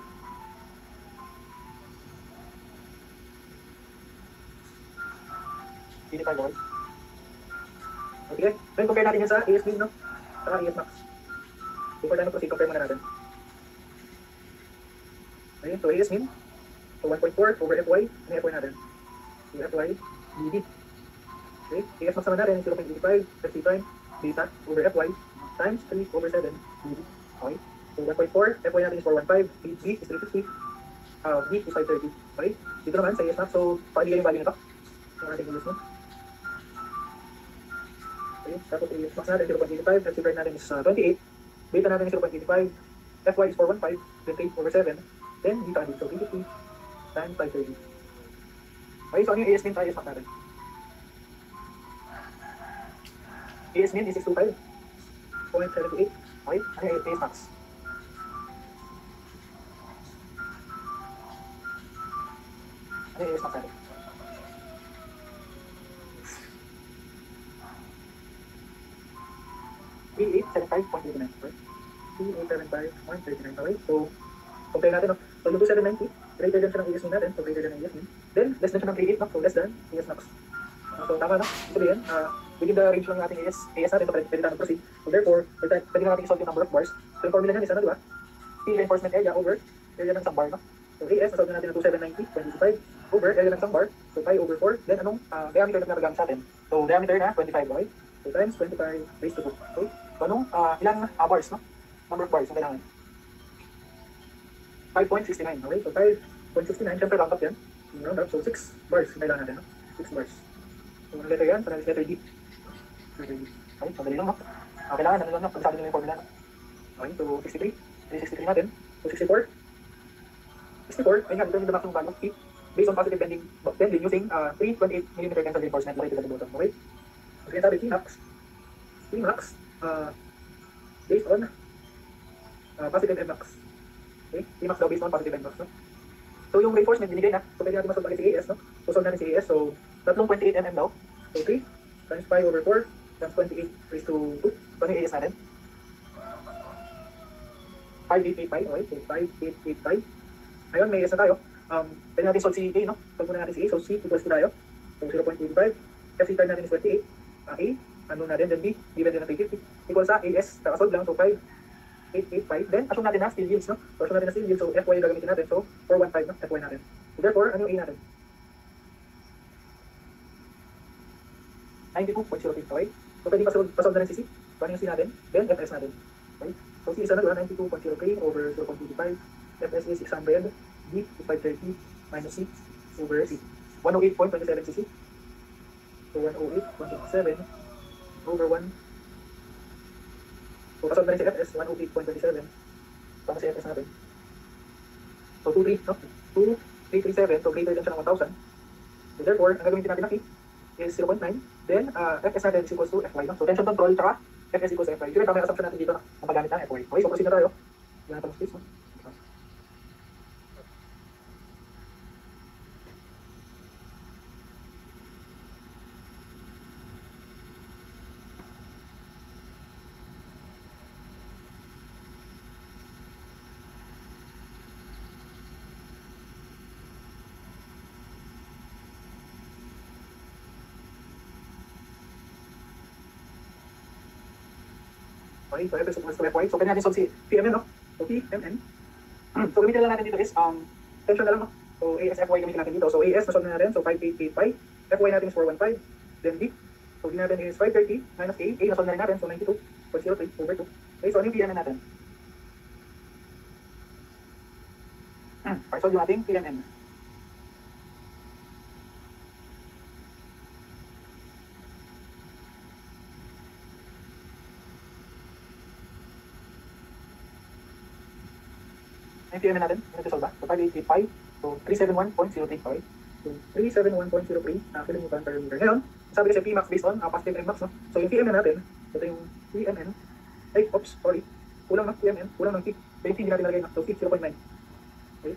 Okay. Then compare natin yan sa AS min, no? Saka AS max. Before tayo proceed, compare muna natin. Okay, so AS min. So 1.4 over Fy. Ano yung Fy natin? So Fy, BD. Okay, AS max naman natin, 0.85, 50 times, beta over Fy, times 3 over 7, BD. Okay, so 1.4, Fy natin is 415, B is 350, B is 530. Okay, dito naman sa AS max, so pakaligan yung value nito. So natin use, no? Okay, tapos max natin 0.85, FC natin is 28, beta natin is 0.85, Fy is 415, then 3 over 7, then beta natin, so 350 times 530. Okay, so ano yung AS min tayo AS max natin? AS min is 625.78. Okay, ano yung AS max? Ano yung AS max natin? 3875.39. 3875.39. Okay, so compare natin, no? So yung 2790, greater than siya ng AS min natin, so greater than AS min. Then, less than siya ng 38, no? So less than AS max. So tama, no? Sabihin, within the range lang natin AS natin, so pwede tayo proceed. So therefore, pwede na natin i-solve yung number of bars. So yung formula niyan is ano, di ba? Steel reinforcement area over area ng isang bar, no? So AS, nasolve na natin na 2790.25 over area ng isang bar. So pi over 4. Then anong diameter na pinagamit sa atin? So diameter na 25, okay? So times 25 raised to 2. Okay? So anong ilang bars, no? Number of bars ang kailangan? 5.69, okay? So 5.69, syempre round up yan. Round up, so 6 bars ang kailangan natin, no? 6 bars. So ang letter yan, so letter D. Letter D. Okay, so dali lang, no? Kailangan, ano lang, no? Pagsabi nyo yung formula, no? Okay, so 63. 363 natin. So 64. 64, ayun nga, determine the maximum value of P based on positive bending using 328mm tensile reinforcement located at the bottom. Okay? So kaya sabi, Tmax based on positive Mmax. Okay? Tmax daw based on positive Mmax, no? So yung reinforcement binigay na, so pwede natin masolve agad si AS, no? So solve natin si AS, so 3.8 mm daw. So 3 times pi over 4 times 28 raised to 2. So ano yung AS natin? 5885, okay? So 5885. Ngayon, may AS na tayo. Pwede natin solve si A, no? Solve muna natin si A. So C equals to tayo. So 0.85. FC time natin is 28. A, ano natin, then B, given din na 350. Equals sa AS, kakasolve lang. So 5885. Then, assume natin na steel yields, no? So assume natin na steel yields. So Fy yung gagamitin natin. So 415, no? Fy natin. So therefore, ano yung A natin? 92.03, okay? So pwede pasolve na rin si C. So ano yung C natin? Then Fs natin. Okay? So C is ano, 92.03 over 0.25. Fs is 600, D is 530 minus C over C. 108.27 cc. So 108.27 over 1. So kasunod na rin si Fs, 108.27. Tama si Fs natin. So 23, no? 2337, so greater than siya ng 1,000. So therefore, ang gagamitin natin na key is 0.9. Then, Fs natin is equals to Fy, no? So tension control, tsaka Fs equals to Fy. Ito yung tama yung assumption natin dito na ang paggamit ng Fy. Okay, so proceed na tayo. Yan natin ang space, no? Okay, so Fs equals to Fy. So, kanya natin solve si PMN, no? So, PMN. So, gamitin lang natin dito is, tension na lang, no? So, AS, Fy gamitin natin dito. So, AS, nasolve na natin. So, 5885. Fy natin is 415. Then, D. So, D natin is 530 minus A. A, nasolve na rin natin. So, 92.03 over 2. Okay, so, ano yung PMN natin? Okay, solve yung ating PMN. Yung PMN natin, yung nag-solve ba? So 5885, so 371.03, okay? So 371.03, fill mo per meter. Ngayon, sabi kasi Pmax based on positive Mmax, no? So yung PMN natin, ito yung PMN, ay, oops, sorry, kulang ng PMN, kulang ng peak. So yung P, hindi natin nalagay na, so peak 0.9. Okay?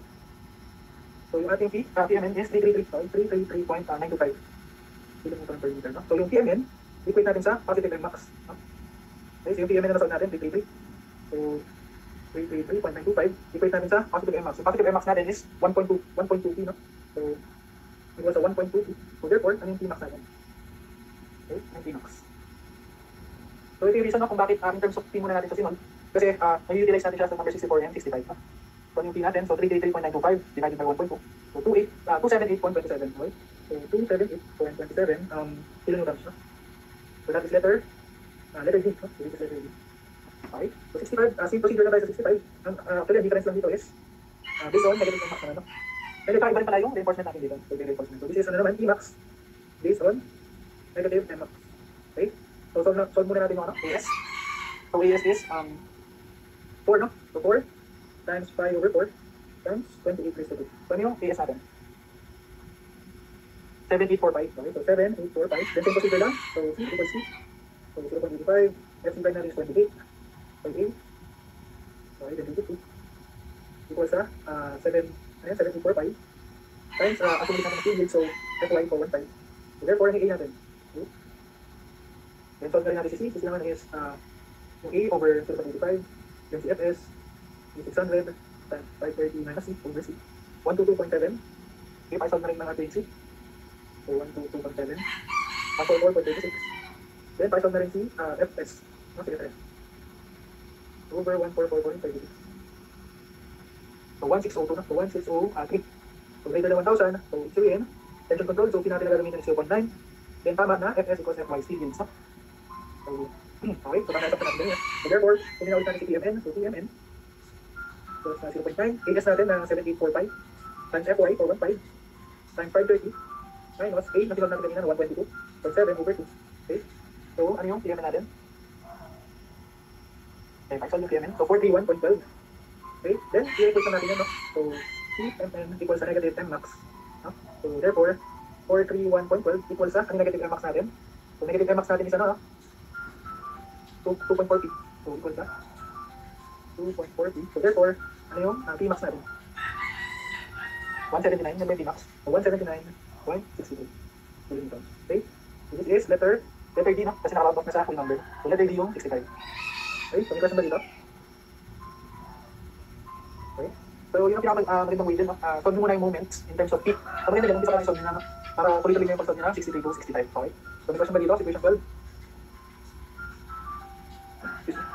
So yung ating peak, PMN is 333, sorry, 333.925. Fill mo per meter, no? So yung PMN, equate natin sa positive Mmax, no? Okay, so yung PMN na nasolve natin, 333. So 333.925, equate natin sa positive Mmax. Yung positive Mmax natin is 1.2 P, no? So, equals sa 1.2 P. So, therefore, ano yung Pmax natin? Okay, yung Pmax. So, ito yung reason, no, kung bakit in terms of P muna natin sa Sinon. Kasi, nag-utilize natin siya sa number 64 and 65, no? So, ano yung P natin? So, 333.925 divided by 1.2. So, 278.27, okay? So, 278.27 kilonewtons, no? So, that is letter D, no? So, this is letter D. Okay, so 65, same procedure na tayo sa 65. Actually, ang difference lang dito is based on negative Mmax naman, no? Pero iba rin pala yung reinforcement natin dito. So, reinforcement. So, this is ano naman, Pmax based on negative Mmax. Okay, so solve muna natin yung ano, AS. So, AS is 4, no? So, 4 times 5 over 4 times 28 raised to 2. So, ano yung AS natin? 7845. Okay, so 7845. Then, same procedure lang. So, C equals C. So, 0.85. F prime natin is 28. So, A. Okay, then 22. Equals sa 7.45 times, accumulate natin ang yield, so Fy 415. So, therefore, ang A natin. Okay. Then, solve na rin natin si C. C naman is yung A over 0.85. Then si Fs is 600 times 530 minus C over C. 122.7. Okay, pa-solve na rin ng ating C. So, 122.7. 144.36. Then, pa-solve na rin si Fs. No, si Fs. Over 1444.36. So 1602 na. So 1603. So greater than 1,000. So it's in. Tension control. So pinati na gagamitin is 0.9. Then tama na. Fs equals Fy. Still yields. So okay. So tama na sa natin yan. So therefore, kung ninaulit natin si PMN. So PMN. So it's 0.9. AS natin na 7845. Times Fy 415. Times 530. Minus 8. Nasilog natin kanina na 122. So 7 over 2. Okay. So ano yung PMN natin? Okay, pa-solve yung PMN. So 431.12. Okay, then i-equation natin yun, no? So PMN equals sa negative Mmax, no? So therefore 431.12 equals sa ano negative Mmax natin? So negative Mmax natin is ano, no? 2.4P. So equals sa 2.4P. So therefore, ano yung Pmax natin? 179, yan ba yung Pmax? So 179.63 kilonewtons. Okay, so this is letter D, no? Kasi nakalautot na sa full number. So letter D yung 65. Okay, so may question ba dito? Okay. So yun ang pinakamagandang way din, no? Solve mo muna yung moments in terms of peak. So maganda lang, umpisa ka lang solve nyo na, no? Para tuloy-tuloy nyo yung pag-solve nyo na 63 to 65. Okay. So may question ba dito? Situation 12. Excuse me.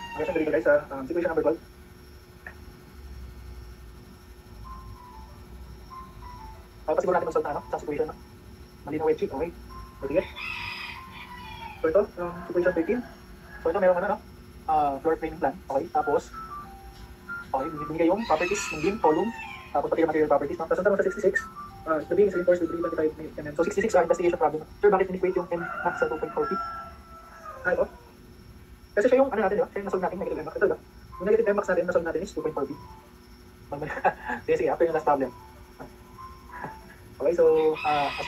May question ba dito guys sa situation number 12? Pasiguro natin mag-solve na, no? Sa situation, no? Malinaw web sheet, okay. So sige. So ito, situation 13. So ito meron ano, no? Floor framing plan, okay. Tapos, okay, binigay yung properties ng beam, column, tapos pati yung material properties, no? Tapos naman sa 66, The beam is reinforced with 325 mm. So 66 investigation problem. Sir, bakit in-equate yung M max sa 2.40? Ay, oh. Kasi siya yung, ano natin, diba? Siya yung nasolve natin, negative M max. Ito, diba? Yung negative M max natin, nasolve natin is 2.40. Sige, after yung last problem. Okay, so,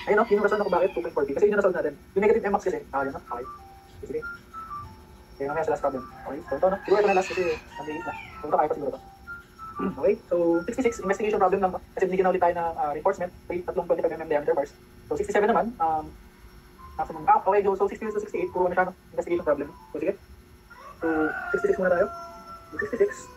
ayun, yun yung rason ako bakit 2.40. Kasi yun yung nasolve natin. Yung negative M max kasi, yun, no? Okay. Sige. Okay, mamaya sa last problem. Okay, so ito, no? Siguro ito na last kasi, nag-iit na. So ito, kaya pa siguro ito. Okay, so 66, investigation problem lang, no? Kasi binigyan na ulit tayo ng reinforcement, 3.25 mm diameter bars. So 67 naman, maximum. Okay, so 60 to 68, puro na siya, no? Investigation problem. So sige. So 66 muna tayo. So 66.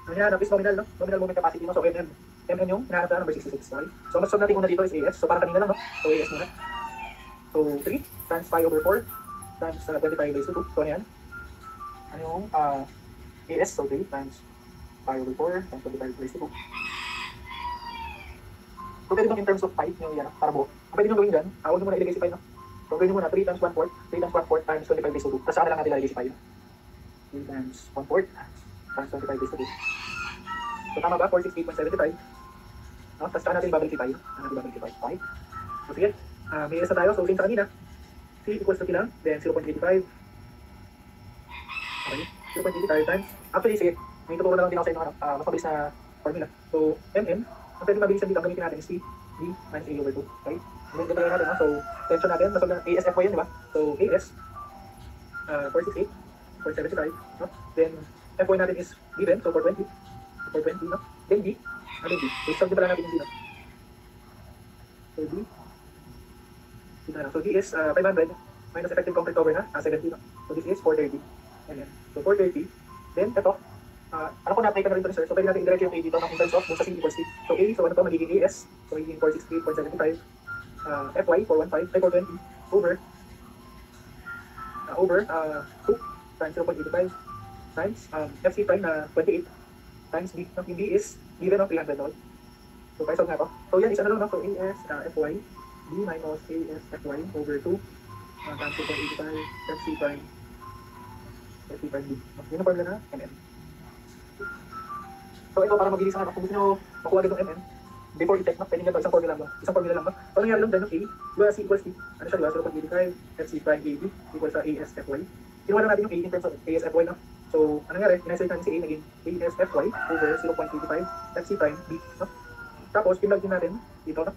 Ang hinahanap is nominal, no? Nominal moment capacity, no? So MM. MM yung hinahanap na number 66, okay? So mas natin una dito is AS. So parang kanina lang, no? So AS muna. So 3 times pi over 4 times 25 raised to 2. So ano yan? Ano yung AS? So 3 times pi over 4 times 25 raised to 2. So pwede bang in terms of pi yung yan, para buo? Pwede nyo gawin dyan, huwag nyo muna ilagay si pi, no? So gawin nyo muna 3 times 1/4, 3 times 1/4 times 25 raised to 2. Tapos saan na lang natin ilalagay si pi, no? 3 times 1/4 times 25 raised to 2. So tama ba? 468.75. No? Tapos saan natin babalik si pi, no? Saan natin babalik si pi? Pi. So sige, may isa tayo. So same sa kanina. C equals to T lang, then 0.85. Okay, 0.85 times. Actually, sige, may tuturo na lang din ako sa inyo, mas mabilis na formula. So, mm, ang pwede mabilisan dito, ang gamitin natin is T, D, minus A over 2. Okay? Ganito na natin, no? So, tension natin, nasolve na ASFY yan, di ba? So, AS, 468.75, no? Then, FY natin is given, so 420, no? Then D, ano D? So, solve pala natin yung D, no? So, D, so D is 500 minus effective concrete over na 70, no? So this is 430. Ayan. So 430. Then ito, alam ko na-apply ka na rin ito, sir. So pwede natin i-direct yung A dito, no? In terms of dun sa C equals T. So A, so ano to, magiging AS. So magiging 468.75. FY, 415, 420 over 2 times 0.85 times FC prime na 28 times B. No? Yung B is given of 300, no? So kaya solve nga to. So yan is ano lang, no? So AS, FY, B minus AS FY over 2 times 2.85 FC prime B. Yun ang formula na MM. So ito para mabilis ang kung gusto nyo makuha agad ng MM, before i-check, no? Pwede nga ito isang formula lang, no? Isang formula lang, no? So nangyari lang dyan yung A, diba C equals T, ano siya, diba? 0.85 FC prime AB equals sa AS FY. Kinuha lang natin yung A in terms of AS FY, no? So ano nangyari, in-isolate natin si A naging AS FY over 0.85 FC prime B, no? Tapos pinlog din natin dito, no?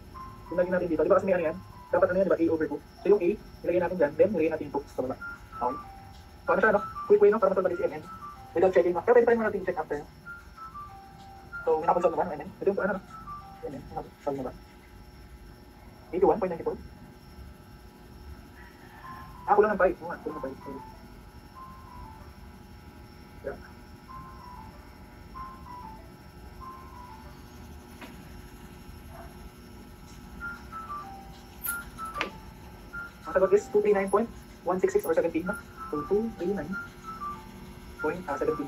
Pinlagyan natin dito. Di ba kasi may ano yan? Dapat ano yan, di ba? A over 2. So yung A, nilagay natin dyan, then nilagay natin yung 2 sa baba. Okay. So ano siya, no? Quick way, no? Para masolve natin si MN. Without checking, no? Pero pwede pa rin mo natin check after, no? So, minapag-solve na ba, no? MN? Ito yung ano, no? MN, minapag-solve na ba? 81.94. Kulang ng 5. Kulang ng 5. Sorry. Yeah. Ang sagot is 239.166 or 17, no? So 239.17.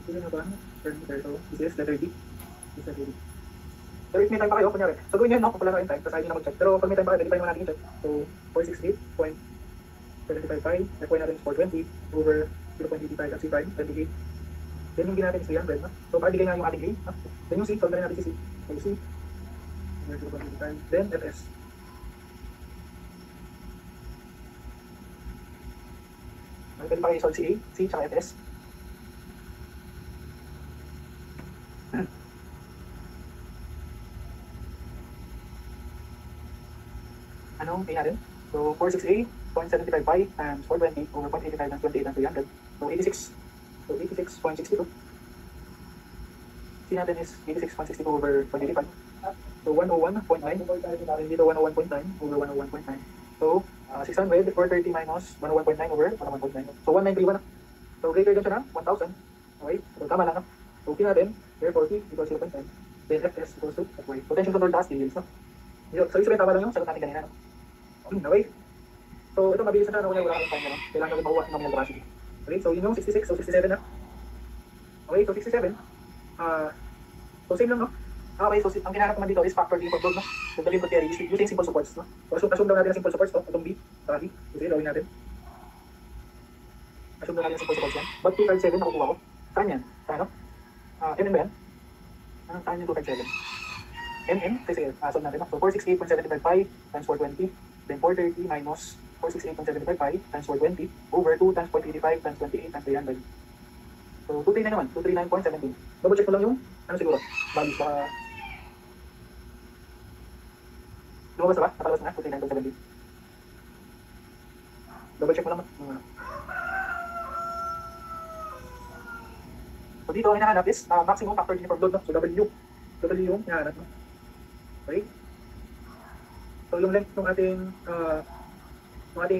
Sino na ba? So, this is letter D. This is letter D. Pero if may time pa kayo, kunyari. So gawin nyo yun, no? Kung wala kayo time, tapos ayaw nyo na mag-check. Pero pag may time pa kayo, pwede pa natin i-check. So 468.75, FY natin is 420 over 0.85 FC prime, 28. Then yung natin is 300, no? So pakibigay nga yung ating A, no? Then yung C, solve na natin si C. So C, over 0.85, then FS. Pwede pa kayo solve si A, C, tsaka FS. Anong A natin? So 468.75 pi times 420 over 0.85 times 28 times 300. So 86. So 86.62. C natin is 86.62 over 0.85. So 101.9. And dito 101.9 over 101.9. So 600 430 minus 101.9 over 101.9. So 1931. So greater than siya na 1,000. Okay? So tama lang, no? So P natin, therefore P equals 0.10. Then Fs equals to Fy. Potential control task yields, no? So ibig sabihin tama lang yung sagot natin kanina, no? Okay. So ito mabilis na siya, no? Wala kang time, no? Kailangan natin makuha ng nominal capacity. Okay, so yun yung 66, so 67 na. Okay, so 67. So same lang, no? Okay, so ang kinahanap naman dito is factor D for both, no? So the limit theory is using simple supports, no? So assume daw natin ang simple supports, no? Itong B, saka E. So sige, gawin natin. Assume i-assume na natin sa supports yan. But 2 times 7 nakukuha ko. Saan yan? Sa ano? MM ba yan? Saan yung 2 times 7? MM? Kasi solve natin. So 468.755 times 420. Then 430 minus 468.755 times 420 over 2 times 485 times 28 times 300. So 239 naman. 239.17. Double check ko lang yung ano siguro. Values baka lumabas na ba? Nakalabas na 239.17. Double check mo lang. So dito ang hinahanap is maximum factor uniform load, no? So W yung hinahanap, no? Okay? So yung length ng ating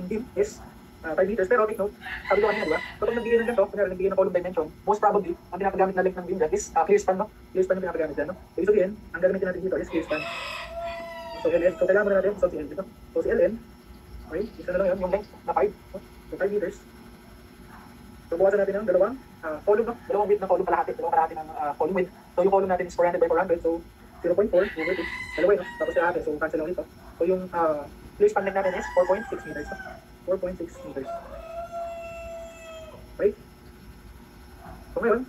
beam is 5 meters. Pero take note, sabi ko kanina, di ba? So pag nagbigay ng ganito, kung nagbigay ng column dimension, most probably, ang pinapagamit na length ng beam dyan is clear span, no? Clear span yung pinapagamit dyan, no? So ibig sabihin, ang gagamitin natin dito is clear span. So LN, so kailangan muna natin solve si LN dito. So si LN, okay, isa na lang yun, yung length na 5, no? So 5 meters. So bukasan natin ng dalawang column, no? Dalawang width ng column kalahati, dalawang kalahati ng column width. So yung column natin is 400 by 400, so 0.4 over 2. Dalawa yun, no? Tapos kalahati, so cancel lang dito. So yung clear span length natin is 4.6 meters, no? 4.6 meters. Okay? So ngayon,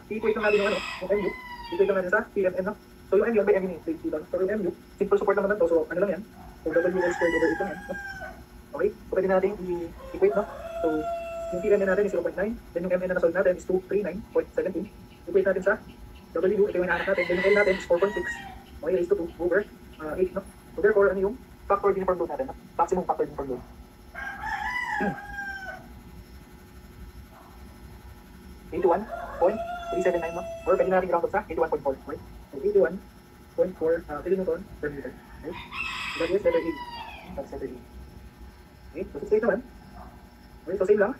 i-equate lang natin yung ano, yung MU. I-equate lang natin sa PMN, no? So yung MU by MU dito. So yung MU, simple support lang naman to. So ano lang yan? So WL squared over 8 lang yan, no? Okay? So pwede natin i-equate, no? So yung PMN natin is 0.9. Then yung MN na nasolve natin is 239.17. Equate natin sa W, ito yung hinahanap natin. Then yung L natin is 4.6. Okay, raised to 2 over 8, no? So therefore, ano yung factor uniform load natin, no? Maximum factor uniform load. 81.379, no? Or pwede natin ground up sa 81.4, right? So 81.4 kilonewton per meter. Okay? So that is letter A. That's letter A. Okay, so 68 naman. Okay, so same lang.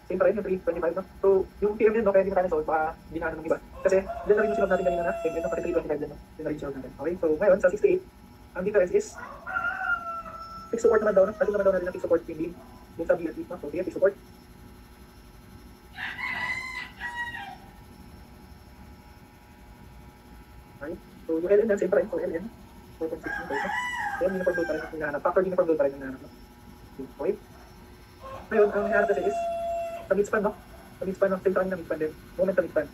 Same pa rin yung 325, no? So yung PM din, no? Kaya hindi na tayo solve, baka hindi na ng iba. Kasi dyan na rin yung sinove natin kanina na PM, no? Pati 325 dyan, no? Dyan na rin sinove natin. Okay, so ngayon sa 68, ang difference is fixed support naman daw, no? Kasi naman daw natin ang fixed support beam dun sa BLT, no? So sige, fixed support. Okay, so yung LN yan, same pa rin. So LN, 4.6 meters, no? So yung uniform load pa rin yung hinahanap. Factor uniform load pa rin yung hinahanap, no? Okay. Ngayon, ang hinahanap kasi is sa midspan, no? Sa midspan, no? Same time na midspan din. Moment sa midspan.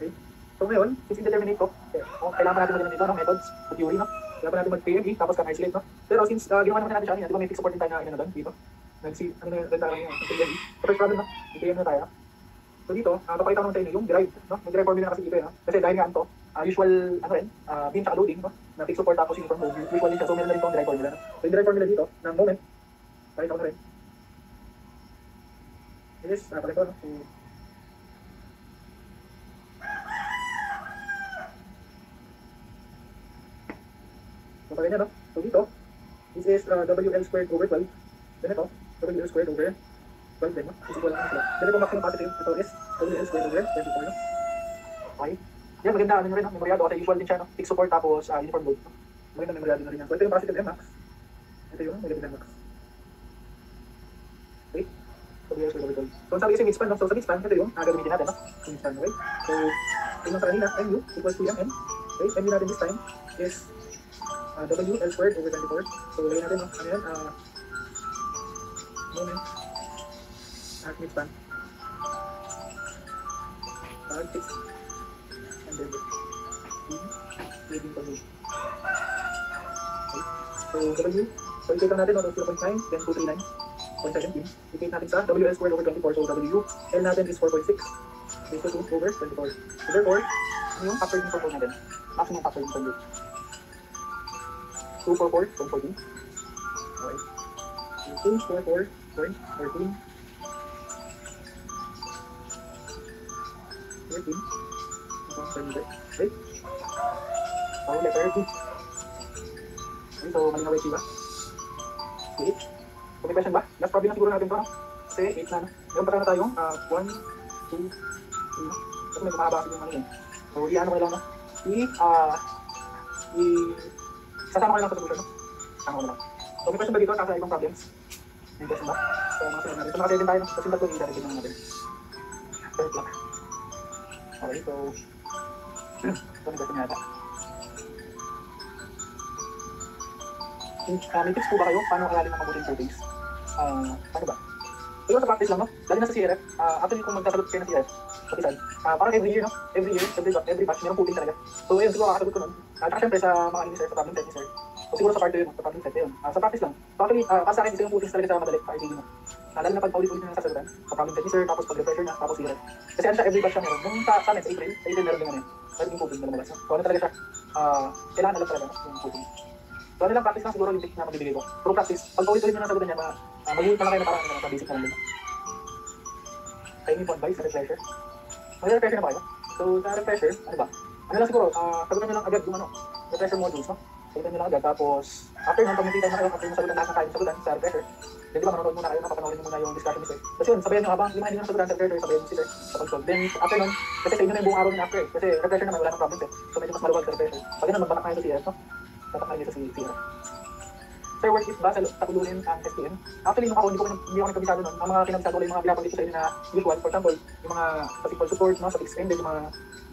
Okay. So ngayon, since indeterminate ko, kailangan pa natin mag-determine dito, no? Methods, sa theory, no? Kailangan pa natin mag-PME, tapos ka-isolate, no? Pero since ginawa naman natin siya kanina, di ba may fixed support din tayo na ano doon, dito? Ano na yung rentaran yung PME. So first problem, no? PME na tayo. So dito, papakita ko naman sa inyo yung derived, no? Yung derived formula na kasi dito, no? Kasi dahil nga ito, usual, ano rin, beam tsaka loading, no? Na fixed support tapos uniform load, usual din siya. So meron na rin itong derived formula, no? So yung derived formula dito, ng moment, pakita ko na rin. Yes, pakita ko, no? So pakita niya, no? So dito, this is WL squared over 12. Then ito, WL squared over 12 din, no? Is equal lang sila. Then ito maximum positive, ito is WL squared over 24, no? Okay. Yan, maganda ano nyo rin, no? Memoryado kasi usual din siya, no? Fixed support tapos uniform load, no? Maganda memoryado na rin yan. So ito yung positive M max. Ito yung negative M max. Okay. WL squared over 12. So sabi kasi midspan, no? So sa midspan, ito yung gagamitin natin, no? So midspan, okay? So yung sa kanina, MU equals to MN. Okay, MU natin this time is WL squared over 24. So lagyan natin, no? Ano yan? Moment at midspan. 6 and then leading from me. Okay. So W, so i-take lang natin, no? 0.9, then 239.17. I-take natin sa WL squared over 24. So W, L natin is 4.6. Is to 2 over 24. So therefore, ano yung factor uniform load natin? Maximum factor uniform load. 244.14. Okay. 244.14. 13. Okay. So, letter D. Okay, so malinaw ba yung ba? Okay. So, may question ba? Last problem na siguro natin ito, no? Kasi 8 na, no? Meron pa tayo na tayong 1, 2, 3, no? Kasi may kumahaba kasi yung ano yun. So, i-ano ko lang, no? Sasama ko lang sa solution, no? Sasama ko lang. So, may question ba dito sa ibang problems? May question ba? So, mga sunod natin. So, nakasayin din tayo, no? Kasi ba't ko i-darating lang natin. Third lang. Okay, so ito na natin yata. May tips po ba kayo? Paano kalalim ang mabuting coatings? Paano ba? So yun sa practice lang, no? Lalo na sa CRF, actually kung magsasagot kayo ng CRF, kapisan, parang every year, no? Every batch, merong coding talaga. So yun, siguro kakasagot ko nun. At saka syempre sa mga English sir, sa problem set ni sir. So siguro sa part 2 yun, sa problem set yun. Sa practice lang. So actually, para sa akin, isa yung coding talaga sa madali, sa RCD, no? Lalo na pag paulit-ulit na sasagutan, sa problem set ni sir, tapos pag refresher na, tapos CRF. Kasi ano siya, every batch siya meron. Nung sa amin, sa April meron din ano yun. Meron din coding na lumabas, no? So ano talaga siya, kailangan alam talaga, no? Yung coding. So ano lang, practice lang siguro yung tip na magbibigay ko. Pero practice, pag paulit-ulit na nasagutan niya, mag-ulit na lang kayo na parang sa basic na lang din. Timing po advice sa refresher. Mag-refresher na ba kayo? So sa refresher, ano ba? Ano lang siguro, sagutan nyo lang agad yung ano, refresher modules, no? Sagutan nyo lang agad, tapos after nun, pag nakita na kayo, after nyo sagutan lahat ng kaya sagutan sa refresher, then di ba manonood muna kayo, papanoorin nyo muna yung discussion ni sir. Tapos yun, sabayan nyo habang yung mga hindi nyo nasagutan sa refresher, sabayan nyo si sir sa pag-solve. Then after nun, kasi sa inyo na yung buong araw nyo after eh. Kasi refresher naman, wala nang problems eh. So medyo mas maluwag sa refresher. Pag yun, magbanak na kayo sa CS, no? Tatak na kayo sa CS. Sir, worth it ba sa takulunin ang SPM? Actually, nung ako, hindi ako nagkabisado nun. Ang mga kinabisado ko yung mga binabanggit ko sa inyo na usual. For example, yung mga sa support, no, sa extended, yung mga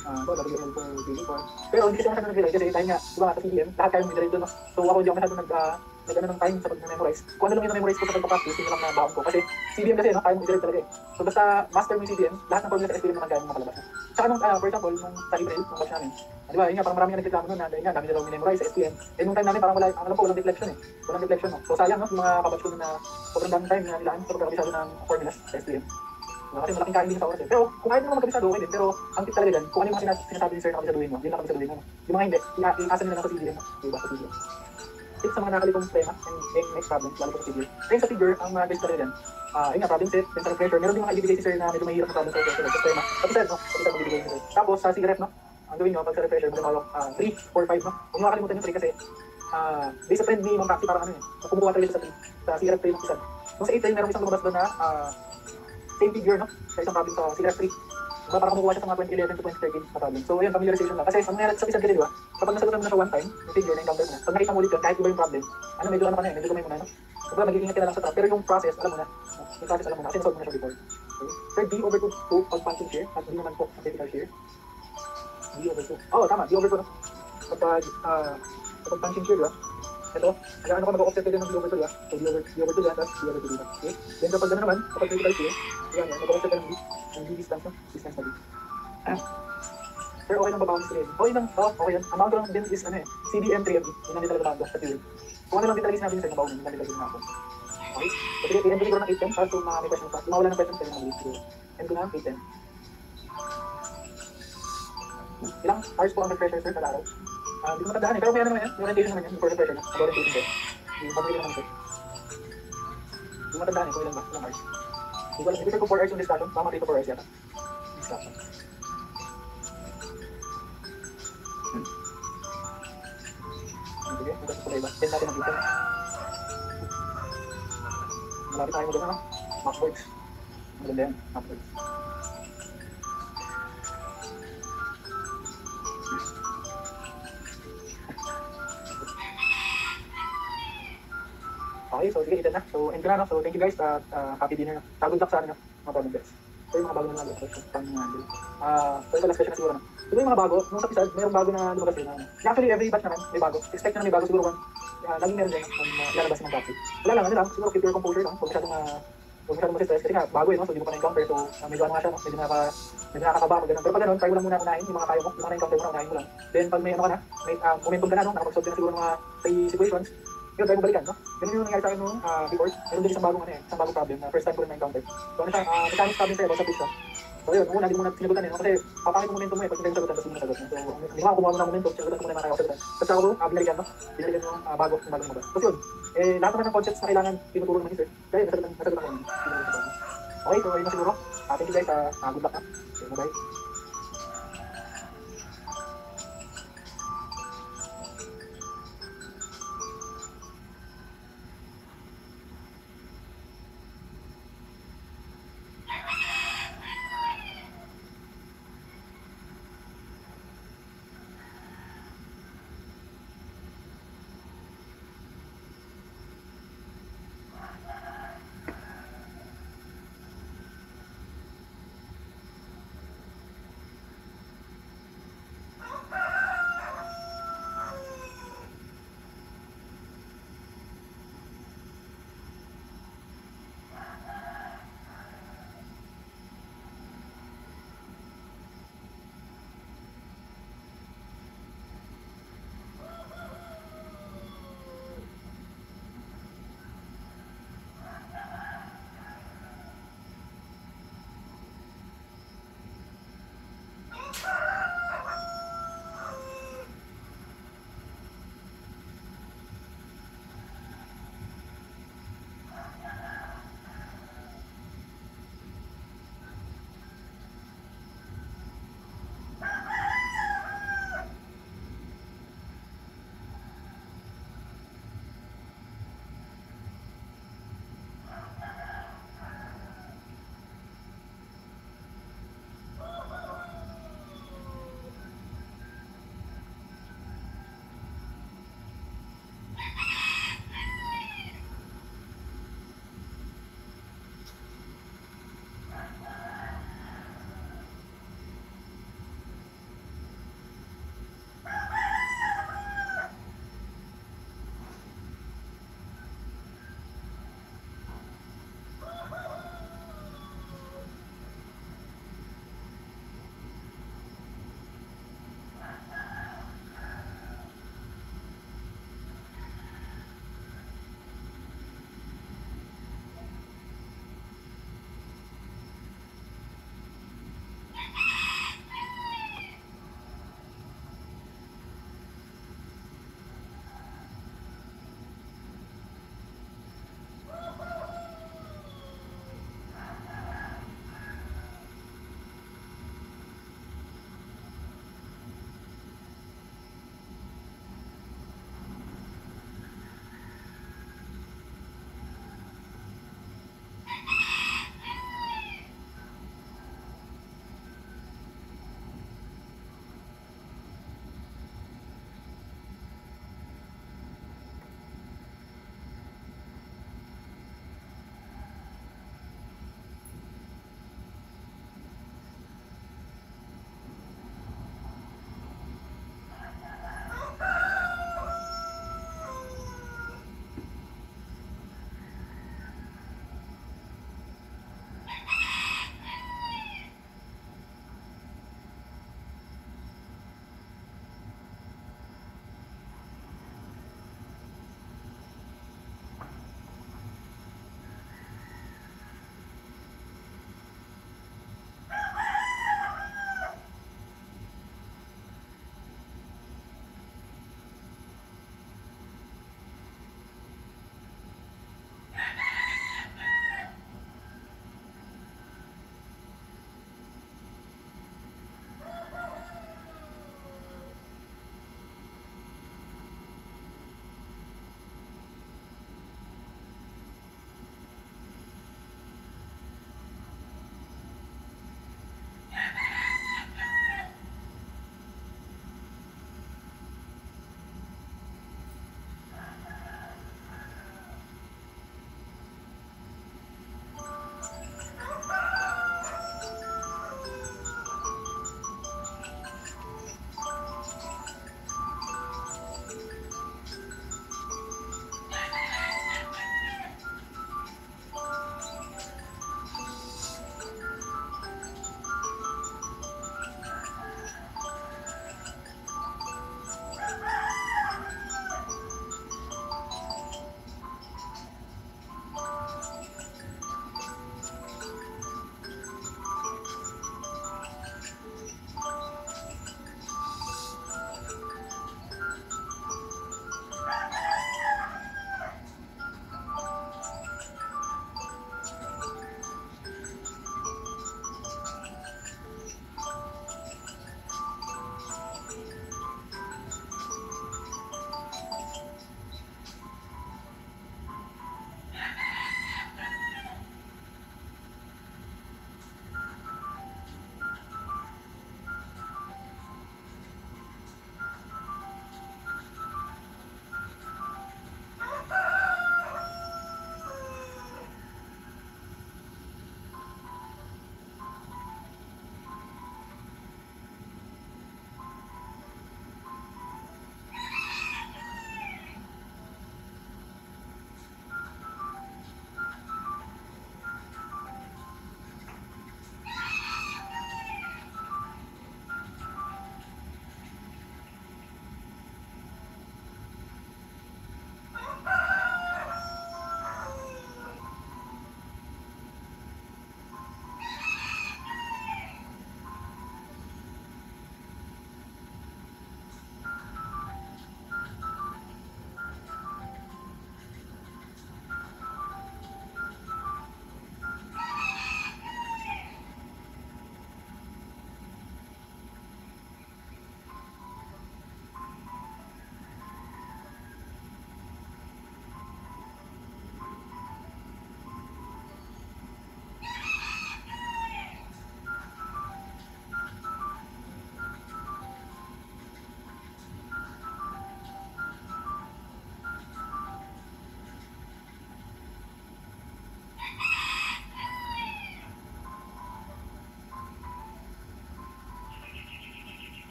WL for BD4. Pero hindi kasi ako masyado nag-realize kasi tayo nga, di ba nga sa CDM, lahat kayo may direct doon. No? So ako hindi ako masyado nag-ano ng time sa pag-memorize. Kung ano lang yung na-memorize ko sa pagpapractice, yun lang na baon ko. Kasi CDM kasi, no, kaya mo i-direct talaga eh. So basta master mo yung CDM, lahat ng formula sa SPM naman kaya mo makalabas. Tsaka nung, for example, nung sa April, nung batch namin, di ba, yun nga, parang marami nga nagreklamo nun na, dahil nga, dami na daw minemorize sa SPM. Eh, nung time namin, parang wala, ang alam ko, walang deflection eh. Walang deflection, no? So sayang, no, yung mga kabatch ko na sobrang daming time na nilaan sa pagkakabisado ng formulas sa SPM. Kasi malaking kain din sa oras eh. Pero kung ayaw mo magkabisado, okay din. Pero ang tip talaga dyan, kung ano yung mga sinasabi ni sir na kabisaduhin mo, yun na kabisaduhin mo. Yung mga hindi, iasa nila lang sa CDM mo. Diba, sa CDM. Tip sa mga nakalitong tema and next problem, lalo ko sa figure. Then sa figure, ang mga best talaga dyan, yun nga, problem set, then sa refresher, meron din mga ibigay si sir na medyo mahirap na problem sa refresher, sa tema. Kapisad, no? Kapisad magbibigay si sir. Tapos sa CRF, no? Ang gawin nyo, pag sa refresher, magkakawak 3, 4, 5, no? Huwag nyo makalimutan yung 3 kasi, based sa trend ni Mong Taxi, parang ano yun, kumukuha talaga sa 3, sa CRF 3 ng kapisad. Nung sa 8 time, meron isang lumabas doon na, same figure, no? Sa isang problem sa CRF 3. Diba, parang kumukuha siya sa mga 2011 to 2013 na problem. So, yun, familiarization lang. Kasi, ang nangyari sa pisag kasi, diba? Kapag nasagutan mo na siya one time, yung figure na encounter mo na, pag nakita mo ulit yun, kahit iba yung problem, medyo ano ka na yun, medyo gamay mo na, no? Diba, mag-iingat ka na lang sa trap. Pero yung process, alam mo na. Yung process, alam mo na. Kasi nasolve mo na siya before. Okay? Third, D over 2, pag punching shear. At D naman po, ang vertical shear. D over 2. Oo, tama, D over 2, no? Kapag punching shear, diba? Ito, ano ka mag-offset ka din ng D over 2, diba? So, D over 2 yan, tapos D over 2 dito. Okay? Then, kapag gano'n naman, kapag vertical shear, yan, mag-offset ka ng D. Ang D distance, no? Distance na D. Sir, okay lang ba bounce rin? Okay lang, okay yan. Ang bound lang din is, ano eh, CDM 3MD. Yun lang din talaga bound sa theory. Kung ano lang din talaga sinabi niya sa'yo, mabaon yun lang din talaga sinabi. Okay? So, sige, i-end ko siguro ng 8-10 para kung may questions pa. Kung mawala ng questions, pwede mag-leave siguro. End ko na, 8-10. Ilang hours po ang refresher, sir, kada araw? Hindi ko matandaan eh, pero may ano naman yan, may orientation naman yan, before refresher na, orientation din. Yung pag-ibig naman, sir. Hindi ko matandaan eh, kung ilang ba, ilang hours. Hindi ko alam, ibig ko 4 hours yung discussion, tama 3 to 4 hours yata. Discussion. Sige, magkasi ko iba. Then natin ang dito. Malapit tayo maganda, no? Mapworks. Maganda yan, Mapworks. Okay, so sige, ito na. So, end ko na, no? So, thank you guys. Happy dinner na. Good luck sa ano, mga problem guys. So, yung mga bago na nalabas. So, ito last question na siguro, no? Siguro yung mga bago, nung sa pisad, mayroong bago na lumabas din. Actually, every batch naman, may bago. Expect na may bago siguro kung laging meron din kung lalabas ng batch. Wala lang, ano lang, siguro keep your composure lang. Huwag masyadong mag-stress kasi nga, bago eh, no? So, hindi mo pa na-encounter. So, medyo ano nga siya, no? Medyo nakakaba, ganun. Pero pag ganun, try mo lang muna unahin, yung mga kaya mo, yung mga na-encounter mo na unahin mo lang. Then, pag may ano ka na, may momentum ka na, no? Nakapag-solve ka na siguro ng mga 3 situations, yun, tayo mo balikan, no? Ganun yung nangyari sa akin nung before. Meron din isang bagong ano eh, isang bagong problem na first time ko rin na-encounter. So, ano siya, mechanics problem sa'yo about sa friction. So, yun, una, hindi mo muna sinagutan eh, no? Kasi papangit yung momentum mo eh, pag hindi tayo sagutan, tapos hindi mo nasagot. So, hindi mo kumuha mo ng momentum, sinagutan ko muna yung mga kaya ko sagutan. Tapos ako, binalikan, no? Binalikan yung bagong mabas. Tapos yun, lahat naman ng concepts na kailangan tinuturo naman ni sir. Kaya nasagutan ko yun. Okay, so ayun na siguro. Thank you guys, good luck, ha? Okay, bye-bye.